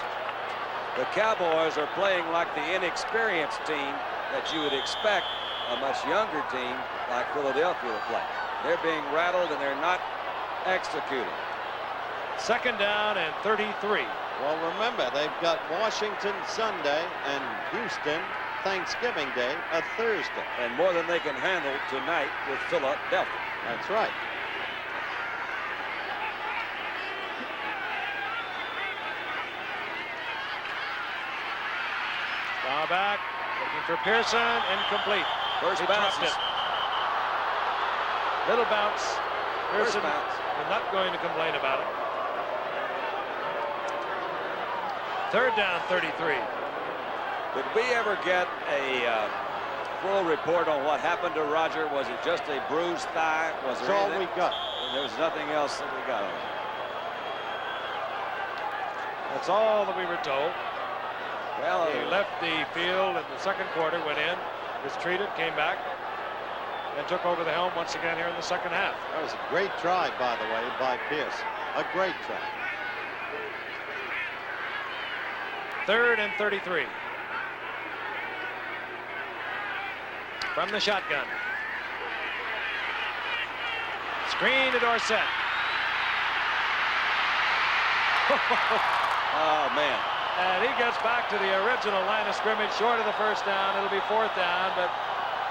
the Cowboys are playing like the inexperienced team that you would expect a much younger team like Philadelphia to play. They're being rattled and they're not executing. 2nd down and 33. Well, remember, they've got Washington Sunday and Houston Thanksgiving Day a Thursday. And more than they can handle tonight with Philadelphia. That's right. Staubach looking for Pearson, incomplete. First He bounce. dropped it. Little bounce. Pearson bounce. is not going to complain about it. 3rd down, 33. Did we ever get a full report on what happened to Roger? Was it just a bruised thigh? Was That's there all anything? we got. There was nothing else that we got on it. That's all that we were told. Well, He left the field in the 2nd quarter, went in, was treated, came back, and took over the helm once again here in the 2nd half. That was a great try, by the way, by Pierce. A great try. 3rd and 33. From the shotgun. Screen to Dorsett. oh, man. And he gets back to the original line of scrimmage, short of the 1st down. It'll be 4th down, but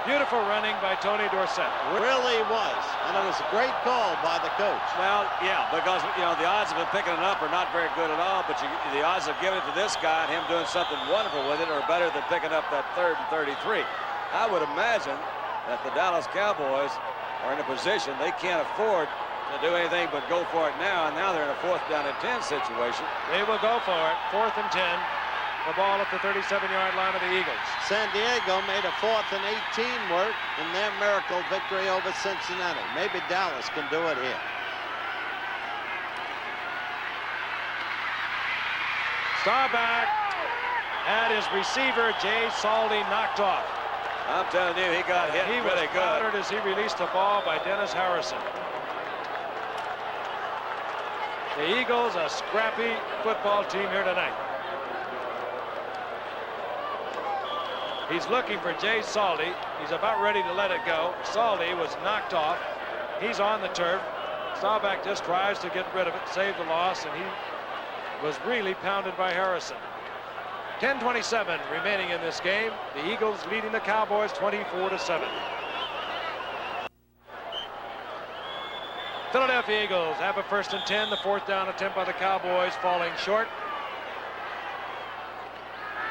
beautiful running by Tony Dorsett. Really was. And it was a great call by the coach. Well, yeah, because, the odds of him picking it up are not very good at all, but the odds of giving it to this guy and him doing something wonderful with it are better than picking up that 3rd and 33. I would imagine that the Dallas Cowboys are in a position they can't afford to do anything but go for it now, and now they're in a 4th down and 10 situation. They will go for it. 4th and 10. The ball at the 37-yard line of the Eagles. San Diego made a 4th and 18 work in their miracle victory over Cincinnati. Maybe Dallas can do it here. Staubach had his receiver, Jay Saldy, knocked off. I'm telling you, he got hit He was really good. clattered as he released the ball by Dennis Harrison. The Eagles, a scrappy football team here tonight. He's looking for Jay Saldy. He's about ready to let it go. Saldy was knocked off. He's on the turf. Staubach just tries to get rid of it, save the loss, and he was really pounded by Harrison. 10:27 remaining in this game. The Eagles leading the Cowboys 24-7. Philadelphia Eagles have a 1st and 10. The 4th down attempt by the Cowboys falling short.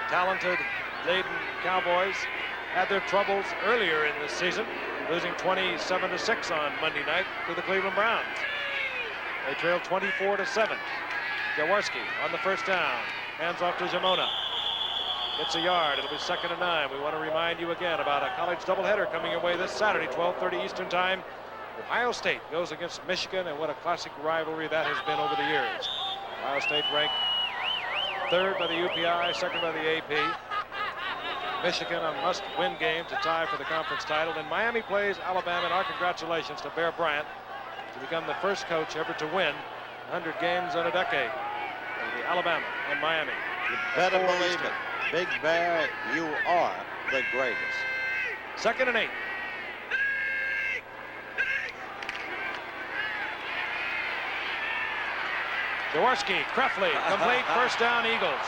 Talented, laden Cowboys had their troubles earlier in the season, losing 27-6 on Monday night to the Cleveland Browns. They trailed 24-7. Jaworski on the 1st down, hands off to Jamona. Gets a yard. It'll be 2nd and 9. We want to remind you again about a college doubleheader coming your way this Saturday, 12:30 Eastern Time. Ohio State goes against Michigan, and what a classic rivalry that has been over the years. Ohio State ranked 3rd by the UPI, 2nd by the AP. Michigan a must-win game to tie for the conference title. And Miami plays Alabama, and our congratulations to Bear Bryant to become the first coach ever to win 100 games in a decade. The Alabama and Miami. You better believe it. Big Bear, you are the greatest. 2nd and 8. Jaworski, Krefli, complete 1st down Eagles.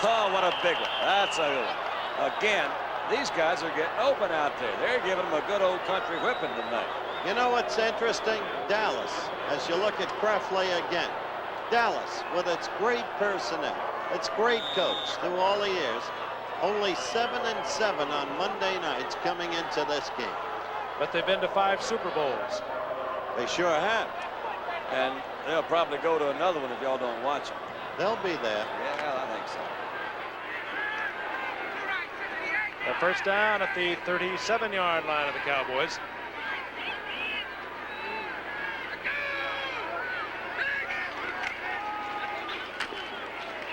Oh, what a big one. That's a good one. Again, these guys are getting open out there. They're giving them a good old country whipping tonight. You know what's interesting? Dallas, as you look at Krefli again. Dallas, with its great personnel, its great coach through all the years, only 7-7 on Monday nights coming into this game. But they've been to 5 Super Bowls. They sure have. And they'll probably go to another one if y'all don't watch them. They'll be there. Yeah, I think so. The 1st down at the 37-yard line of the Cowboys.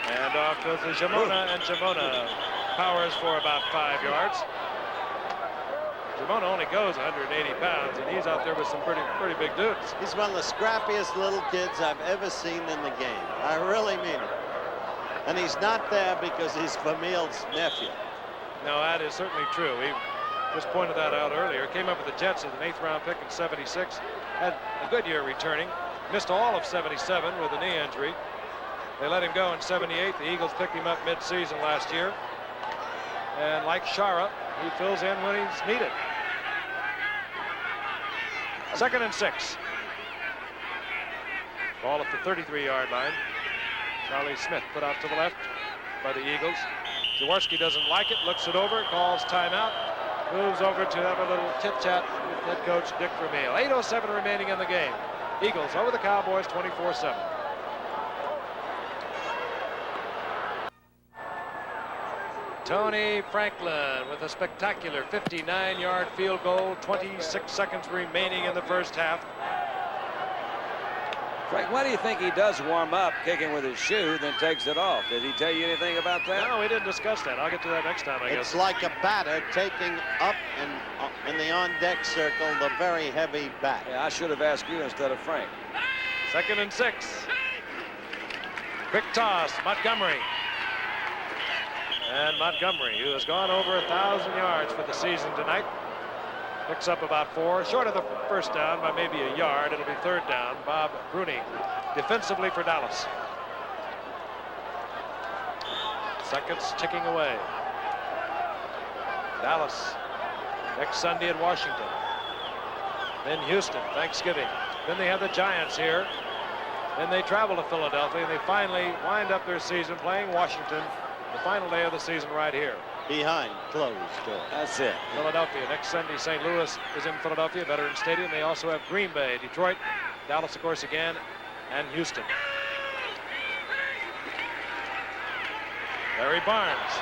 And off goes to Jamona, and Jamona powers for about 5 yards. Jamona only goes 180 pounds, and he's out there with some pretty big dudes. He's one of the scrappiest little kids I've ever seen in the game. I really mean it. And he's not there because he's Vermeil's nephew. No, that is certainly true. He just pointed that out earlier. Came up with the Jets as an 8th round pick in '76. Had a good year returning. Missed all of '77 with a knee injury. They let him go in '78. The Eagles picked him up mid-season last year. And like Shara, he fills in when he's needed. 2nd and 6. Ball at the 33-yard line. Charlie Smith put out to the left by the Eagles. Jaworski doesn't like it, looks it over, calls timeout, moves over to have a little chit-chat with head coach Dick Vermeil. 8:07 remaining in the game. Eagles over the Cowboys 24-7. Tony Franklin with a spectacular 59-yard field goal, 26 seconds remaining in the 1st half. Frank, why do you think he does warm up kicking with his shoe, then takes it off? Did he tell you anything about that? No, we didn't discuss that. I'll get to that next time, I guess. It's like a batter taking up in the on-deck circle the very heavy bat. Yeah, I should have asked you instead of Frank. 2nd and 6. Quick toss, Montgomery. And Montgomery, who has gone over 1,000 yards for the season tonight, picks up about 4, short of the 1st down by maybe a yard. It'll be 3rd down. Bob Bruni defensively for Dallas. Seconds ticking away. Dallas next Sunday in Washington. Then Houston, Thanksgiving. Then they have the Giants here. Then they travel to Philadelphia, and they finally wind up their season playing Washington, the final day of the season right here. Behind closed doors. That's it. Philadelphia next Sunday. St. Louis is in Philadelphia, Veterans Stadium. They also have Green Bay, Detroit, Dallas, of course, again, and Houston. Larry Barnes,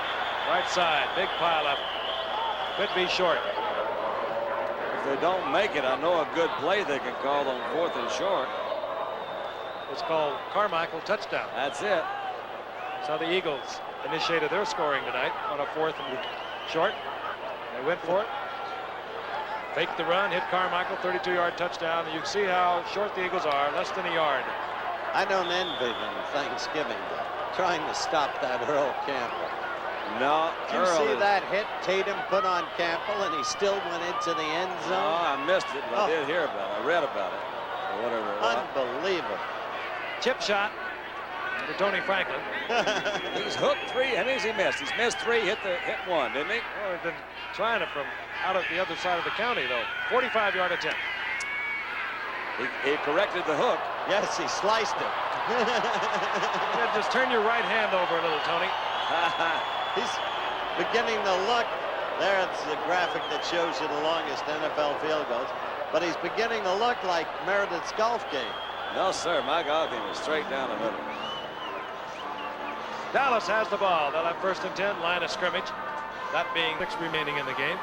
right side, big pile up. Could be short. If they don't make it, I know a good play they can call on 4th and short. It's called Carmichael touchdown. That's it. So the Eagles initiated their scoring tonight on a 4th and short. They He went for it. Faked the run, hit Carmichael, 32-yard touchdown. And you can see how short the Eagles are, less than a yard. I don't envy them Thanksgiving Day, trying to stop that Earl Campbell. No, Did you see that hit Tatum put on Campbell, and he still went into the end zone? Oh, I missed it, but I did hear about it. I read about it. Or whatever it was. Unbelievable. Chip shot to Tony Franklin. He's hooked 3. How many has he missed? He's missed 3, hit 1, didn't he? Oh, he's been trying it from out of the other side of the county, though. 45-yard attempt. He corrected the hook. Yes, he sliced it. Yeah, just turn your right hand over a little, Tony. He's beginning to look. There's the graphic that shows you the longest NFL field goals. But he's beginning to look like Meredith's golf game. No, sir. My golf game is straight down the middle. Dallas has the ball. They'll have 1st and 10, line of scrimmage. That being 6 remaining in the game.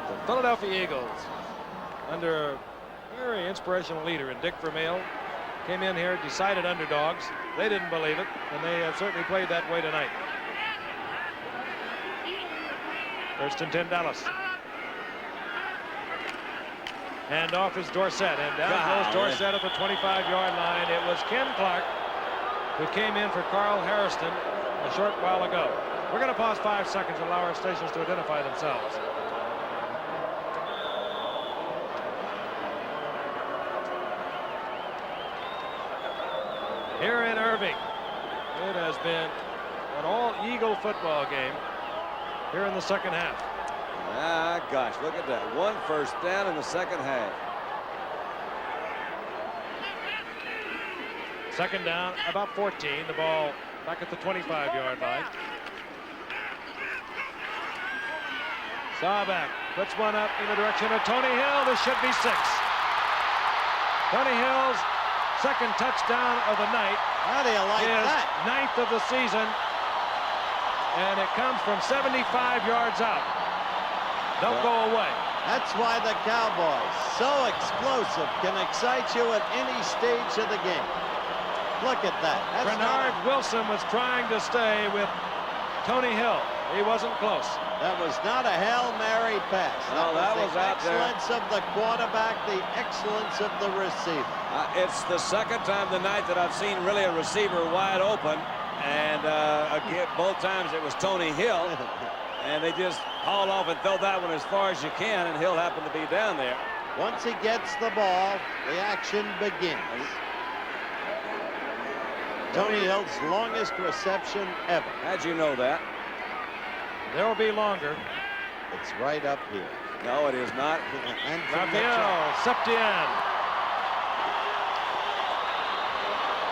The Philadelphia Eagles, under a very inspirational leader in Dick Vermeil, came in here, decided underdogs. They didn't believe it, and they have certainly played that way tonight. 1st and 10, Dallas. Hand off is Dorsett, and down goes Dorsett at the 25-yard line. It was Ken Clark who came in for Carl Harrison a short while ago. We're going to pause 5 seconds and allow our stations to identify themselves. Here in Irving, it has been an all-Eagle football game here in the second half. Ah, gosh, look at that. 1 first down in the second half. Second down, about 14. The ball back at the 25-yard line. Staubach puts one up in the direction of Tony Hill. This should be 6. Tony Hill's second touchdown of the night. How do you like that? 9th of the season. And it comes from 75 yards out. Don't go away. That's why the Cowboys, so explosive, can excite you at any stage of the game. Look at that. Bernard Wilson was trying to stay with Tony Hill. He wasn't close. That was not a Hail Mary pass. No, that was out there. The excellence of the quarterback, the excellence of the receiver. It's the second time tonight that I've seen really a receiver wide open. And again, both times it was Tony Hill. And they just haul off and throw that one as far as you can, and Hill happened to be down there. Once he gets the ball, the action begins. Tony Hill's longest reception ever. How'd you know that? There will be longer. It's right up here. No, it is not. And from the Raphael top. Septien.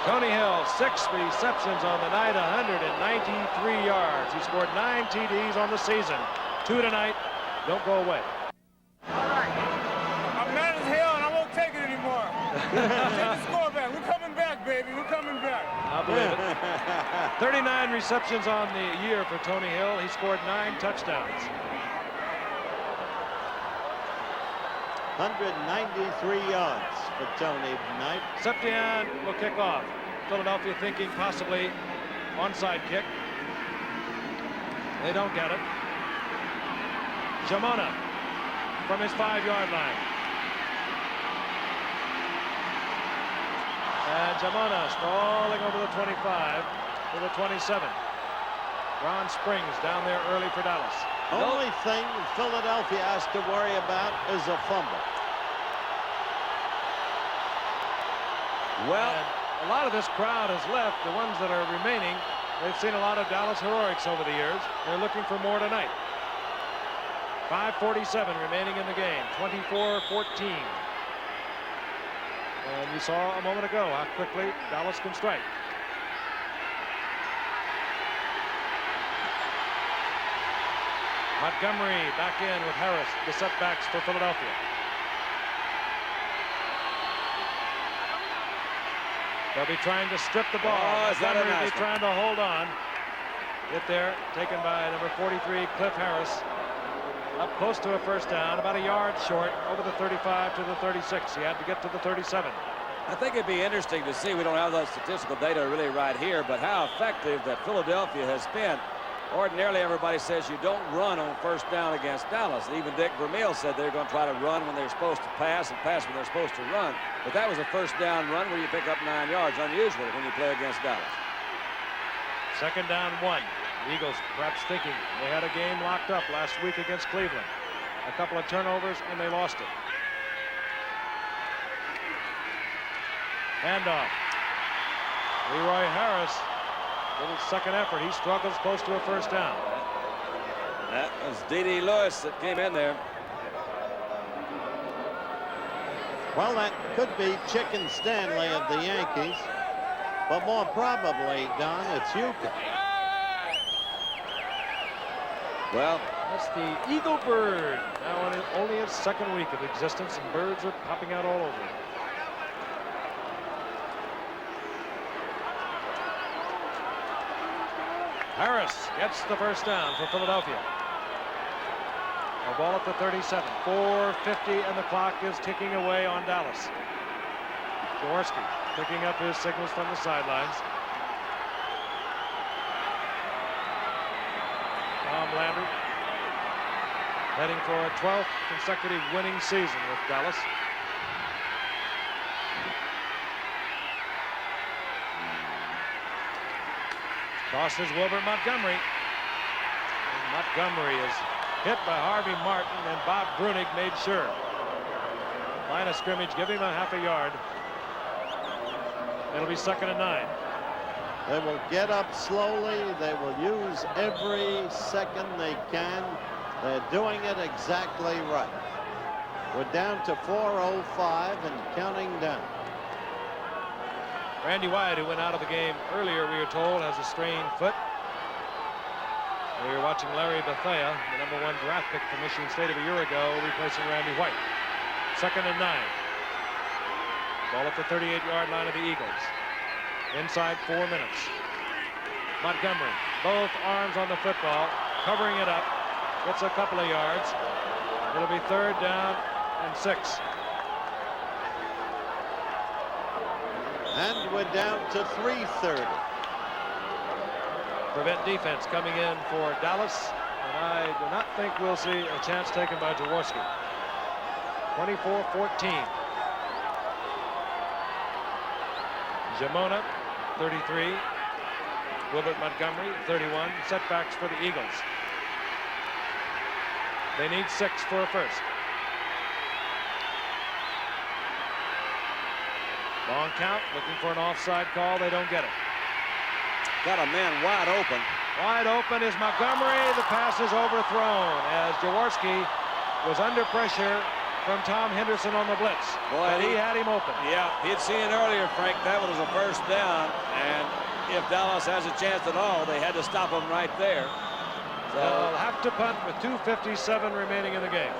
Tony Hill, 6 receptions on the night, 193 yards. He scored 9 TDs on the season. 2 tonight. Don't go away. All right. I'm mad as hell, and I won't take it anymore. Take the score back. We're coming back, baby. We're coming back. I believe it. 39 receptions on the year for Tony Hill. He scored 9 touchdowns. 193 yards for Tony tonight. Septien will kick off. Philadelphia thinking possibly onside kick. They don't get it. Jamona from his 5-yard line. And Jamona sprawling over the 25 to the 27. Ron Springs down there early for Dallas. Only thing Philadelphia has to worry about is a fumble. Well, and a lot of this crowd has left. The ones that are remaining, they've seen a lot of Dallas heroics over the years. They're looking for more tonight. 5:47 remaining in the game. 24-14. And we saw a moment ago how quickly Dallas can strike. Montgomery back in with Harris, the setbacks for Philadelphia. They'll be trying to strip the ball. Montgomery will be trying to hold on. Get there, taken by number 43, Cliff Harris. Up close to a first down, about a yard short, over the 35 to the 36. He had to get to the 37. I think it'd be interesting to see. We don't have that statistical data really right here, but how effective that Philadelphia has been. Ordinarily, everybody says you don't run on first down against Dallas. Even Dick Vermeil said they're going to try to run when they're supposed to pass and pass when they're supposed to run. But that was a first down run where you pick up 9 yards. Unusual when you play against Dallas. Second down 1. The Eagles perhaps thinking they had a game locked up last week against Cleveland. A couple of turnovers and they lost it. Handoff. Leroy Harris, little second effort. He struggles close to a first down. That was D.D. Lewis that came in there. Well, that could be Chicken Stanley of the Yankees, but more probably, Don, it's Yuka. Well, that's the Eagle bird. Now in only its second week of existence, and birds are popping out all over it. Harris gets the first down for Philadelphia. A ball at the 37. 4:50 and the clock is ticking away on Dallas. Jaworski picking up his signals from the sidelines. Tom Landry heading for a 12th consecutive winning season with Dallas. Toss is Wilbert Montgomery. And Montgomery is hit by Harvey Martin, and Bob Brunig made sure. Line of scrimmage, give him a half a yard. It'll be 2nd and 9. They will get up slowly. They will use every second they can. They're doing it exactly right. We're down to 4:05 and counting down. Randy Wyatt, who went out of the game earlier, we were told, has a sprained foot. We were watching Larry Bethea, the #1 draft pick from Michigan State of a year ago, replacing Randy White. 2nd and 9. Ball at the 38-yard line of the Eagles. Inside 4 minutes. Montgomery, both arms on the football, covering it up. Gets a couple of yards. It'll be 3rd down and 6. And we're down to 3:30. Prevent defense coming in for Dallas, and I do not think we'll see a chance taken by Jaworski. 24-14. Jamona, 33. Wilbert Montgomery, 31. Setbacks for the Eagles. They need 6 for a first. Long count, looking for an offside call. They don't get it. Got a man wide open. Wide open is Montgomery. The pass is overthrown as Jaworski was under pressure from Tom Henderson on the blitz. Boy, but he had him open. Yeah, he had seen it earlier, Frank. That was a first down, and if Dallas has a chance at all, they had to stop him right there. So they'll have to punt with 2:57 remaining in the game.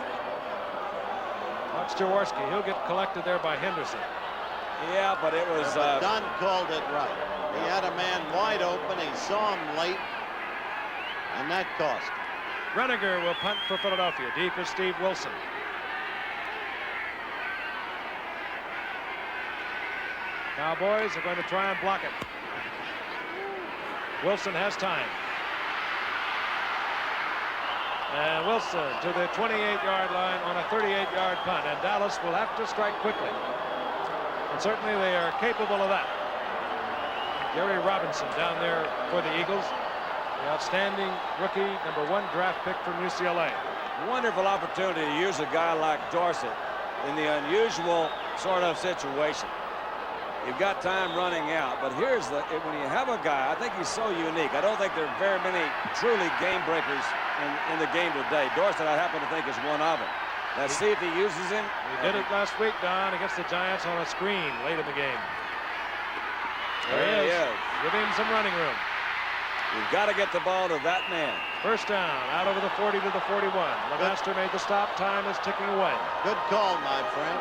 Watch Jaworski. He'll get collected there by Henderson. Yeah, but it was... Don called it right. He had a man wide open. He saw him late, and that cost him. Reniger will punt for Philadelphia. Deep is Steve Wilson. Cowboys are going to try and block it. Wilson has time. And Wilson to the 28-yard line on a 38-yard punt. And Dallas will have to strike quickly. And certainly they are capable of that. Gary Robinson down there for the Eagles. The outstanding rookie, #1 draft pick from UCLA. Wonderful opportunity to use a guy like Dorsett in the unusual sort of situation. You've got time running out, but here's when you have a guy, I think he's so unique. I don't think there are very many truly game breakers in the game today. Dorsett, I happen to think, is one of them. Let's see if he uses him. He did it last week, Don, against the Giants on a screen late in the game. There he is. Give him some running room. You've got to get the ball to that man. First down, out over the 40 to the 41. LeMaster made the stop. Time is ticking away. Good call, my friend.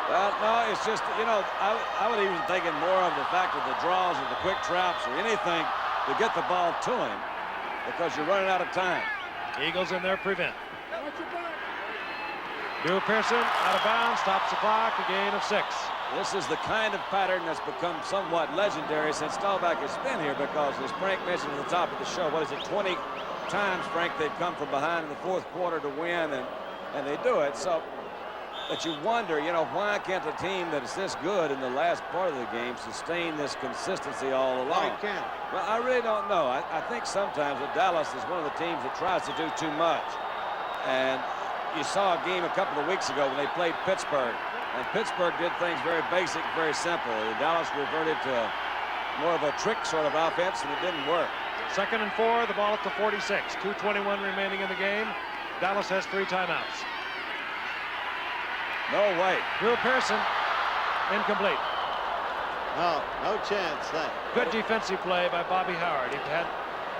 Well, no, it's just, you know, I would even think it more of the fact of the draws or the quick traps or anything to get the ball to him because you're running out of time. Eagles in their prevent. Drew Pearson out of bounds, stops the clock, a gain of 6. This is the kind of pattern that's become somewhat legendary since Staubach has been here, because as Frank mentioned at the top of the show, what is it, 20 times, Frank, they've come from behind in the fourth quarter to win, and they do it. So, but you wonder, you know, why can't a team that is this good in the last part of the game sustain this consistency all along? Why can't? Well, I really don't know. I think sometimes that Dallas is one of the teams that tries to do too much. And you saw a game a couple of weeks ago when they played Pittsburgh. And Pittsburgh did things very basic, very simple. And Dallas reverted to more of a trick sort of offense, and it didn't work. 2nd and 4, the ball at the 46. 2:21 remaining in the game. Dallas has 3 timeouts. No way. Drew Pearson, incomplete. No chance then. Good defensive play by Bobby Howard. He had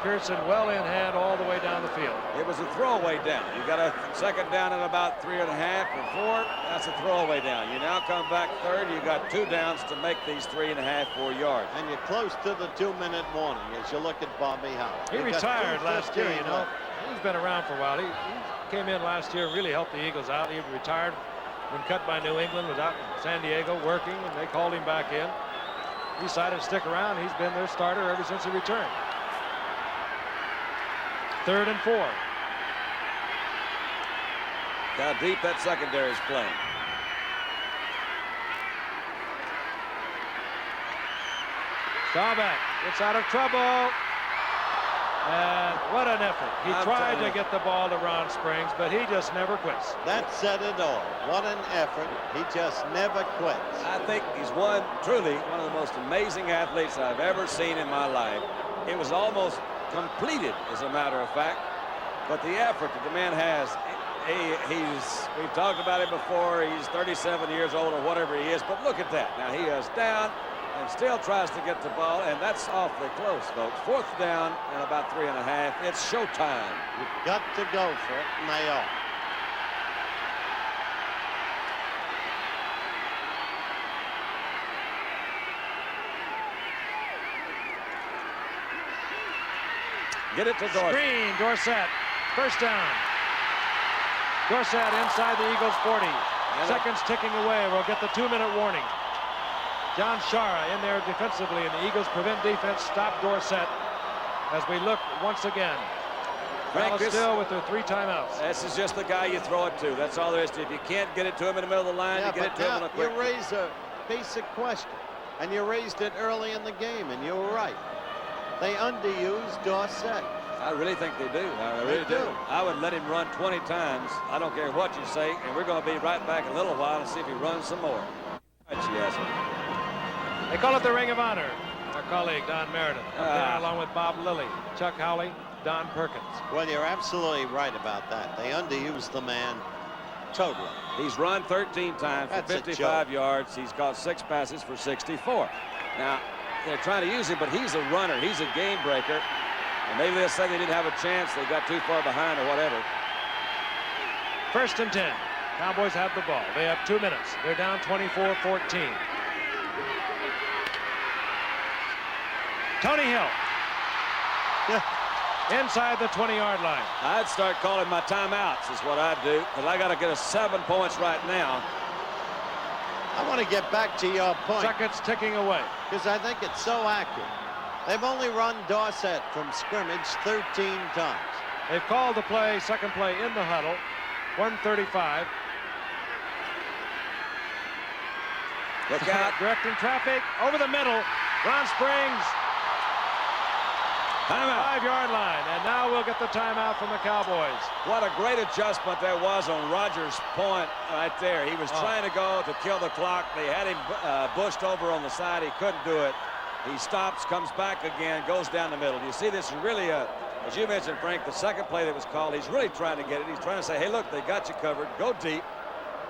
Pearson well in hand all the way down the field. It was a throwaway down. You got a second down at about 3.5 or 4. That's a throwaway down. You now come back third. You got 2 downs to make these 3.5, 4 yards. And you're close to the 2-minute warning as you look at Bobby Howard. He retired last year, you know. He's been around for a while. He came in last year and really helped the Eagles out. He retired when cut by New England, was out in San Diego working, and they called him back in. He decided to stick around. He's been their starter ever since he returned. 3rd and 4. How deep that secondary is playing. Staubach gets out of trouble. And what an effort. He tried to get the ball to Ron Springs, but he just never quits. That said it all. What an effort. He just never quits. I think he's truly one of the most amazing athletes I've ever seen in my life. It was almost completed, as a matter of fact. But the effort that the man has, we've talked about it before. He's 37 years old or whatever he is. But look at that. Now he is down and still tries to get the ball, and that's awfully close, folks. 4th down and about 3.5. It's showtime. You've got to go for it, and they are. Get it to Dorsett. Screen, Dorsett. 1st down. Dorsett inside the Eagles 40. Seconds ticking away. We'll get the 2-minute warning. John Shara in there defensively, and the Eagles prevent defense. Stop Dorsett as we look once again. Frank, still with their 3 timeouts. This is just the guy you throw it to. That's all there is to it. If you can't get it to him in the middle of the line, you get it to him on a quick. You raise a basic question, and you raised it early in the game, and you were right. They underused Dorsett. I really think they do. I really do. I would let him run 20 times. I don't care what you say, and we're going to be right back in a little while and see if he runs some more. Yes. They call it the Ring of Honor. Our colleague, Don Meredith, up there along with Bob Lilly, Chuck Howley, Don Perkins. Well, you're absolutely right about that. They underused the man totally. He's run 13 times for 55 yards. He's caught 6 passes for 64. Now, they're trying to use him, but he's a runner. He's a game breaker. And maybe they'll say they didn't have a chance. They got too far behind or whatever. 1st and 10. Cowboys have the ball. They have 2 minutes. They're down 24-14. Tony Hill. Inside the 20-yard line. I'd start calling my timeouts is what I'd do, because I got to get us 7 points right now. I want to get back to your point. Seconds ticking away. Because I think it's so accurate. They've only run Dorsett from scrimmage 13 times. They've called the play, second play in the huddle. 1:35. Look out. Directing traffic over the middle. Ron Springs. Timeout. 5-yard line, and now we'll get the timeout from the Cowboys. What a great adjustment that was on Rodgers' point right there. He was trying to go to kill the clock. They had him bushed over on the side. He couldn't do it. He stops, comes back again, goes down the middle. You see, this is really as you mentioned, Frank, the second play that was called, he's really trying to get it. He's trying to say, hey, look, they got you covered. Go deep.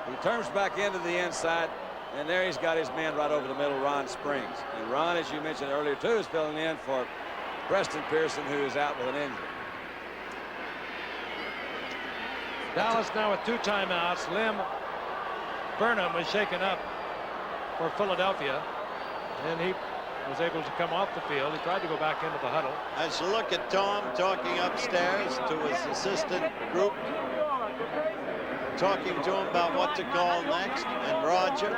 He turns back into the inside, and there he's got his man right over the middle, Ron Springs. And Ron, as you mentioned earlier, too, is filling in for Preston Pearson, who is out with an injury. Dallas now with 2 timeouts. Lim Burnham was shaken up for Philadelphia, and he was able to come off the field. He tried to go back into the huddle. As you look at Tom talking upstairs to his assistant group, talking to him about what to call next, and Roger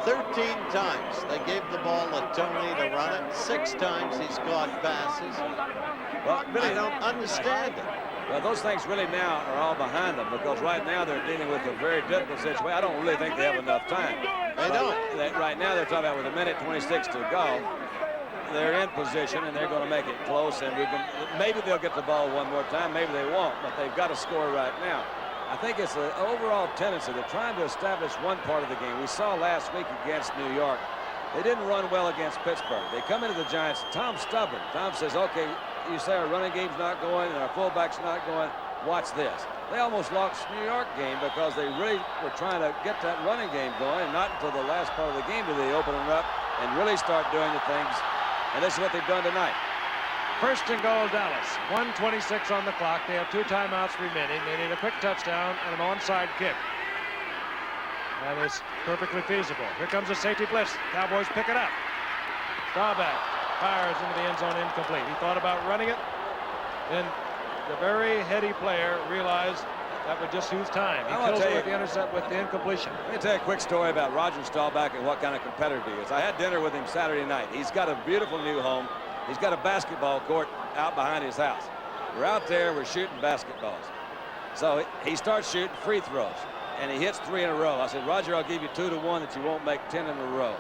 13 times they gave the ball to Tony to run it. 6 times he's caught passes. Well, I don't understand it. Well, those things really now are all behind them because right now they're dealing with a very difficult situation. I don't really think they have enough time. They don't. Right now they're talking about with 1:26 to go. They're in position and they're going to make it close. And maybe they'll get the ball one more time. Maybe they won't. But they've got to score right now. I think it's an overall tendency. They're trying to establish one part of the game. We saw last week against New York. They didn't run well against Pittsburgh. They come into the Giants. Tom's stubborn. Tom says, okay, you say our running game's not going and our fullback's not going. Watch this. They almost lost the New York game because they really were trying to get that running game going, and not until the last part of the game do they open it up and really start doing the things. And this is what they've done tonight. First and goal, Dallas. 1:26 on the clock. They have 2 timeouts remaining. They need a quick touchdown and an onside kick. That is perfectly feasible. Here comes a safety blitz. Cowboys pick it up. Staubach fires into the end zone, incomplete. He thought about running it. Then the very heady player realized that would just use time. He kills it with the intercept with the incompletion. Let me tell you a quick story about Roger Staubach and what kind of competitor he is. I had dinner with him Saturday night. He's got a beautiful new home. He's got a basketball court out behind his house. We're out there, we're shooting basketballs. So he starts shooting free throws, and he hits 3 in a row. I said, Roger, I'll give you 2 to 1 that you won't make 10 in a row.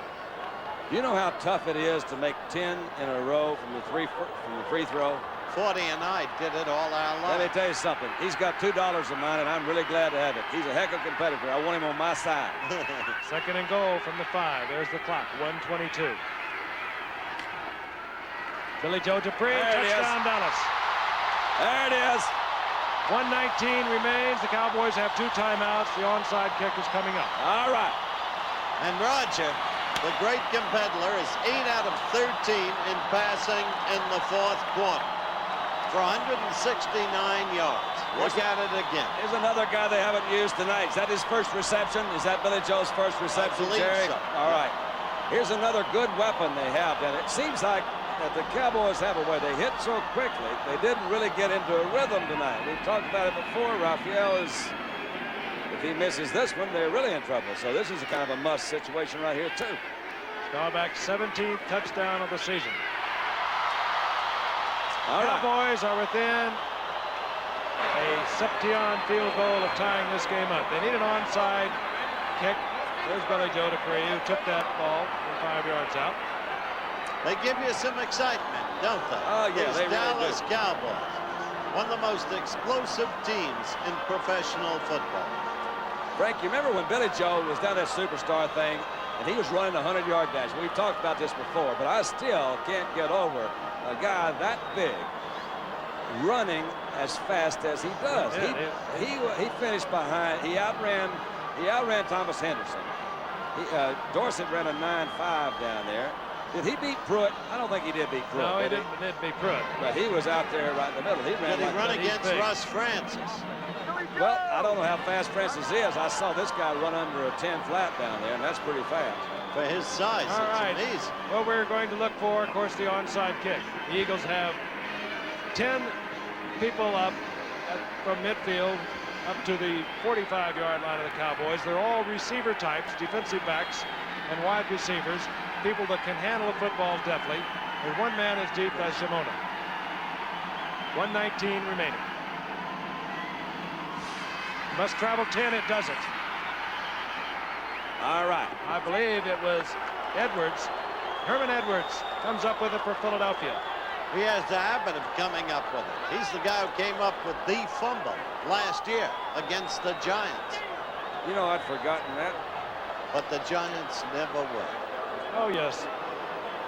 Do you know how tough it is to make 10 in a row from the free throw? 40 and I did it all our life. Let me tell you something. He's got $2 of mine, and I'm really glad to have it. He's a heck of a competitor. I want him on my side. Second and goal from the 5. There's the clock. 1:22. Billy Joe Dupree, touchdown Dallas. There it is. 1:19 remains. The Cowboys have 2 timeouts. The onside kick is coming up. All right. And Roger, the great competitor, is 8 out of 13 in passing in the 4th quarter for 169 yards. Look at it again. Here's another guy they haven't used tonight. Is that his first reception? Is that Billy Joe's first reception, I believe Jerry? so. All right. Here's another good weapon they have. And it seems like that the Cowboys have a way. They hit so quickly, they didn't really get into a rhythm tonight. We've talked about it before. Raphael is, if he misses this one, they're really in trouble. So this is a kind of a must situation right here, too. Staubach's 17th touchdown of the season. All right. Cowboys are within a Seption field goal of tying this game up. They need an onside kick. There's Billy Joe Dupree, who took that ball from 5 yards out. They give you some excitement, don't they? Oh, yeah, These they really Dallas do. Cowboys, one of the most explosive teams in professional football. Frank, you remember when Billy Joe was down that superstar thing, and he was running a 100-yard dash? We've talked about this before, but I still can't get over a guy that big running as fast as he does. Yeah, he finished behind. He outran Thomas Henderson. Dorsett ran a 9.5 down there. Did he beat Pruitt? I don't think he did beat Pruitt. No, he didn't beat Pruitt. But he was out there right in the middle. He ran. Did he like run that. against Russ Francis? Well, I don't know how fast Francis is. I saw this guy run under a 10 flat down there, and that's pretty fast. For his size, All it's right. amazing. Well, we're going to look for, of course, the onside kick. The Eagles have 10 people up from midfield up to the 45-yard line of the Cowboys. They're all receiver types, defensive backs and wide receivers, people that can handle a football deftly. And one man is deep as Shimona. 1:19 remaining. Must travel 10, it doesn't. All right. I believe it was Edwards. Herman Edwards comes up with it for Philadelphia. He has the habit of coming up with it. He's the guy who came up with the fumble last year against the Giants. You know, I'd forgotten that. But the Giants never were. Oh, yes.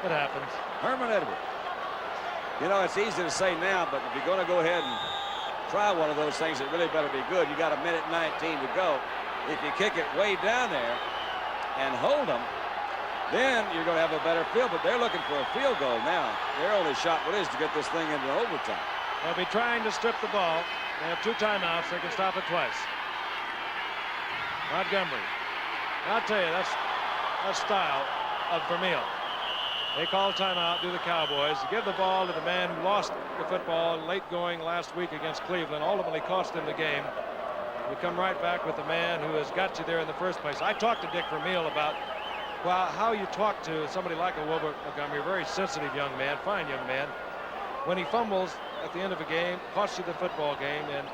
It happens. Herman Edwards. You know, it's easy to say now, but if you're going to go ahead and try one of those things, it really better be good. You got 1:19 to go. If you kick it way down there and hold them, then you're going to have a better field. But they're looking for a field goal now. Their only shot is to get this thing into overtime. They'll be trying to strip the ball. They have 2 timeouts. They can stop it twice. Montgomery. I'll tell you, that's style of Vermeil. They call timeout, do the Cowboys. Give the ball to the man who lost the football late going last week against Cleveland, ultimately cost them the game. We come right back with the man who has got you there in the first place. I talked to Dick Vermeil about Well, how you talk to somebody like a Wilbert Montgomery, a very sensitive young man, fine young man. When he fumbles at the end of a game, costs you the football game, and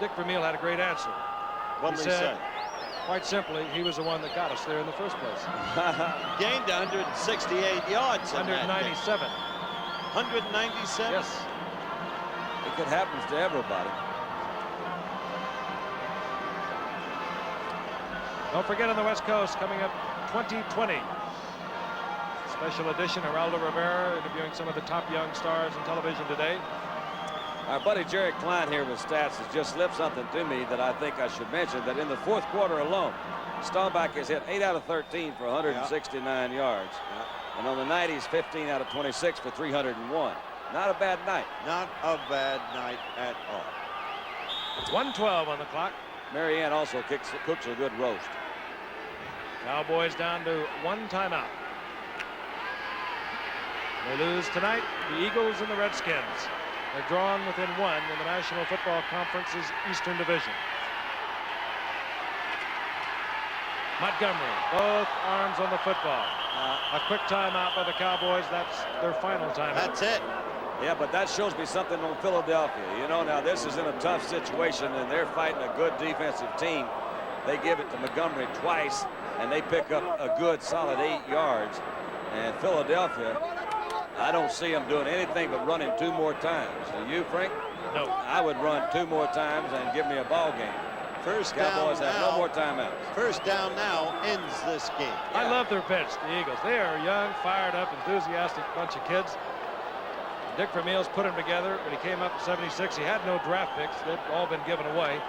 Dick Vermeil had a great answer. What did he say? Quite simply, he was the one that got us there in the first place. Gained 168 yards. 197. 197? Yes. It happens to everybody. Don't forget on the West Coast, coming up 2020. Special edition, Geraldo Rivera interviewing some of the top young stars in television today. Our buddy Jerry Klein here with stats has just slipped something to me that I think I should mention, that in the fourth quarter alone, Staubach has hit 8 out of 13 for 169 yards. And on the night, he's 15 out of 26 for 301. Not a bad night. Not a bad night at all. 1:12 on the clock. Marianne also cooks a good roast. Cowboys down to one timeout. They lose tonight, the Eagles and the Redskins. They're drawn within one in the National Football Conference's Eastern Division. Montgomery, both arms on the football. A quick timeout by the Cowboys. That's their final timeout. That's it. Yeah, but that shows me something on Philadelphia. You know, now this is in a tough situation, and they're fighting a good defensive team. They give it to Montgomery twice, and they pick up a good, solid 8 yards. And Philadelphia, I don't see them doing anything but running 2 more times. Do you, Frank? No. I would run 2 more times and give me a ball game. First Cowboys down have now. no more timeouts. First down now ends this game. I love their bench, the Eagles. They are a young, fired up, enthusiastic bunch of kids. Dick Vermeil's put them together. When he came up in '76, he had no draft picks. They'd all been given away.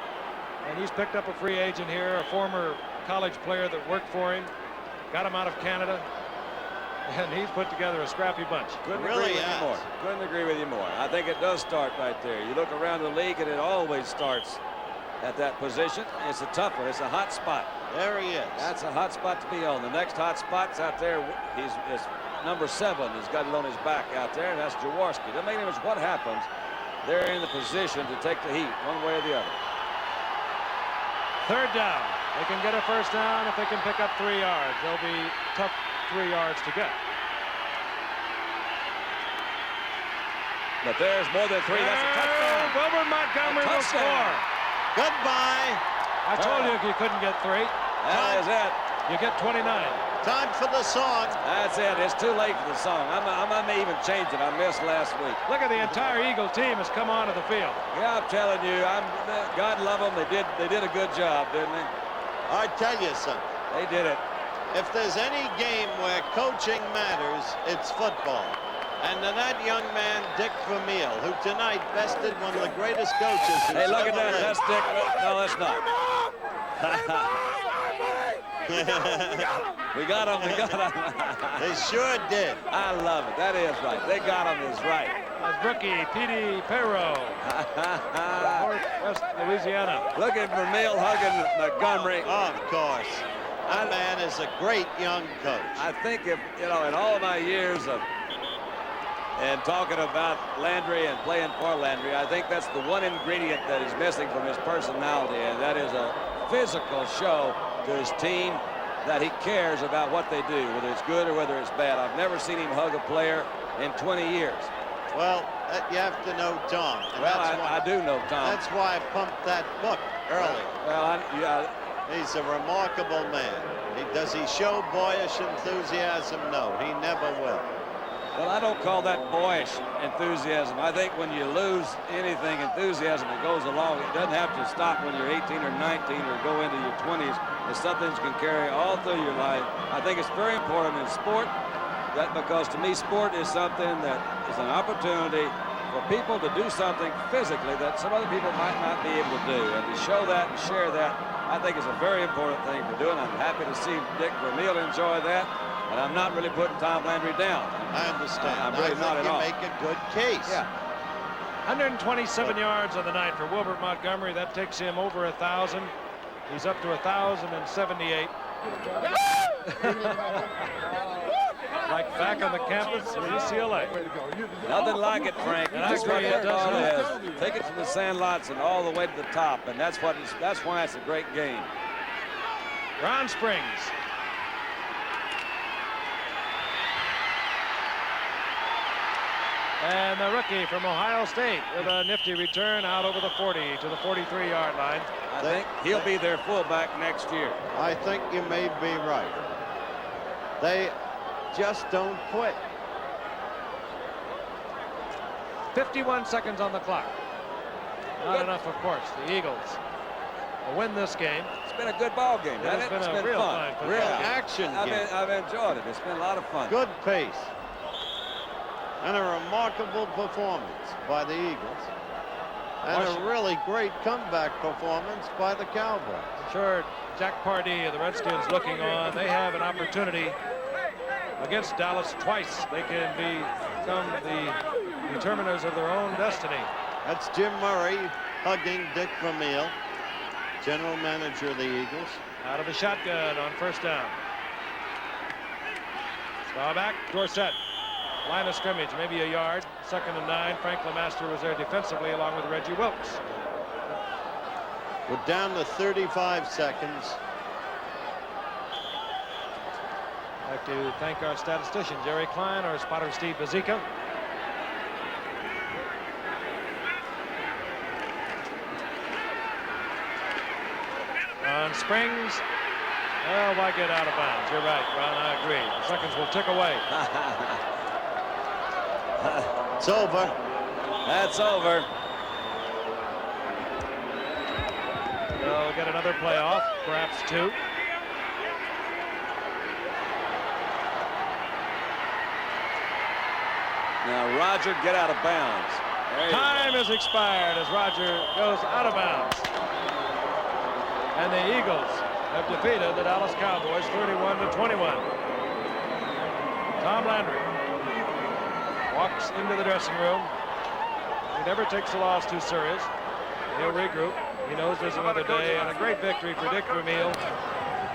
And he's picked up a free agent here, a former college player that worked for him, got him out of Canada, and he's put together a scrappy bunch. Couldn't agree with you more. Couldn't agree with you more. I think it does start right there. You look around the league, and it always starts at that position. It's a tough one. It's a hot spot. There he is. That's a hot spot to be on. The next hot spot's out there. It's number 7. He's got it on his back out there, and that's Jaworski. The main thing is what happens. They're in the position to take the heat one way or the other. Third down. They can get a first down if they can pick up 3 yards. They'll be tough 3 yards to get. But there's more than 3. That's a touchdown. Wilbert Montgomery will score. Goodbye. I told you you couldn't get 3. That is it. You get 29. Time for the song. That's it. It's too late for the song. I may even change it. I missed last week. Look at the entire Eagle team has come onto the field. Yeah, I'm telling you, God love them. They did a good job, didn't they? I tell you something. They did it. If there's any game where coaching matters, it's football. And to that young man, Dick Vermeil, who tonight bested one of the greatest coaches who's Hey, look at ever that. lived. That's Dick. No, that's not. We got him. We got him. They sure did. I love it. That is right. They got him is right. Rookie Petey Perro, Northwest Louisiana. Look at Vermeil hugging Montgomery. Of course. That man is a great young coach. I think if, you know, in all of my years of and talking about Landry and playing for Landry, I think that's the one ingredient that is missing from his personality, and that is a physical show to his team, that he cares about what they do, whether it's good or whether it's bad. I've never seen him hug a player in 20 years. Well, you have to know Tom. And Well, that's why, I do know Tom. That's why I pumped that book early. Well, He's a remarkable man. Does he show boyish enthusiasm? No, he never will. well, I don't call that boyish enthusiasm. I think when you lose anything enthusiasm that goes along, it doesn't have to stop when you're 18 or 19 or go into your 20s. It's something that you can carry all through your life. I think it's very important in sport, because to me, sport is something that is an opportunity for people to do something physically that some other people might not be able to do. And to show that and share that, I think is a very important thing for doing. I'm happy to see Dick Vermeil enjoy that. And I'm not really putting Tom Landry down. I understand. I'm really not at all. I think you make a good case. Yeah. 127 yards on the night for Wilbert Montgomery. That takes him over 1,000. He's up to 1,078. Like back on the campus of UCLA. Nothing like it, Frank. And I That's what agree, it football does. is. Take it from the sandlots and all the way to the top, and that's why it's a great game. Ron Springs. And the rookie from Ohio State with a nifty return out over the 40 to the 43-yard line. I think he'll be their fullback next year. I think you may be right. They just don't quit. 51 seconds on the clock. Not enough, of course. The Eagles will win this game. It's been a good ball game, hasn't it? It's been a real fun. fun Real football game. action game. I've enjoyed it. It's been a lot of fun. Good pace. And a remarkable performance by the Eagles. And a really great comeback performance by the Cowboys. Sure, Jack Pardee of the Redskins looking on. They have an opportunity against Dallas twice. They can become the determiners of their own destiny. That's Jim Murray hugging Dick Vermeil, general manager of the Eagles. Out of the shotgun on first down. Staubach, Dorsett. Line of scrimmage, maybe a yard. 2nd and 9. Frank LeMaster was there defensively along with Reggie Wilkes. We're down to 35 seconds. I'd like to thank our statistician, Jerry Klein, our spotter, Steve Bazika. On Springs. Oh, why get out of bounds? You're right, Ron, I agree. The seconds will tick away. It's over. That's over. They'll get another playoff, perhaps 2. Now, Roger, get out of bounds. Time has expired as Roger goes out of bounds. And the Eagles have defeated the Dallas Cowboys 31-21. Tom Landry walks into the dressing room. He never takes a loss too serious. He'll regroup. He knows there's another day, and a great victory for Dick Vermeil,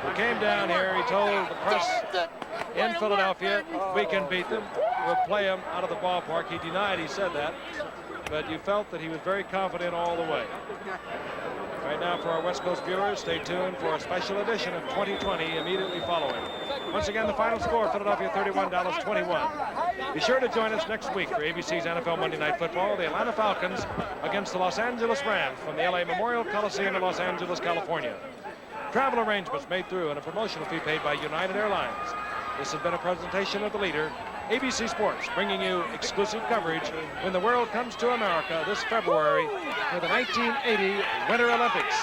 who came down here. He told the press in Philadelphia, we can beat them. We'll play them out of the ballpark. He denied he said that, but you felt that he was very confident all the way. Right now, for our West Coast viewers, stay tuned for a special edition of 2020 immediately following. Once again, the final score, Philadelphia 31, Dallas 21. Be sure to join us next week for ABC's NFL Monday Night Football, the Atlanta Falcons against the Los Angeles Rams from the LA Memorial Coliseum in Los Angeles, California. Travel arrangements made through and a promotional fee paid by United Airlines. This has been a presentation of the leader, ABC Sports, bringing you exclusive coverage when the world comes to America this February for the 1980 Winter Olympics.